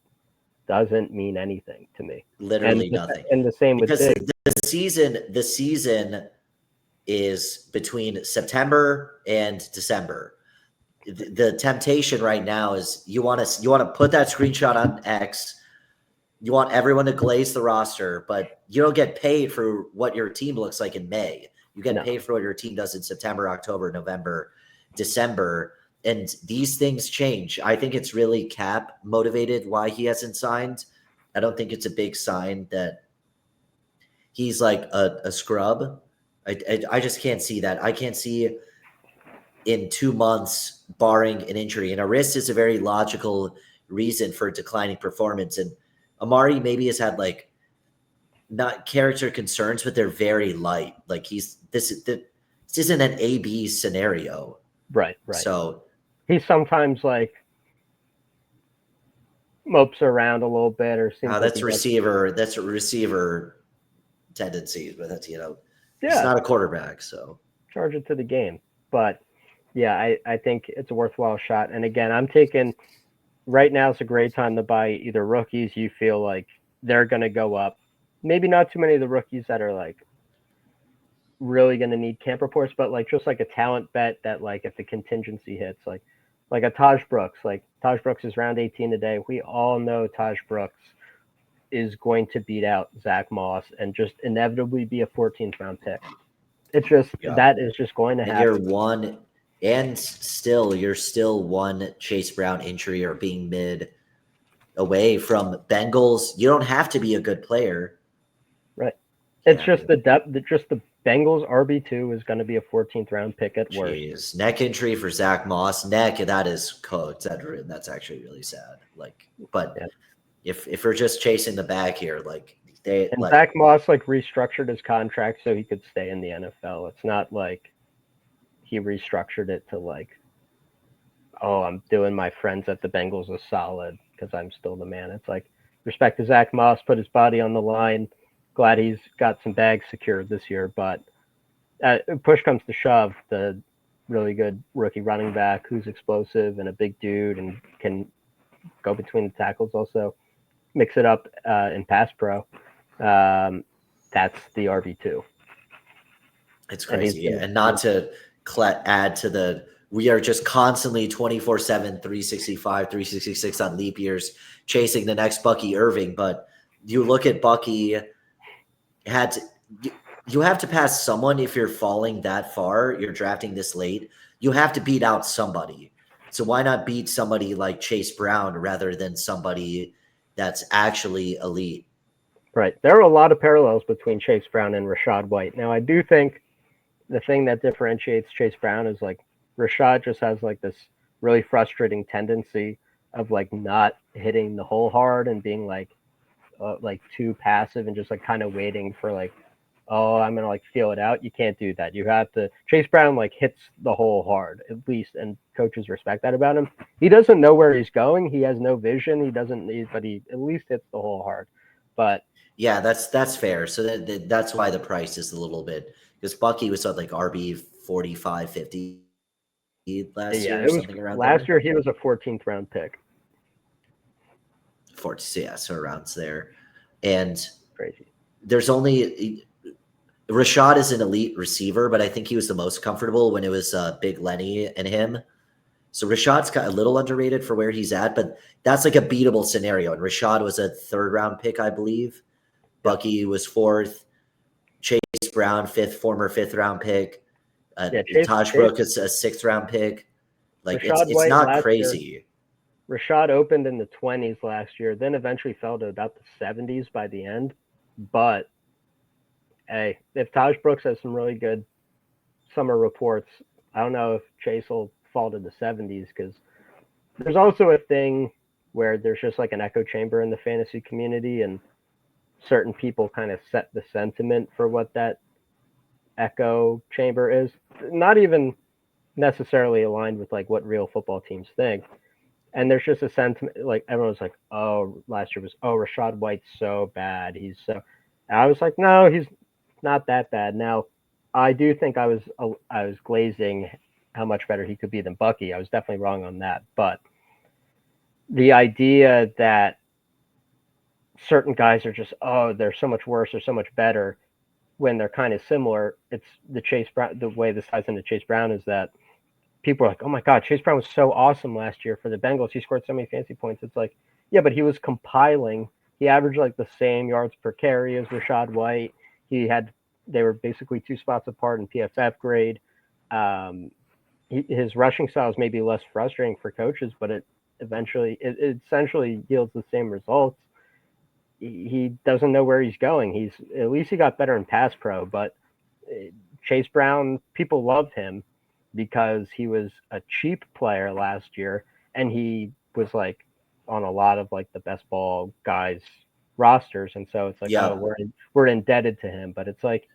doesn't mean anything to me. Literally nothing. And the same with Diggs. The season is between September and December. The temptation right now is you want to put that screenshot on X. You want everyone to glaze the roster, but you don't get paid for what your team looks like in May. You get paid for what your team does in September, October, November, December. And these things change. I think it's really cap motivated why he hasn't signed. I don't think it's a big sign that he's like a scrub. I just can't see that. I can't see in 2 months, barring an injury. And a wrist is a very logical reason for declining performance. And Amari maybe has had like not character concerns, but they're very light. Like this isn't an AB scenario. Right. So he sometimes like mopes around a little bit or seems that's a receiver tendencies, but that's he's not a quarterback, so charge it to the game. But yeah, I think it's a worthwhile shot. And again, I'm taking right now is a great time to buy either rookies you feel like they're going to go up. Maybe not too many of the rookies that are like really going to need camp reports, but like just like a talent bet that like if the contingency hits, like a Taj Brooks. Like Taj Brooks is round 18 today. We all know Taj Brooks is going to beat out Zach Moss and just inevitably be a 14th round pick. It's just that is just going to happen. You're still one Chase Brown injury or being mid away from Bengals. You don't have to be a good player. Right. It's just the depth, just the Bengals RB2 is going to be a 14th round pick at worst. Neck injury for Zach Moss. That is cooked. That's actually really sad. Like, but if we're just chasing the bag here, like Zach Moss like restructured his contract so he could stay in the NFL. It's not like he restructured it to like, oh, I'm doing my friends at the Bengals a solid because I'm still the man. It's like, respect to Zach Moss, put his body on the line. Glad he's got some bags secured this year. But push comes to shove, the really good rookie running back who's explosive and a big dude and can go between the tackles, also mix it up in pass pro. That's the RB2. It's crazy. And not to add to the we are just constantly 24/7, 365, 366 on leap years, chasing the next Bucky Irving. But you look at Bucky had to, you have to pass someone if you're falling that far, you're drafting this late. You have to beat out somebody. So why not beat somebody like Chase Brown rather than somebody that's actually elite? Right. There are a lot of parallels between Chase Brown and Rashad White. Now, I do think the thing that differentiates Chase Brown is like Rashad just has like this really frustrating tendency of like not hitting the hole hard and being like too passive and just like kind of waiting for like, oh, I'm gonna like feel it out. You can't do that. You have to. Chase Brown like hits the hole hard at least, and coaches respect that about him. He doesn't know where he's going. He has no vision. He doesn't need, but he at least hits the hole hard. But Yeah, that's fair. So that's why the price is a little bit, because Bucky was at like RB 45, 50 last yeah, year or it was something around last there. year. He was a 14th round pick. 40, yeah, so around there. And Crazy. there's only Rashad is an elite receiver, but I think he was the most comfortable when it was Big Lenny and him. So Rashad's got a little underrated for where he's at, but that's like a beatable scenario. And Rashad was a 3rd-round pick, I believe. Bucky was 4th. Chase Brown, former 5th-round pick. Yeah, Taj Brooks is a 6th-round pick. Like Rashad it's White not last year. crazy. Rashad opened in the 20s last year, then eventually fell to about the 70s by the end. But hey, if Taj Brooks has some really good summer reports, I don't know if Chase will fall to the 70s because there's also a thing where there's just like an echo chamber in the fantasy community, and certain people kind of set the sentiment for what that echo chamber is. Not even necessarily aligned with like what real football teams think. And there's just a sentiment like everyone's like, oh, last year was Rashad White's so bad. He's so. And I was like, no, he's not that bad. Now, I do think I was glazing how much better he could be than Bucky. I was definitely wrong on that, but the idea that certain guys are just they're so much worse or so much better when they're kind of similar. It's the Chase Brown. The way this ties into Chase Brown is that people are like, oh my God, Chase Brown was so awesome last year for the Bengals. He scored so many fancy points. It's like, yeah, but he was compiling. He averaged like the same yards per carry as Rashad White. They were basically 2 spots apart in PFF grade. His rushing style is maybe less frustrating for coaches, but it essentially yields the same results. He doesn't know where he's going. At least he got better in pass pro, but Chase Brown, people loved him because he was a cheap player last year, and he was like on a lot of like the best ball guys rosters, and so it's like, Yeah. we're indebted to him. But it's like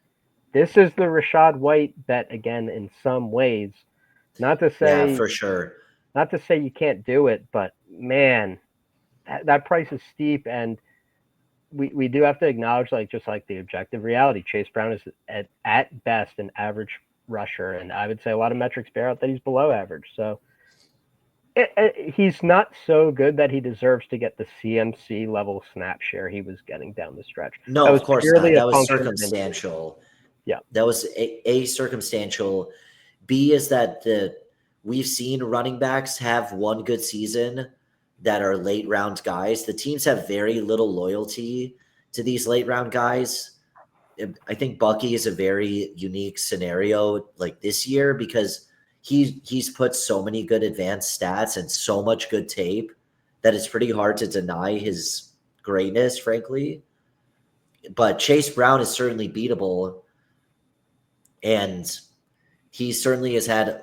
this is the Rashad White bet again in some ways. Not to Yeah, say for sure. you can't do it, but man, that price is steep, and we do have to acknowledge like just like the objective reality. Chase Brown is at best an average rusher, and I would say a lot of metrics bear out that he's below average. So he's not so good that he deserves to get the CMC level snap share he was getting down the stretch. No, That of was course not. purely a That was function of injury. circumstantial. Yeah, That was a circumstantial. B is that we've seen running backs have one good season that are late round guys. The teams have very little loyalty to these late round guys. I think Bucky is a very unique scenario like this year because he's put so many good advanced stats and so much good tape that it's pretty hard to deny his greatness, frankly. But Chase Brown is certainly beatable, and he certainly has had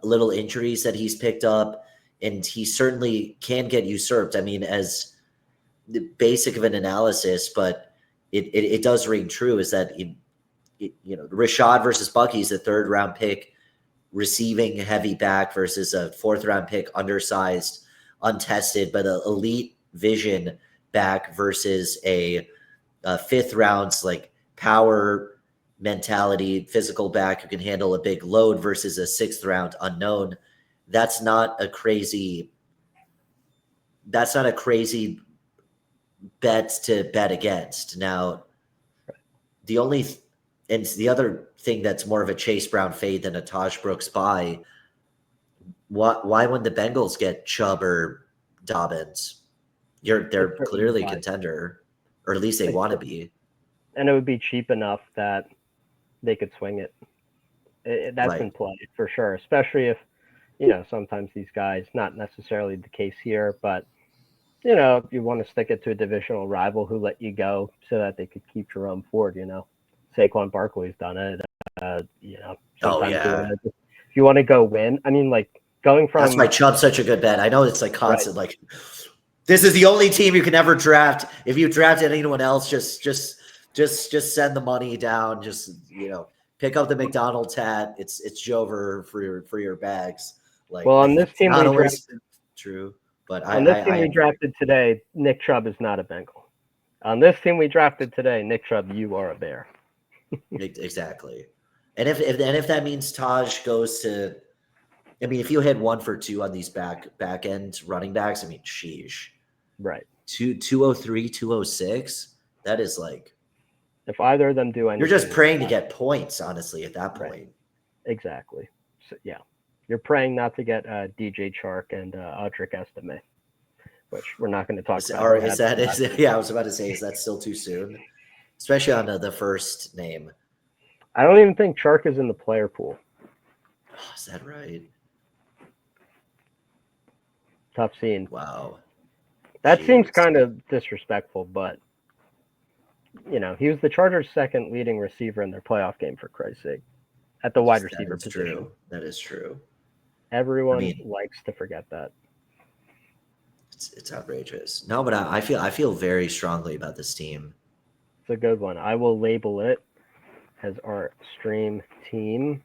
little injuries that he's picked up, and he certainly can get usurped. I mean, as the basic of an analysis, but it does ring true is that Rashad versus Bucky is a 3rd-round pick, receiving heavy back versus a 4th-round pick, undersized, untested, but an elite vision back versus a 5th rounds like power mentality physical back who can handle a big load versus a 6th round unknown. That's not a crazy bet to bet against. Now, the other thing that's more of a Chase Brown fade than a Taj Brooks buy Why wouldn't the Bengals get Chubb or Dobbins? It's They're certainly clearly a why. contender, or at least they want to be. And it would be cheap enough that they could swing it. That's Right. in play for sure, especially if sometimes these guys, not necessarily the case here, but you want to stick it to a divisional rival who let you go so that they could keep Jerome Ford. Saquon Barkley's done it. Oh Sometimes yeah. if you want to go win. I mean, like going That's why from Chubb's such a good bet. I know it's like right. constant, like this is the only team you can ever draft. If you drafted anyone else, just send the money down. Just pick up the McDonald's hat. It's Jover for your bags. Like Well, it's not always true, but on this team I we agree. drafted today, Nick Chubb is not a Bengal. On this team we drafted today, Nick Chubb, you are a Bear. Exactly. And if that means Taj goes to, I mean, if you hit 1 for 2 on these back end running backs, I mean, sheesh. Right. 203, 206. That is like If either of them do you're just anything, praying to get points, honestly, at that right. point. Exactly. So, yeah. You're praying not to get DJ Chark and Audric Estime, which we're not going to talk about. Or yeah, I was about to say, is that still too soon? Especially on the first name. I don't even think Chark is in the player pool. Oh, is that right? Tough scene. Wow. That seems Jeez. kind of disrespectful, but he was the Chargers' second leading receiver in their playoff game, for Christ's sake, at the wide That receiver is position. true. That is true. I Everyone mean, likes to forget that. it's outrageous. No, but I feel very strongly about this team. It's a good one. I will label it as our stream team.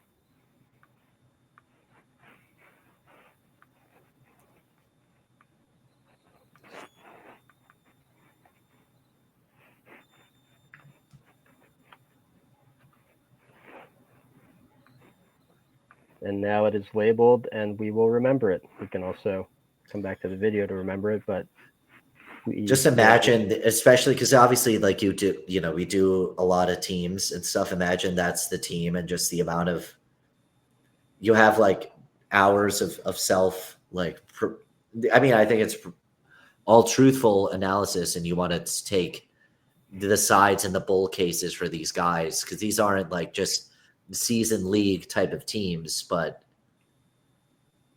And now it is labeled, and we will remember it. We can also come back to the video to remember it, but Just imagine, especially because obviously, like you do, we do a lot of teams and stuff. Imagine that's the team and just the amount of you have like hours of self I mean, I think it's all truthful analysis, and you want to take the sides and the bull cases for these guys because these aren't like just season league type of teams, but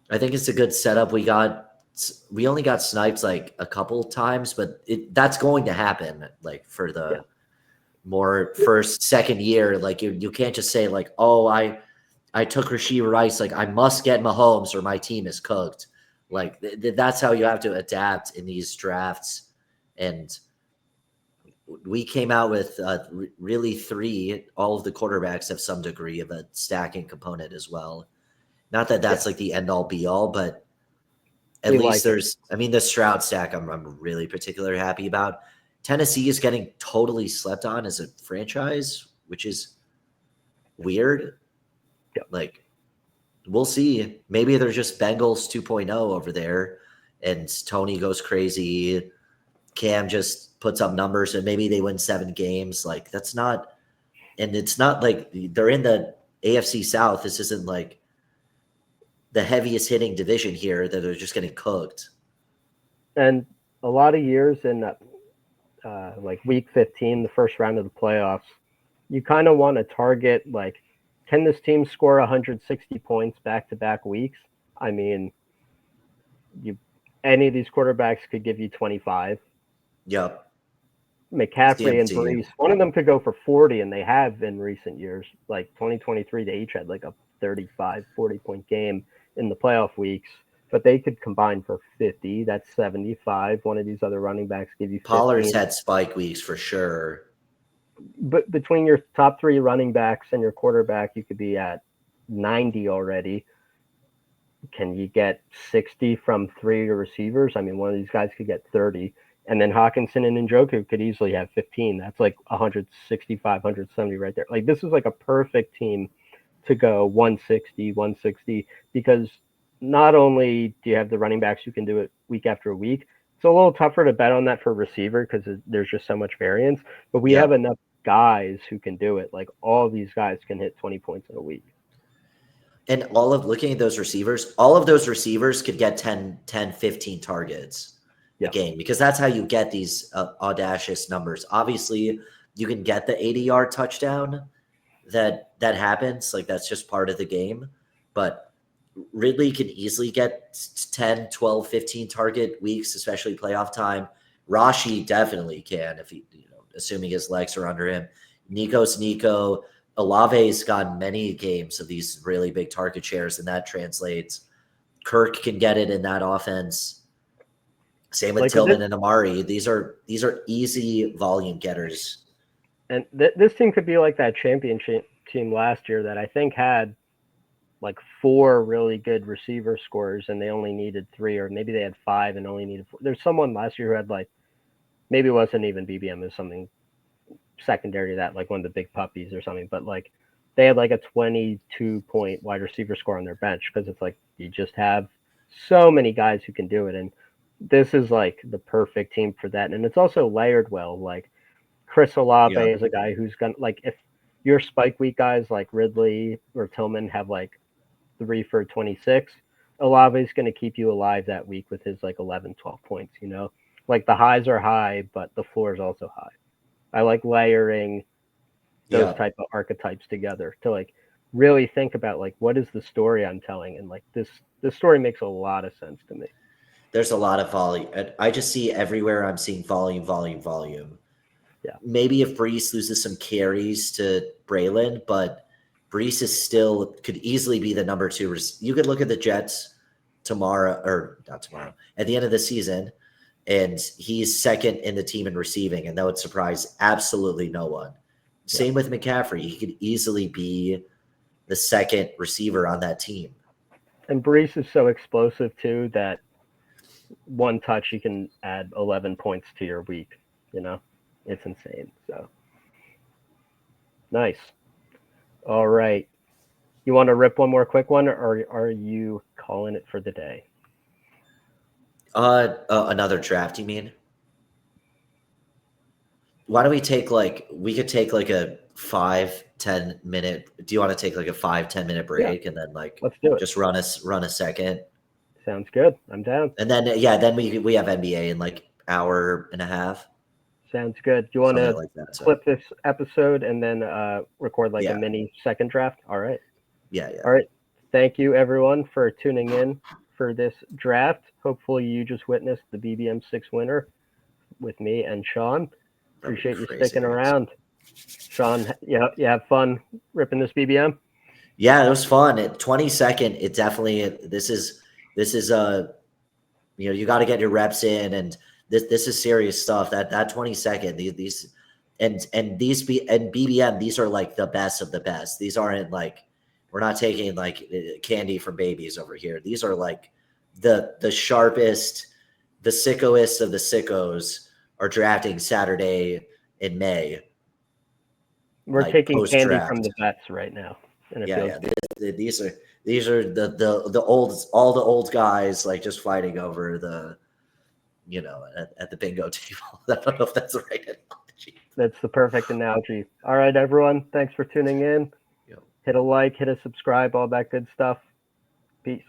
I think it's a good setup. We only got sniped like a couple times, but that's going to happen like for the more first, second year. Like you can't just say like, oh, I took Rasheed Rice. Like I must get Mahomes or my team is cooked. Like that's how you have to adapt in these drafts. And we came out with really three. All of the quarterbacks have some degree of a stacking component as well. Not that that's like the end all be all, but at we least like it. there's. I mean, the Stroud stack I'm really particularly happy about. Tennessee is getting totally slept on as a franchise, which is weird. Yeah. Like we'll see. Maybe they're just Bengals 2.0 over there, and Tony goes crazy. Cam just puts up numbers, and maybe they win 7 games. Like that's not, and it's not like they're in the AFC South. This isn't like the heaviest hitting division here that are just getting cooked. And a lot of years in like week 15, the first round of the playoffs, you kind of want to target like, can this team score 160 points back to back weeks? I mean, you any of these quarterbacks could give you 25. Yep. McCaffrey and CMC. Brees, one of them could go for 40, and they have in recent years. Like 2023, they each had like a 35, 40-point game in the playoff weeks, but they could combine for 50. That's 75. One of these other running backs give you 15. Pollard's had spike weeks for sure. But between your top 3 running backs and your quarterback, you could be at 90 already. Can you get 60 from 3 of your receivers? I mean, one of these guys could get 30. And then Hawkinson and Njoku could easily have 15. That's like 165, 170 right there. Like this is like a perfect team to go 160, 160 because not only do you have the running backs who can do it week after week, it's a little tougher to bet on that for receiver because there's just so much variance. But we have enough guys who can do it. Like all these guys can hit 20 points in a week. And looking at those receivers, all of those receivers could get 10, 15 targets a game, because that's how you get these audacious numbers. Obviously, you can get the 80-yard touchdown that happens. Like, that's just part of the game. But Ridley can easily get 10, 12, 15 target weeks, especially playoff time. Rashi definitely can, if he, assuming his legs are under him. Nico's Nico. Olave's gotten many games of these really big target shares, and that translates. Kirk can get it in that offense. Same with Tillman and Amari. These are easy volume getters. And this team could be like that championship team last year that I think had like 4 really good receiver scorers, and they only needed 3, or maybe they had 5 and only needed 4. There's someone last year who had like, maybe it wasn't even BBM, it was something secondary to that, like one of the big puppies or something, but like they had like a 22-point wide receiver score on their bench, because it's like you just have so many guys who can do it, and this is like the perfect team for that. And it's also layered well. Like Chris Olave is a guy who's gonna, like, if your spike week guys like Ridley or Tillman have like 3 for 26, Olave is going to keep you alive that week with his like 11, 12 points, like the highs are high, but the floor is also high. I like layering those type of archetypes together to like really think about like, what is the story I'm telling? And like this story makes a lot of sense to me. There's a lot of volume. I just see everywhere I'm seeing volume. Yeah. Maybe if Brees loses some carries to Braylon, but Brees is still could easily be the number 2. You could look at the Jets not tomorrow, at the end of the season, and he's second in the team in receiving, and that would surprise absolutely no one. Same with McCaffrey. He could easily be the second receiver on that team. And Brees is so explosive too that one touch he can add 11 points to your week. It's insane. So nice. All right. You want to rip one more quick one, or are you calling it for the day? Another draft, you mean? Why don't we take we could take like a 5-10 minute. Do you want to take like a 5-10 minute break and then let's do it. Just run a second? Sounds good. I'm down. And then then we have NBA in like hour and a half. Sounds good. Do you want to flip this episode and then record like a mini second draft? All right. Yeah. All right. Thank you everyone for tuning in for this draft. Hopefully you just witnessed the BBM 6 winner with me and Shawn. Appreciate you sticking around. Shawn, you have fun ripping this BBM? Yeah, it was fun. At 22nd, it definitely, this is you got to get your reps in, and this is serious stuff. That 22nd, these BBM, these are like the best of the best. These aren't like, we're not taking like candy from babies over here. These are like the sharpest, the sickoest of the sickos are drafting Saturday in May. We're taking candy from the vets right now. These are the all the old guys like just fighting over the at the bingo table. I don't know if that's the right analogy. That's the perfect analogy. All right, everyone. Thanks for tuning in. Hit a like, hit a subscribe, all that good stuff. Peace.